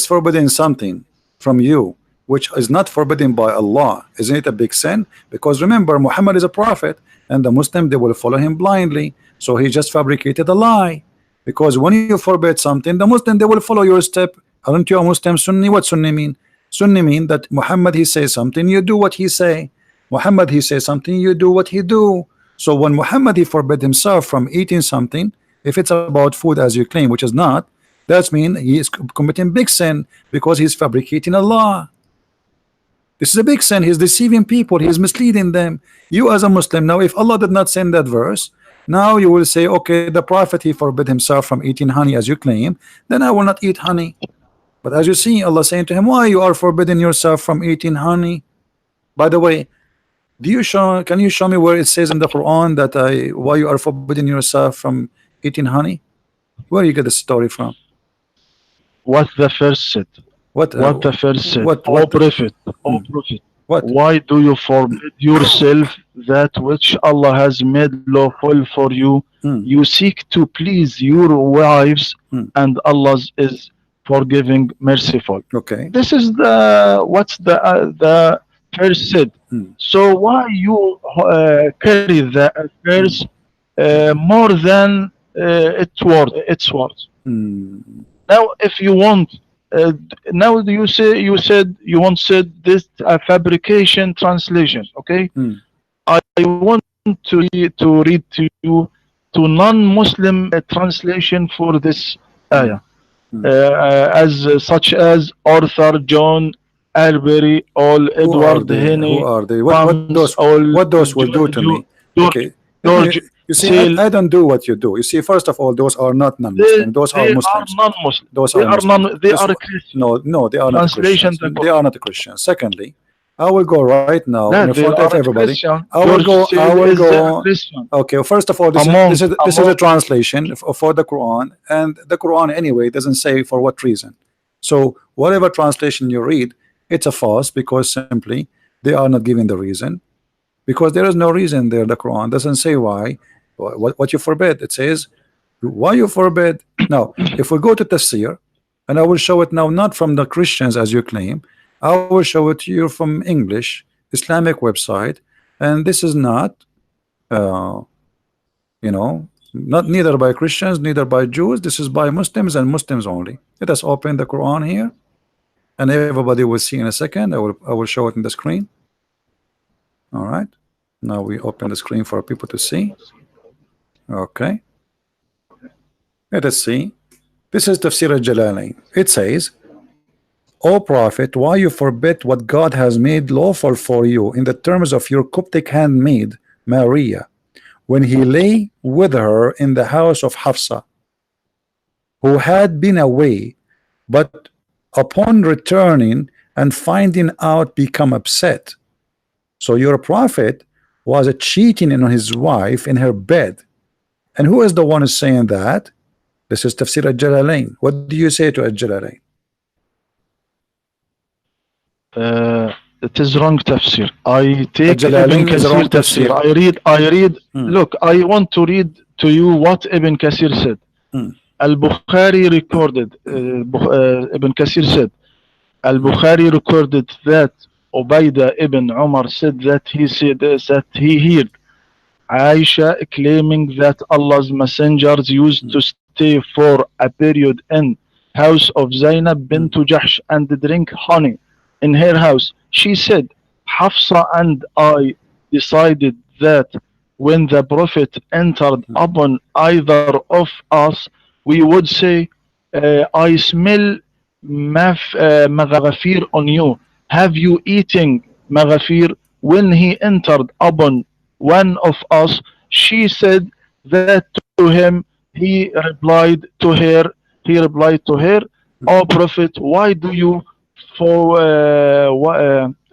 forbidden something from you which is not forbidden by Allah. Isn't it a big sin? Because remember, Muhammad is a prophet, and the Muslim, they will follow him blindly. So he just fabricated a lie. Because when you forbid something, the Muslim, they will follow your step. Aren't you a Muslim Sunni? What Sunni mean? Sunni mean that Muhammad, he says something, you do what he say. Muhammad, he says something, you do what he do. So when Muhammad, he forbid himself from eating something, if it's about food as you claim, which is not, that means he is committing big sin because he's fabricating a law. This is a big sin. He's deceiving people. He's misleading them. You as a Muslim, now if Allah did not send that verse, now you will say, okay, the Prophet, he forbid himself from eating honey as you claim, then I will not eat honey. But as you see, Allah saying to him, why you are forbidding yourself from eating honey? By the way, can you show me where it says in the Quran that why you are forbidding yourself from eating honey? Where you get the story from? What the first said? What the first said? Prophet, why do you forbid yourself that which Allah has made lawful for you? You seek to please your wives, and Allah is forgiving, merciful. Okay. This is what's the verse said. So why you carry the verse more than its words? Now, if you want. Now you said you once said this fabrication translation. Okay, I want to read to you to non-Muslim translation for this ayah, such as Arthur, John, Albury, all Edward, Henry. Who are they? What those will do to me? Okay, George, You see, see, I don't do what you do. You see, first of all, those are not non-Muslims. Those are they are Muslims. non-Muslim. Those They are are Muslims. non. They are Christian. No, they are not Translation Christians. the They are Quran. not Christians. Secondly, I will go right now No, in they front of aren't everybody. Christian. I will George go. I said will is a go. Christian. Okay. First of all, this is a translation for the Quran, and the Quran anyway doesn't say for what reason. So whatever translation you read, it's a false because simply they are not giving the reason, because there is no reason there. The Quran doesn't say why. What you forbid. It says why you forbid. Now, if we go to tafsir, and I will show it now, not from the Christians as you claim, I will show it to you from English Islamic website, and this is not, uh, not neither by Christians, neither by Jews. This is by Muslims and Muslims only. Let us open the Quran here, and everybody will see in a second. I will show it in the screen. All right. Now we open the screen for people to see. Okay. Let us see. This is Tafsir al-Jalalain. It says, O Prophet, why you forbid what God has made lawful for you in the terms of your Coptic handmaid, Maria, when he lay with her in the house of Hafsa, who had been away, but upon returning and finding out become upset. So your Prophet was cheating on his wife in her bed. And who is the one who's saying that? This is Tafsir al-Jalalain. What do you say to al-Jalalain? It is wrong tafsir. I take Ibn Al-Jalalain is Kathir wrong tafsir. tafsir. I read. Look, I want to read to you what Ibn Kathir said. Al-Bukhari recorded. Ibn Kathir said, Al-Bukhari recorded that Ubaydah ibn Umar said that he said that he heard Aisha claiming that Allah's messengers used to stay for a period in house of Zainab bint Jahsh and drink honey in her house. She said, Hafsa and I decided that when the Prophet entered upon either of us, we would say, I smell maghafir on you. Have you eaten maghafir? When he entered upon one of us, she said that to him. He replied to her, O Prophet, why do you for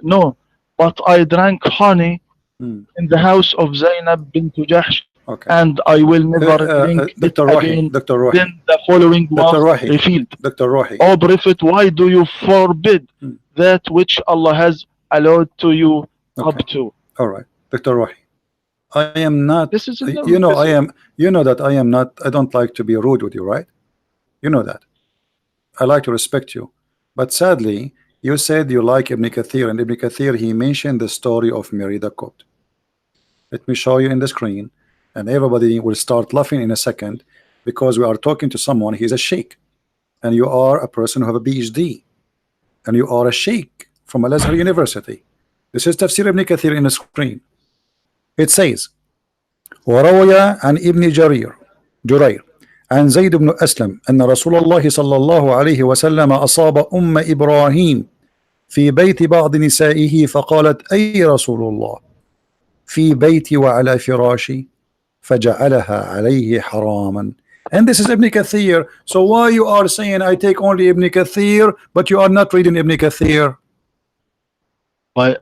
no, but I drank honey in the house of Zainab bint Jahsh, Okay. and I will never drink it Dr. Rohi, again. Dr. Rohi. Then the following Dr. was Rohi, revealed. Dr. Rohi. O Prophet, why do you forbid that which Allah has allowed to you up to? All right, Dr. Rohi. I am not. This is You know, I am. You know that I am not. I don't like to be rude with you, right? You know that. I like to respect you, but sadly, you said you like Ibn Kathir, and Ibn Kathir he mentioned the story of Mary the Copt. Let me show you in the screen, and everybody will start laughing in a second, because we are talking to someone. He's a sheikh, and you are a person who have a PhD, and you are a sheikh from Al-Azhar University. This is Tafsir Ibn Kathir in the screen. It says, وروي عن ابن جرير عن زيد بن أسلم أن رسول الله صلى الله عليه وسلم أصاب أم إبراهيم في بيت بعض نسائه فقالت أي رسول الله في بيتي وعلى فراشي فجعلها عليه حراما. And this is Ibn Kathir. So why you are saying I take only Ibn Kathir, but you are not reading Ibn Kathir? I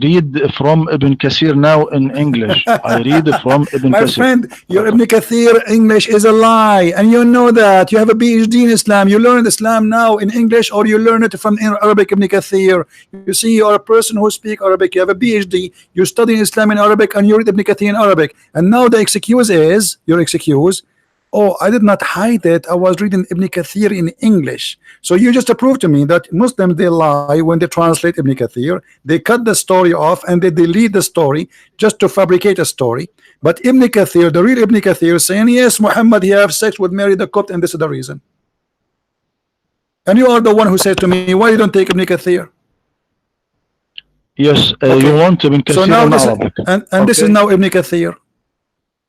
read from Ibn Kathir now in English. I read from Ibn My Kathir. friend, your Ibn Kathir English is a lie, and you know that. You have a PhD in Islam. You learn Islam now in English, or you learn it from Arabic Ibn Kathir. You see, you are a person who speaks Arabic. You have a PhD. You study Islam in Arabic, and you read Ibn Kathir in Arabic. And now the excuse is, your excuse, oh, I did not hide it. I was reading Ibn Kathir in English. So you just proved to me that Muslims, they lie when they translate Ibn Kathir. They cut the story off and they delete the story just to fabricate a story. But Ibn Kathir, the real Ibn Kathir, saying, yes, Muhammad, he have sex with Mary the Copt, and this is the reason. And you are the one who said to me, why you don't take Ibn Kathir? Yes, you want Ibn Kathir so now in this, Arabic. And this is now Ibn Kathir.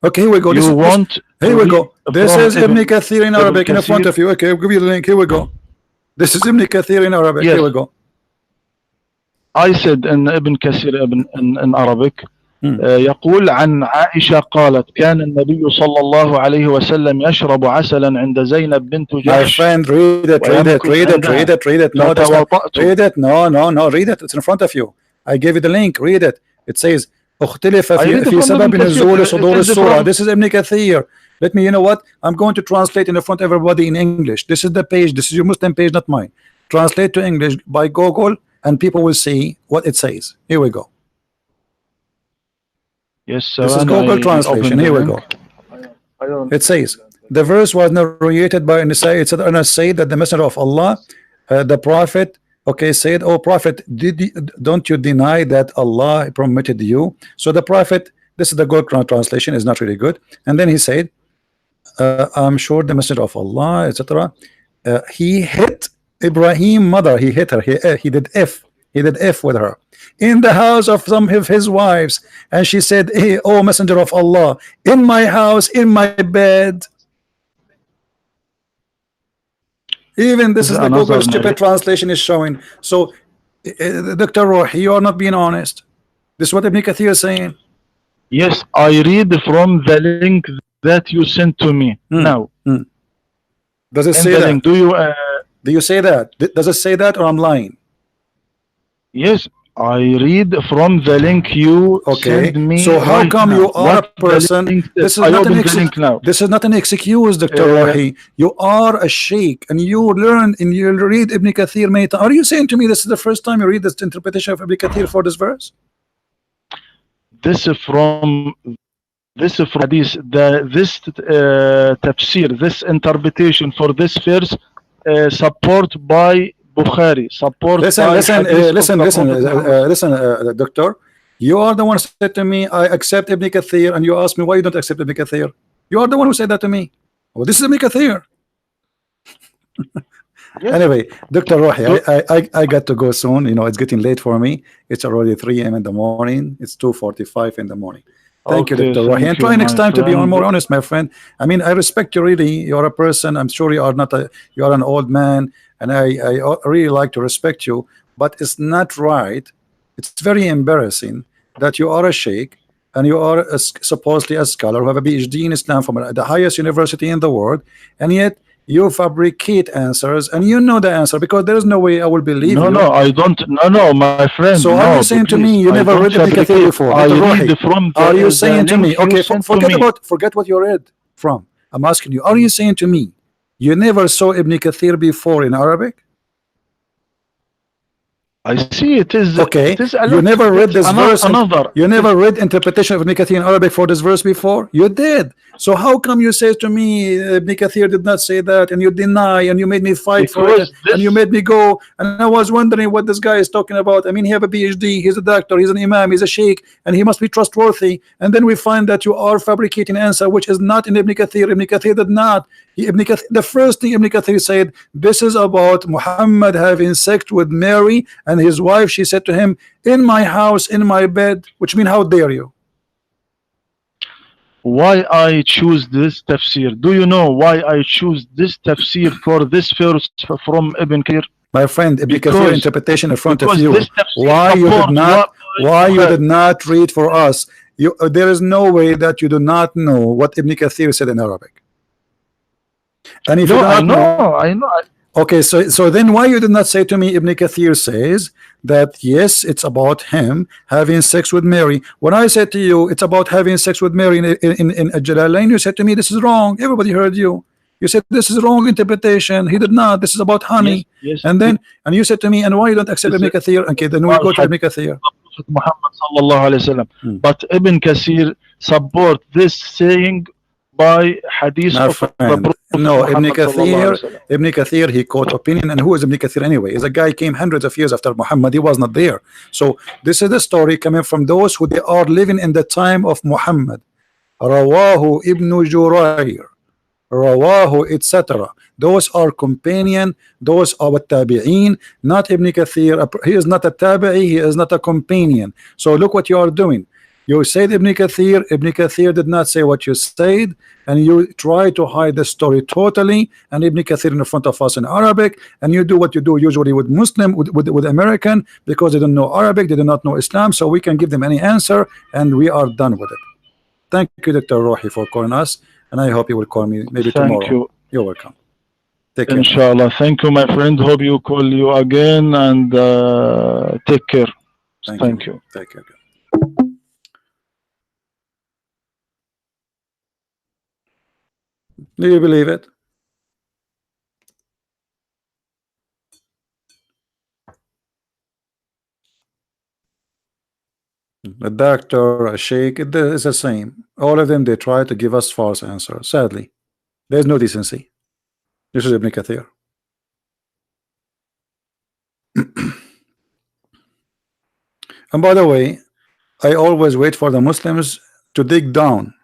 Okay, here we go. Here we go. This is Ibn Kathir in Arabic in front of you. Okay, I'll give you the link. Here we go. This is Ibn Kathir in Arabic. Yes. Here we go. I said in Ibn Kathir in Arabic, يقول عن عائشة قالت كان النبي صلى الله عليه وسلم يشرب عسلا عند زينب بنت My جحش friend, read it, read it, ويمكث read it, عندها read it, read it. No, that's not. فتوضأت. Read it. No, no, no. Read it. It's in front of you. I gave you the link. Read it. It says اختلف I read في from سبب Ibn Kathir. نزول It صدور is السورة. from This is Ibn Kathir. Let me, you know what? I'm going to translate in front of everybody in English. This is the page. This is your Muslim page, not mine. Translate to English by Google, and people will see what it says. Here we go. Yes, This is ثواني Google I translation. open the Here we link. go. It says the verse was narrated by Nisa. It said Anas said that the messenger of Allah, the prophet, okay, said, "Oh prophet, don't you deny that Allah permitted you?" So the prophet, this is the Google translation, is not really good. And then he said, "I'm sure the messenger of Allah, etc." He hit Ibrahim mother. He hit her. He did F with her in the house of some of his wives, and she said, "Hey, oh messenger of Allah, in my house, in my bed." Even this is the Google stupid translation is showing. So, Dr. Rohi, you are not being honest. This is what Ibn Kathir is saying. Yes, I read from the link that you sent to me now. Does it In say the that? link, Do you say that? Does it say that, or I'm lying? Yes, I read from the link you Okay. send me. So how right come now. you are What a person? This is I not open an the link now. This is not an excuse, Dr. Rohi. You are a sheikh, and you learn and you read Ibn Kathir many times. Are you saying to me this is the first time you read this interpretation of Ibn Kathir for this verse? This is from hadith. This tafsir, this interpretation for this verse, support by Bukhari. Support by listen, doctor. You are the one who said to me, I accept Ibn Kathir, and you ask me why you don't accept Ibn Kathir. You are the one who said that to me. Well, this is Ibn Kathir. Yes. Anyway, Dr. Rohi, I got to go soon. You know, it's getting late for me. It's already 3 a.m. in the morning. It's 2:45 in the morning. Thank you, Dr. Rohi. And try next time to be more honest, my friend. I mean, I respect you really. You're a person. I'm sure you are not you are an old man, and I really like to respect you. But it's not right. It's very embarrassing that you are a sheikh and you are supposedly a scholar who have a PhD in Islam from the highest university in the world, and yet you fabricate answers, and you know the answer, because there is no way I will believe you. No, I don't. No, my friend. So are you saying to me you never read Ibn Kathir before? I read from are you saying to me? Okay, forget what you read from. I'm asking you. Are you saying to me you never saw Ibn Kathir before in Arabic? I see it is okay. It is you never read this verse. You never read interpretation of Ibn Kathir in Arabic for this verse before. You did. So how come you say to me Ibn Kathir did not say that, and you deny, and you made me fight for it, and you made me go, and I was wondering what this guy is talking about. I mean, he have a PhD, he's a doctor, he's an imam, he's a sheikh, and he must be trustworthy. And then we find that you are fabricating answer which is not in Ibn Kathir. Ibn Kathir did not. The first thing Ibn Kathir said, this is about Muhammad having sex with Mary and his wife. She said to him, in my house, in my bed, which means how dare you? Why I choose this tafsir? Do you know why I choose this tafsir for this verse from Ibn Kathir? My friend, Ibn Kathir interpretation in front of you. Why you did not read for us? There is no way that you do not know what Ibn Kathir said in Arabic. And if you do not I know. Okay, so then why you did not say to me Ibn Kathir says that yes, it's about him having sex with Mary. When I said to you it's about having sex with Mary in Jalalain, you said to me this is wrong. Everybody heard you. You said this is wrong interpretation. He did not. This is about honey. Yes. And you said to me, and why you don't accept Ibn Kathir? Okay, then we go to Ibn Kathir. Muhammad sallallahu alaihi wasallam. But Ibn Kathir support this saying by hadith of the Prophet. No, Ibn Kathir, he quote opinion. And who is Ibn Kathir anyway? Is a guy came hundreds of years after Muhammad. He was not there. So this is the story coming from those who they are living in the time of Muhammad. Rawahu Ibn Jurayr, Rawahu, etc. Those are companion, those are tabi'een, not Ibn Kathir. He is not a tabi'i, he is not a companion. So look what you are doing. You said Ibn Kathir. Ibn Kathir did not say what you said, and you try to hide the story totally. And Ibn Kathir in front of us in Arabic, and you do what you do usually with Muslim, with American, because they don't know Arabic, they do not know Islam, so we can give them any answer, and we are done with it. Thank you, Dr. Rohi, for calling us, and I hope you will call me maybe Thank tomorrow. you. You're welcome. Take care, my friend. Inshallah. Thank you, my friend. Hope you call you again and take care. Thank Thank you. you. Take care. Do you believe it? A doctor, a sheikh, it is the same. All of them, they try to give us false answers. Sadly, there's no decency. This is Ibn Kathir. And by the way, I always wait for the Muslims to dig down.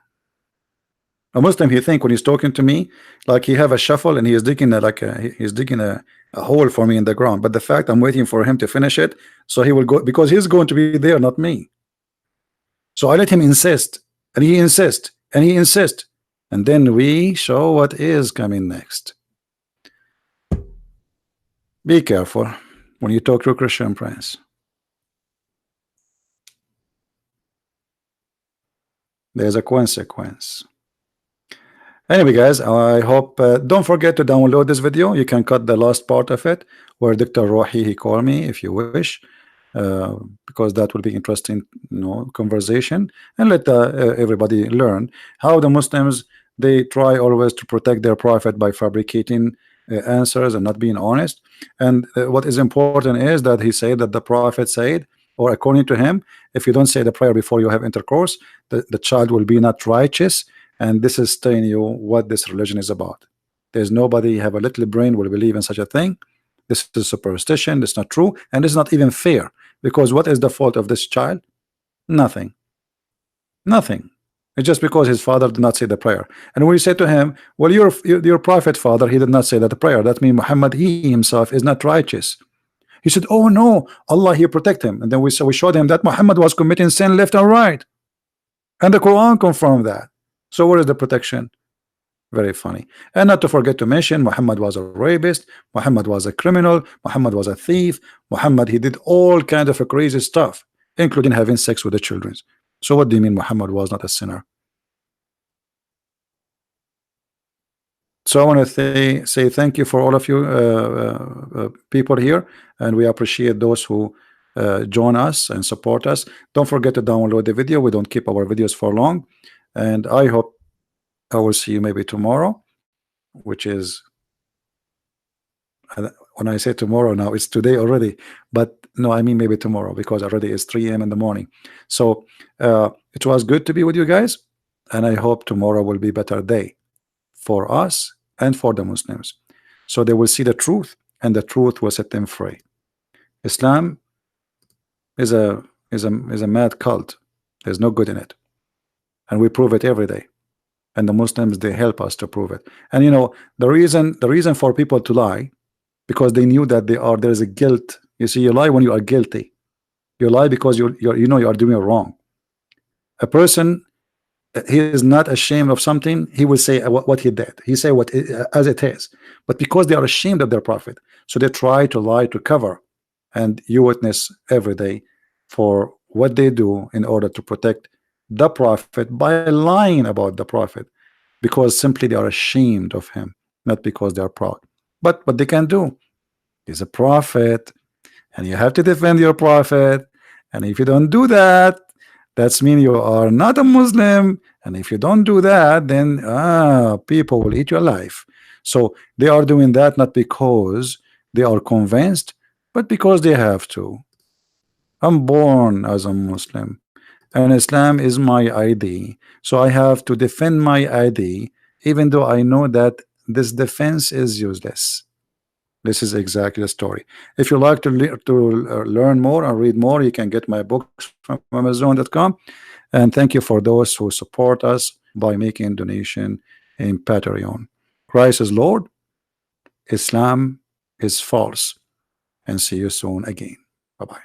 A Muslim, he think when he's talking to me, like he have a shuffle and he is digging he's digging a hole for me in the ground. But the fact I'm waiting for him to finish it, so he will go, because he's going to be there, not me. So I let him insist, and he insists, and he insists, and then we show what is coming next. Be careful when you talk to a Christian prince. There's a consequence. Anyway, guys, I hope don't forget to download this video. You can cut the last part of it where Dr. Rohi, he called me, if you wish, because that will be interesting, conversation, and let everybody learn how the Muslims, they try always to protect their prophet by fabricating answers and not being honest. And what is important is that he said that the prophet said, or according to him, if you don't say the prayer before you have intercourse, the child will be not righteous. And this is telling you what this religion is about. There's nobody have a little brain will believe in such a thing. This is superstition. This is not true, and it's not even fair, because what is the fault of this child? Nothing. Nothing. It's just because his father did not say the prayer. And when you say to him, well, your prophet father, he did not say that prayer, that means Muhammad, he himself is not righteous. He said, oh no, Allah, he protect him. And then we showed him that Muhammad was committing sin left and right, and the Quran confirmed that. So where is the protection? Very funny. And not to forget to mention, Muhammad was a rapist, Muhammad was a criminal, Muhammad was a thief, Muhammad, he did all kinds of crazy stuff, including having sex with the children. So what do you mean Muhammad was not a sinner? So I want to say thank you for all of you people here, and we appreciate those who join us and support us. Don't forget to download the video. We don't keep our videos for long, and I hope I will see you maybe tomorrow, which is, when I say tomorrow now, it's today already, but no, I mean maybe tomorrow, because already it's 3 a.m. in the morning. So it was good to be with you guys, and I hope tomorrow will be a better day for us and for the Muslims, so they will see the truth, and the truth will set them free. Islam is a mad cult. There's no good in it, and we prove it every day. And the Muslims, they help us to prove it. And the reason for people to lie, because they knew that there's a guilt. You see, you lie when you are guilty. You lie because you are doing wrong. A person, he is not ashamed of something, he will say what he did. He say what as it is. But because they are ashamed of their prophet, so they try to lie to cover. And you witness every day for what they do in order to protect the prophet by lying about the prophet, because simply they are ashamed of him, not because they are proud. But what they can do, he's a prophet, and you have to defend your prophet. And if you don't do that, that's mean you are not a Muslim. And if you don't do that, then people will eat your life. So they are doing that not because they are convinced, but because they have to. I'm born as a Muslim, and Islam is my ID, so I have to defend my ID, even though I know that this defense is useless. This is exactly the story. If you like to learn more and read more, you can get my books from Amazon.com. And thank you for those who support us by making donation in Patreon. Christ is Lord, Islam is false, and see you soon again. Bye-bye.